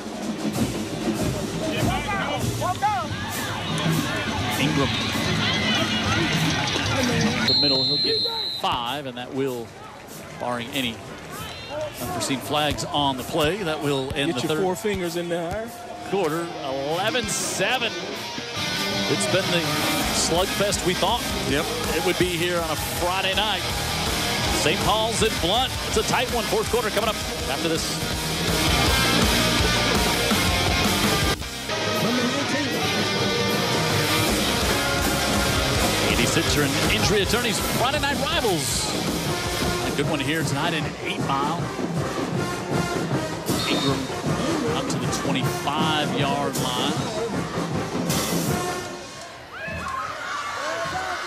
Ingram. The middle, he'll get 5, and that will, barring any unforeseen flags on the play, that will end the third. Get your 4 fingers in there. Quarter, 11-7. It's been the slugfest we thought it would be here on a Friday night. St. Paul's and Blount. It's a tight one. Fourth quarter coming up after this. Angie Citron Injury Attorneys Friday Night Rivals. A good one here tonight in 8 Mile. Ingram up to the 25-yard line.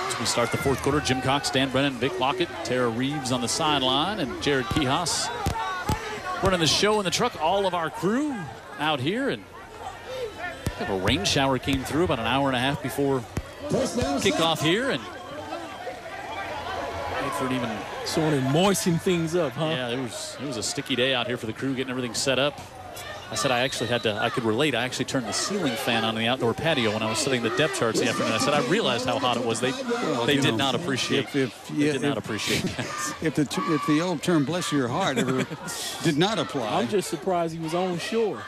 As we start the fourth quarter, Jim Cox, Dan Brennan, Vic Lockett, Tara Reeves on the sideline, and Jared Kihas running the show in the truck. All of our crew out here, and a rain shower came through about an hour and a half before kickoff here, and for even sort of moisten things up, huh? Yeah, it was a sticky day out here for the crew getting everything set up. I said I actually I could relate. I actually turned the ceiling fan on in the outdoor patio when I was setting the depth charts the afternoon. I said I realized how hot it was. They did not appreciate. Not appreciate that. If the old term "bless your heart" ever did not apply, I'm just surprised he was on shore.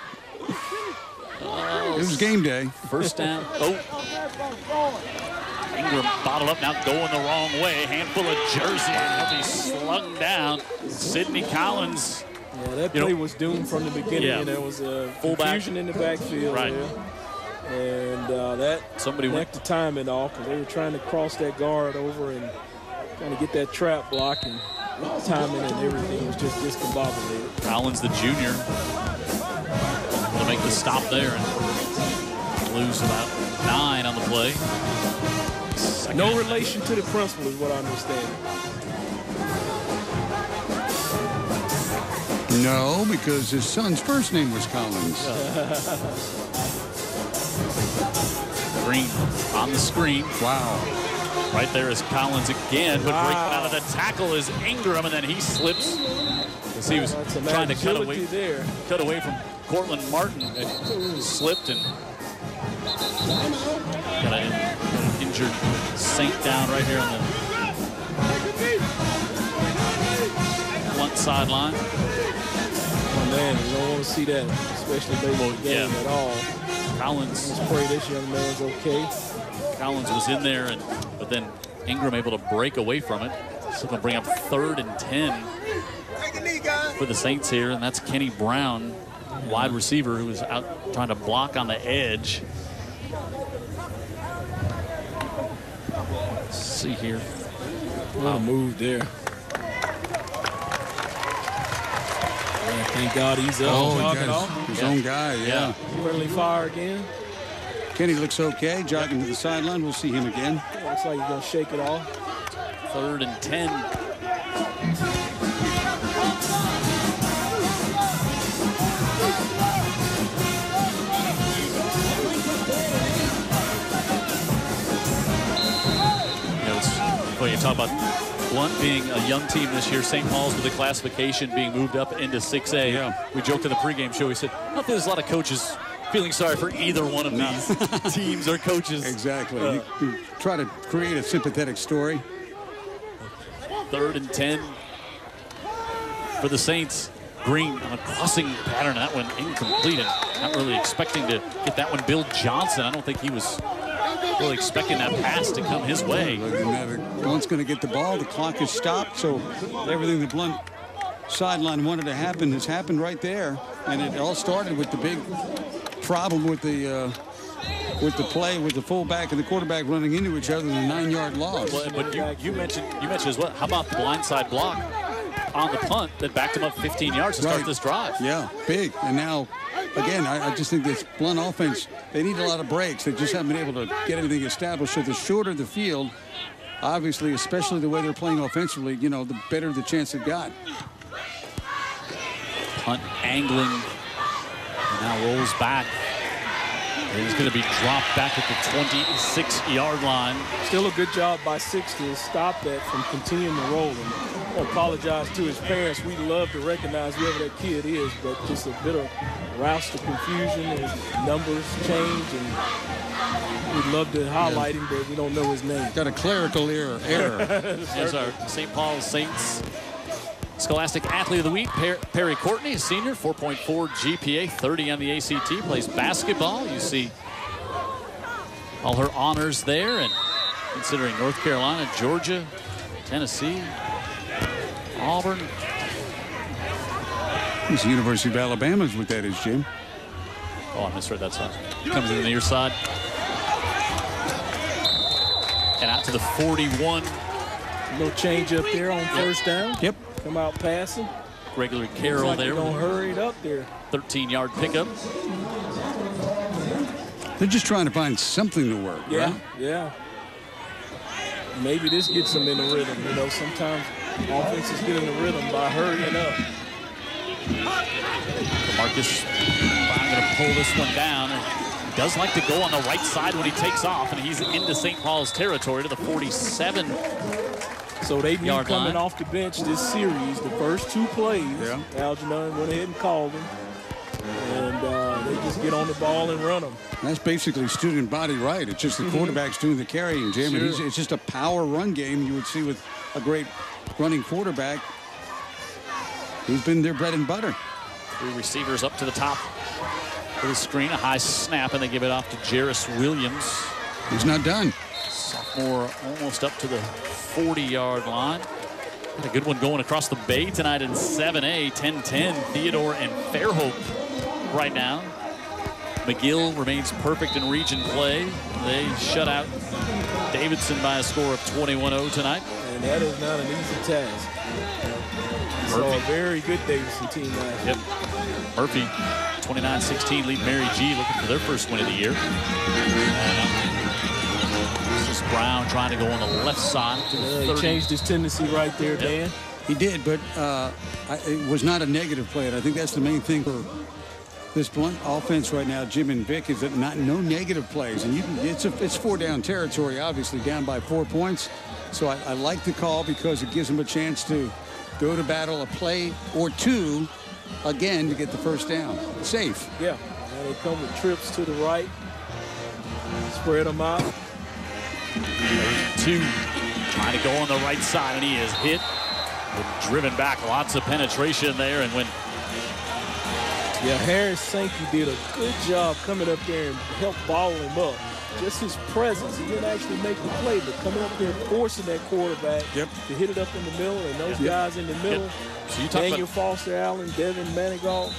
It was game day. First down. Oh. Ingram bottled up, now going the wrong way. Handful of jersey, and he'll be slung down. Sidney Collins. Yeah, that play was doomed from the beginning. Yeah. And there was a fullback confusion in the backfield. Right. There. And that somebody went the timing off because they were trying to cross that guard over and trying to get that trap block, and timing and everything was just discombobulated. Collins, the junior, will make the stop there and lose about 9 on the play. No relation to the principal is what I understand. No, because his son's first name was Collins. Green on the screen. Wow. Right there is Collins again, but breaking out of the tackle is Ingram, and then he slips as he was trying to cut away from Cortland Martin. It slipped and got an injured Saint down right here on the Blount sideline. Oh man, you don't want to see that, especially late in the game at all. Collins. Let's pray this young man's okay. Collins was in there, but then Ingram able to break away from it. So going to bring up 3rd and 10 for the Saints here, and that's Kenny Brown, wide receiver, who was out trying to block on the edge. Let's see here. What a move there. Yeah, thank God he's up. Jogging off. His own guy, yeah. Friendly fire again. Kenny looks okay, jogging to the sideline. We'll see him again. Looks like he's going to shake it off. 3rd and 10. Well, you talk about Blount being a young team this year. St. Paul's with the classification being moved up into 6A. Yeah. We joked in the pregame show. We said, I don't think there's a lot of coaches feeling sorry for either one of these teams or coaches. Exactly. You try to create a sympathetic story. 3rd and 10 for the Saints. Green on a crossing pattern. That one incomplete, and not really expecting to get that one. Bill Johnson, I don't think he was really expecting that pass to come his way. Blount's going to get the ball. The clock is stopped, so everything the Blount sideline wanted to happen has happened right there. And it all started with the big problem with the play with the fullback and the quarterback running into each other in a 9-yard loss. Well, but you mentioned as well. How about the blindside block on the punt that backed him up 15 yards to start this drive? Yeah, big. And now, again, I just think this Blount offense, they need a lot of breaks. They just haven't been able to get anything established. So the shorter the field, obviously, especially the way they're playing offensively, you know, the better the chance they've got. Punt angling, and now rolls back. And he's going to be dropped back at the 26-yard line. Still a good job by 6 to stop that from continuing to roll. And I apologize to his parents. We love to recognize whoever that kid is, but just a bit of rouse to confusion. His numbers change, and we'd love to highlight him, but we don't know his name. Got a clerical error. There's our St. Paul Saints Scholastic Athlete of the Week, Perry Courtney, a senior, 4.4 GPA, 30 on the ACT, plays basketball. You see all her honors there, and considering North Carolina, Georgia, Tennessee, Auburn. It's the University of Alabama's what that is, Jim. Oh, I misread that side. Comes in the near side. And out to the 41. No change up there on first down. Yep. Come out passing. Gregory Carroll there. Don't hurry it up there. 13-yard pickup. They're just trying to find something to work, yeah, right? Yeah. Maybe this gets them in the rhythm. You know, sometimes offenses get in the rhythm by hurrying up. Marcus Brown going to pull this one down. He does like to go on the right side when he takes off, and he's into St. Paul's territory to the 47. So they knew coming off the bench this series, the first 2 plays, Algernon went ahead and called him. and they just get on the ball and run them. That's basically student body right. It's just the quarterback's doing the carrying, Jim. Sure. And it's just a power run game you would see with a great running quarterback. He's been their bread and butter. 3 receivers up to the top of the screen. A high snap, and they give it off to Jarris Williams. He's not done. Sophomore almost up to the 40-yard line. Got a good one going across the bay tonight in 7A. 10-10, Theodore and Fairhope right now. McGill remains perfect in region play. They shut out Davidson by a score of 21-0 tonight. And that is not an easy task. So a very good Davidson team last year. Yep. Murphy, 29-16, lead Mary G. looking for their first win of the year. This is Brown trying to go on the left side. He changed his tendency right there, Dan. He did, but it was not a negative play, and I think that's the main thing for this Blount offense right now, Jim and Vic, is that no negative plays, and it's 4-down territory, obviously down by 4 points. So I like the call because it gives them a chance to go to battle a play or two again to get the first down. Safe. Yeah, and they come with trips to the right, spread them out. 2 trying to go on the right side, and he is hit. Driven back, lots of penetration there, and when Harris Sankey did a good job coming up there and helped ball him up. Just his presence, he didn't actually make the play, but coming up there forcing that quarterback to hit it up in the middle, and those guys in the middle, so you talk Daniel about Foster Allen, Devin Manigault,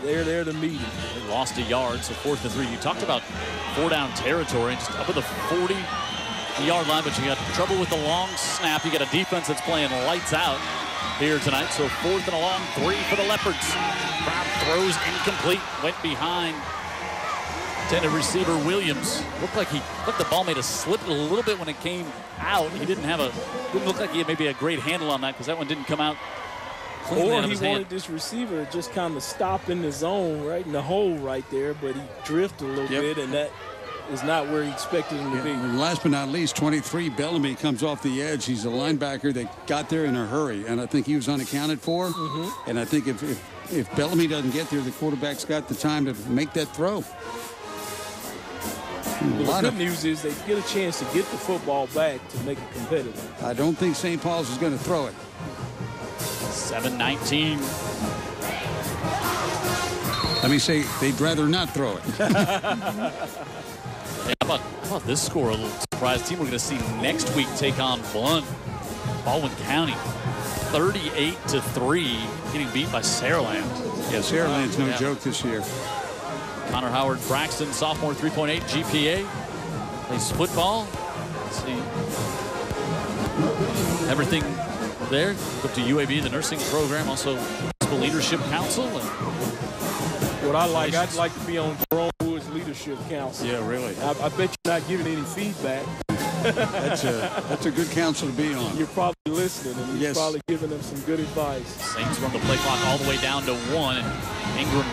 they're there to meet him. They lost a yard, so 4th and 3. You talked about 4-down territory, just up at the 40-yard line, but you got trouble with the long snap. You got a defense that's playing lights out here tonight, so 4th and a long 3 for the Leopards. Crowd throws incomplete, went behind intended receiver Williams. Looked like the ball made a slip a little bit when it came out. He didn't look like he had maybe a great handle on that because that one didn't come out cleanly out of his hand. Or he wanted this receiver to just kind of stop in the zone, right in the hole right there, but he drifted a little bit, and that is not where he expected him to be. And last but not least, 23, Bellamy comes off the edge. He's a linebacker that got there in a hurry, and I think he was unaccounted for. And I think if Bellamy doesn't get there, the quarterback's got the time to make that throw. The good news is they get a chance to get the football back to make it competitive. I don't think St. Paul's is going to throw it. 7-19. Let me say, they'd rather not throw it. Hey, how about this score? A little surprise team we're going to see next week take on Blount, Baldwin County. 38-3, getting beat by Saraland. Yeah, Saraland's no joke this year. Connor Howard Braxton, sophomore, 3.8 GPA. Plays football. Let's see. Everything there. Up to UAB, the nursing program, also Municipal Leadership Council. And what I'd like to be on Jerome Wood's Leadership Council. Yeah, really. I bet you're not giving any feedback. That's a good council to be on. You're probably listening, and you're probably giving them some good advice. Saints run the play clock all the way down to 1, and Ingram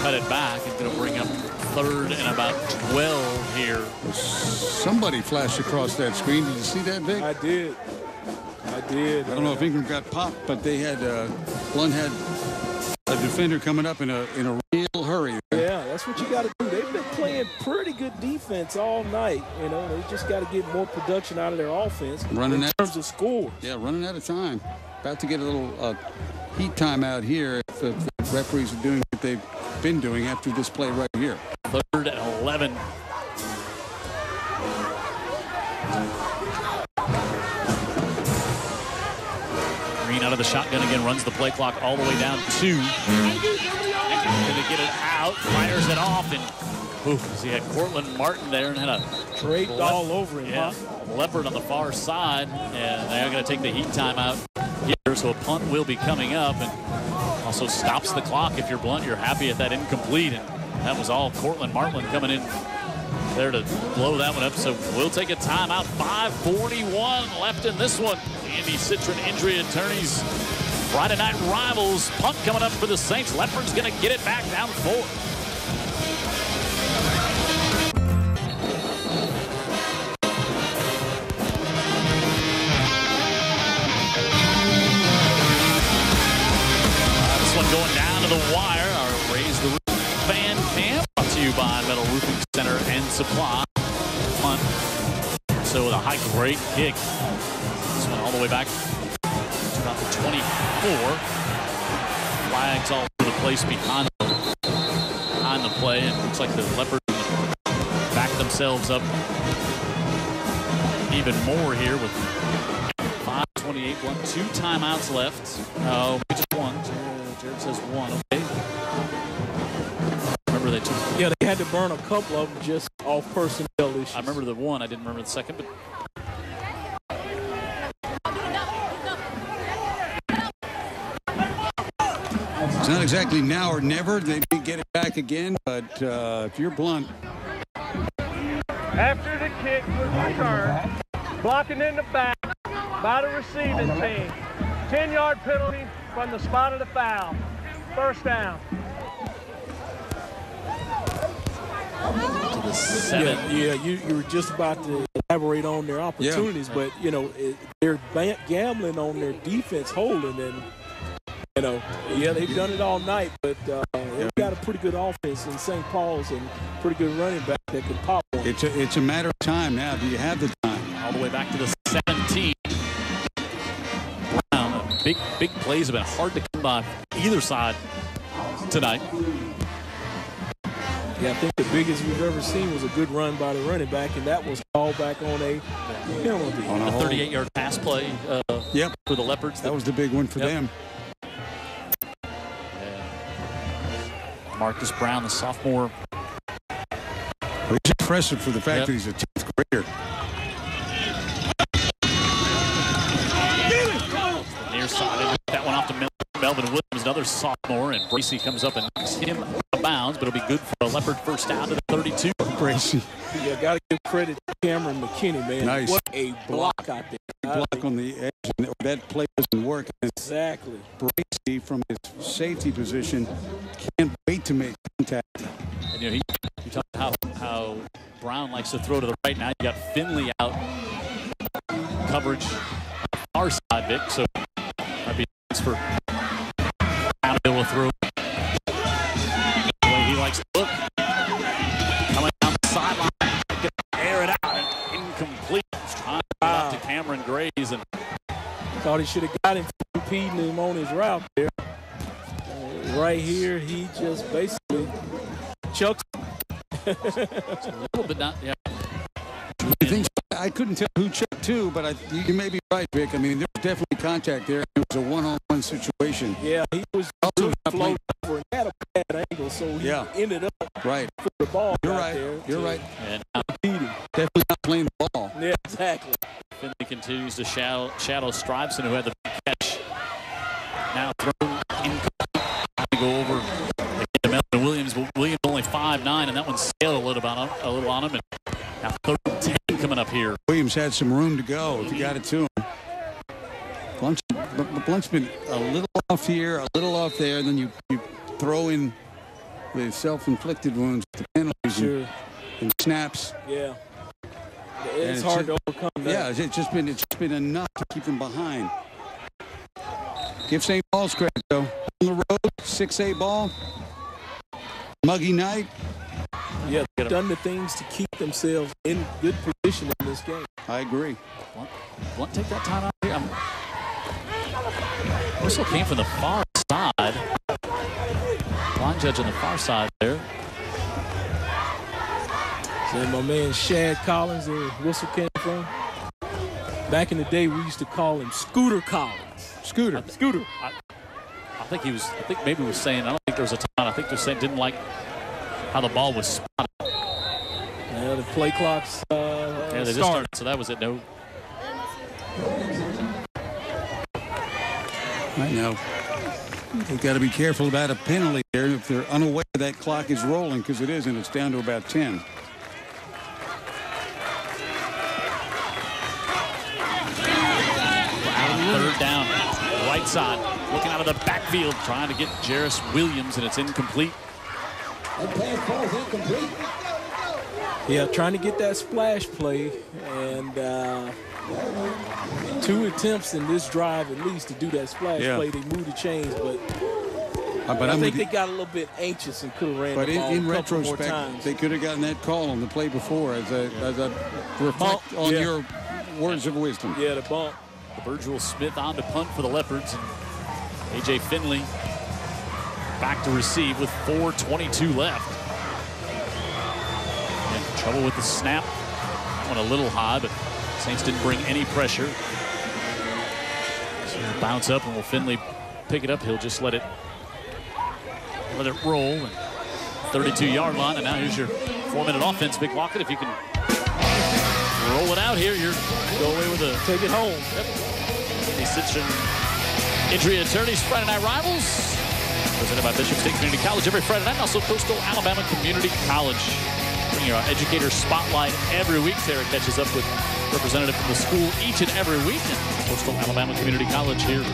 cut it back and going to bring up 3rd and about 12 here. Somebody flashed across that screen. Did you see that, Vic? I did. I don't know if Ingram got popped, but they had Blount had a defender coming up in a real hurry. Yeah, that's what you got to do. They've been playing pretty good defense all night. You know, they just got to get more production out of their offense in terms of score. Yeah, running out of time. About to get a little heat time out here if the referees are doing what they've been doing after this play right here. 3rd and 11. Green out of the shotgun again, runs the play clock all the way down to 2. Going to get it out, fires it off, and he had Cortland Martin there and had a draped all over him. Yeah, Leopard on the far side, and they're going to take the heat time out here, so a punt will be coming up, and also stops the clock. If you're Blount, you're happy at that incomplete, and that was all Cortland Martin coming in there to blow that one up. So we'll take a timeout. 5:41 left in this one. Andy Citron Injury Attorneys Friday night rivals. Punt coming up for the Saints. Leopard's going to get it back down 4. This one going down to the wire. Our Raise the Roof Fan Cam, brought to you by Metal Roofing Center and Supply. Punt. So with a high, great kick. This one all the way back to about the 24. Flags all over the place behind the play, and it looks like the Leopards back themselves up even more here with 5:28 left. 2 timeouts left. Oh, just one. Jared says one. Okay. Remember they took. Yeah, they had to burn a couple of them just off personnel issues. I remember the one. I didn't remember the second, but. It's not exactly now or never. They may get it back again, but if you're Blount. After the kick was returned, blocking in the back by the receiving team. 10-yard penalty from the spot of the foul. First down. To the 7. Yeah, you were just about to elaborate on their opportunities, but, you know, they're gambling on their defense holding, and, you know, yeah, they've done it all night, but they've got a pretty good offense in St. Paul's and pretty good running back that can pop one. It's a matter of time now. Do you have the time? All the way back to the 17. Brown, big plays have been hard to come by either side tonight. Yeah, I think the biggest we've ever seen was a good run by the running back, and that was called back on a penalty. On a 38-yard pass play for the Leopards. That was the big one for them. Marcus Brown, the sophomore. He's impressive for the fact that he's a 10th grader. Near side, that one off to Melvin Williams, another sophomore, and Bracey comes up and knocks him out of bounds, but it'll be good for a Leopard first down to the 32. Bracey. Yeah, got to give credit to Cameron McKinney, man. Nice. What a block out there. Block on the edge, and that play doesn't work. Exactly. Bracey, from his safety position, can't wait to make contact. And, you know, you talk about how Brown likes to throw to the right. Now you got Finley out. Coverage our side, Vic, so might be nice for Brown to be able to throw the way he likes to look. Coming down the sideline, get air it out, and incomplete. Trying to get out to Cameron Grays, and thought he should have got him for impeding him on his route there. Right here, he just basically chucks. a little bit not, yeah. I think I couldn't tell who checked to, but you may be right, Vic. I mean, there was definitely contact there. It was a one-on-one situation. Yeah, he was floating over and had a bad angle, so he ended up right for the ball. You're right. You're right. And definitely not playing the ball. Yeah, exactly. Finley continues to shadow Stuyvesant, who had the big catch. Now thrown incomplete. To go over again to Melvin Williams, but Williams only 5'9", and that one sailed a little on him. And now 3rd and 10 coming up here. Williams had some room to go if you got it to him. Blount's been a little off here, a little off there, and then you throw in the self-inflicted wounds, the penalties and snaps. Yeah. It's hard to overcome that. Yeah, it's just been enough to keep them behind. Give St. Paul's credit, though. On the road, 6A ball. Muggy night. Yeah, they've done the things to keep themselves in good position in this game. I agree. Blount take that time out here. Whistle came from the far side. Line judge on the far side there. So my man Shad Collins, where whistle came from. Back in the day, we used to call him Scooter Collins. Scooter. I think maybe he was saying, I don't think there was a time. I think they're saying didn't like how the ball was spotted. Yeah, the play clocks they just started, so that was it. No. I know. They've got to be careful about a penalty there if they're unaware that clock is rolling, because it is, and it's down to about 10. Third down, right side, looking out of the backfield, trying to get Jarris Williams, and it's incomplete. Yeah, trying to get that splash play, and 2 attempts in this drive at least to do that splash play. They moved the chains, but But I think they got a little bit anxious and could have ran but the ball in a couple more retrospect, times. they could have gotten that call on the play before as a reflect on your words of wisdom. Yeah, the bump. Virgil Smith on to punt for the Leopards. And A.J. Finley back to receive with 4:22 left. And trouble with the snap. That one a little high, but Saints didn't bring any pressure. So bounce up, and will Finley pick it up? He'll just let it roll. And 32-yard line, and now here's your 4-minute offense. Vic Lockett, if you can roll it out here, you're go away with a take it home. Yep. The Citron Injury Attorneys Friday Night Rivals, presented by Bishop State Community College every Friday night, and also Coastal Alabama Community College. Bringing our educator spotlight every week. Sarah catches up with a representative from the school each and every week. And Coastal Alabama Community College here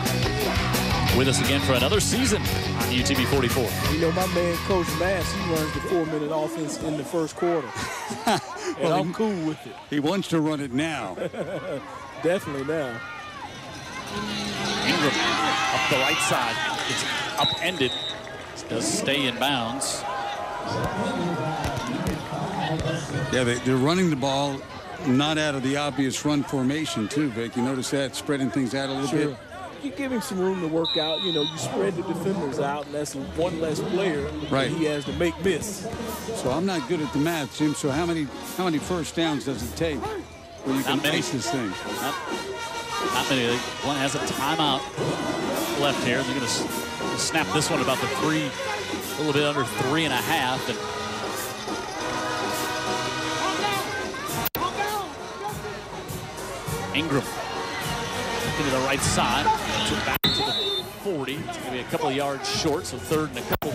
with us again for another season on UTV 44. You know, my man, Coach Mass, he runs the 4-minute offense in the first quarter. And I'm cool with it. He wants to run it now. Definitely now. Ingram up the right side. It's upended. Does stay in bounds. Yeah, they're running the ball not out of the obvious run formation, too, Vic. You notice that, spreading things out a little bit? You give him some room to work out. You know, you spread the defenders out, and that's one less player that he has to make miss. So I'm not good at the math, Jim. So how many first downs does it take where you can face this thing? Not many. One has a timeout left here. They're going to snap this one about the a little bit under 3.5. And Ingram into the right side, back to the 40. It's going to be a couple of yards short, so 3rd and a couple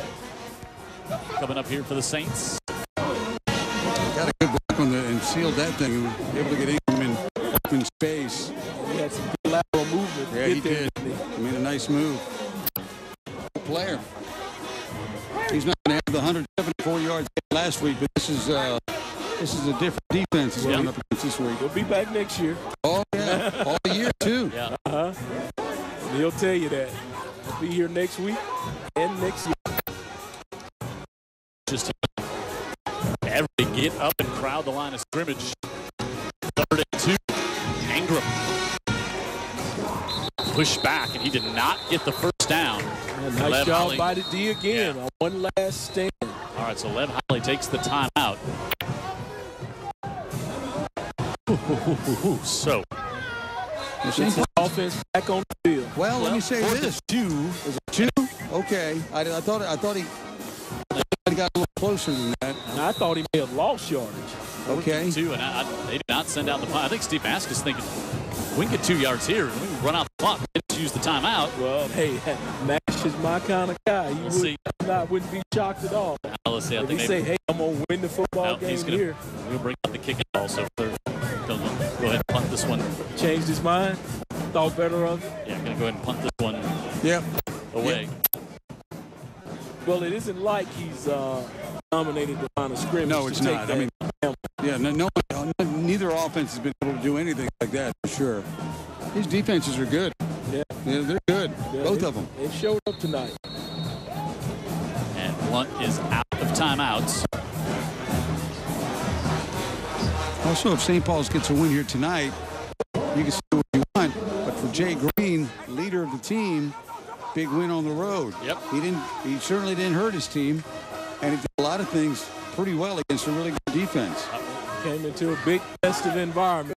coming up here for the Saints. Got a good block on and sealed that thing and was able to get Ingram in open space. He had some good lateral movement. Yeah, he did. He made a nice move. Good player. He's not going to have the 174 yards last week, but this is a different defense he's going up against this week. He'll be back next year. Oh, yeah. All year, too. Yeah. He'll tell you that. He'll be here next week and next year. Just everybody get up and crowd the line of scrimmage. 3rd and 2. Ingram pushed back, and he did not get the first down. Nice job by the D again on one last stand. All right, so Lev Holly takes the timeout. So, the offense back on the field. Well, let me say this. 2. Was it 2? Okay. I thought he got a little closer than that. And I thought he may have lost yardage. Okay. 2, and they did not send out the punt. I think Steve Mask is thinking, we can get 2 yards here, and we can run out the clock and use the timeout. Well, hey, Mash is my kind of guy. Wouldn't be shocked at all. Now, let's see. I if think he say, hey, I'm going to win the football game here. We'll bring out the kicking also. Go ahead and punt this one. Changed his mind? Thought better of it? Yeah, I'm going to go ahead and punt this one away. Yep. Well, it isn't like he's dominated the line of scrimmage. No, it's not. I mean, neither offense has been able to do anything like that for sure. These defenses are good. Yeah, they're good. Yeah, both of them. They showed up tonight. And Blount is out of timeouts. Also, if St. Paul's gets a win here tonight, you can say what you want. But for Jay Green, leader of the team, big win on the road. Yep. He certainly didn't hurt his team, and he did a lot of things pretty well against a really good defense. Came into a big festive environment.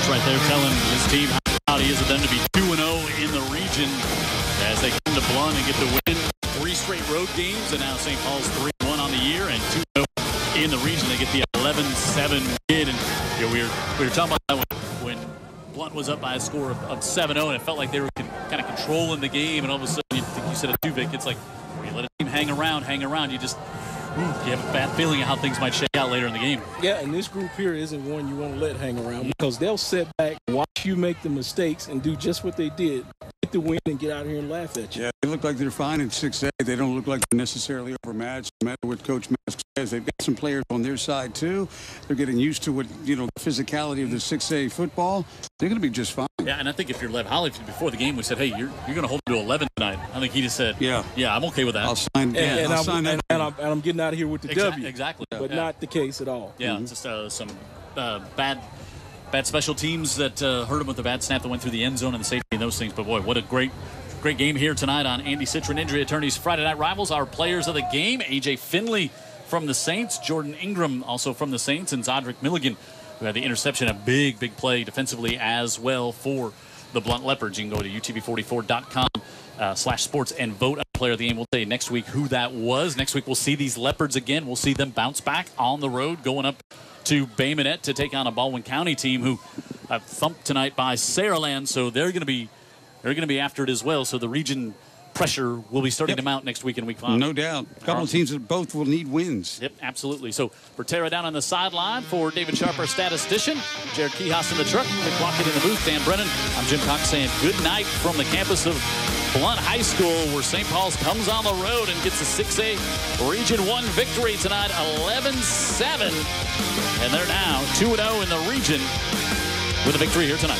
coach right there telling his team how proud he is of them to be 2-0 in the region as they come to Blount and get the win. 3 straight road games, and now St. Paul's 3-1 on the year and 2-0 in the region. They get the 11-7 win. And we were talking about that when Blount was up by a score of 7-0, and it felt like they were kind of controlling the game. And all of a sudden, you said it too, Vic. It's like when you let a team hang around, you just you have a bad feeling of how things might shake out later in the game. Yeah, and this group here isn't one you want to let hang around because they'll sit back, watch you make the mistakes, and do just what they did. Get the win and get out here and laugh at you. Yeah, they look like they're fine in 6A. They don't look like they're necessarily overmatched, no matter what Coach Mask says. They've got some players on their side, too. They're getting used to what, the physicality of the 6A football. They're going to be just fine. Yeah, and I think if you're Lev Holly, before the game, we said, hey, you're going to hold them to 11 tonight. I think he just said, yeah, I'm okay with that. I'll sign that. And I'm getting out of here with the W. Exactly. But not the case at all. Yeah, just some bad special teams that hurt him with the bad snap that went through the end zone and the safety and those things. But, boy, what a great game here tonight on Andy Citron Injury Attorneys Friday Night Rivals. Our players of the game, A.J. Finley from the Saints, Jordan Ingram also from the Saints, and Zodrick Milligan, who had the interception, a big play defensively as well for the Blount Leopards. You can go to utv44.com/sports and vote on player of the game. We'll tell you next week who that was. Next week we'll see these Leopards again. We'll see them bounce back on the road, going up to Bay Minette to take on a Baldwin County team who have thumped tonight by Saraland. So they're going to be after it as well. So the region pressure will be starting to mount next week in week 5. No doubt. A couple of teams that both will need wins. Yep, absolutely. So for Tara down on the sideline, for David Sharp, our statistician, Jared Kehos in the truck, Rick Lockett in the booth, Dan Brennan, I'm Jim Cox saying good night from the campus of Blount High School, where St. Paul's comes on the road and gets a 6A Region 1 victory tonight, 11-7. And they're now 2-0 in the region with a victory here tonight.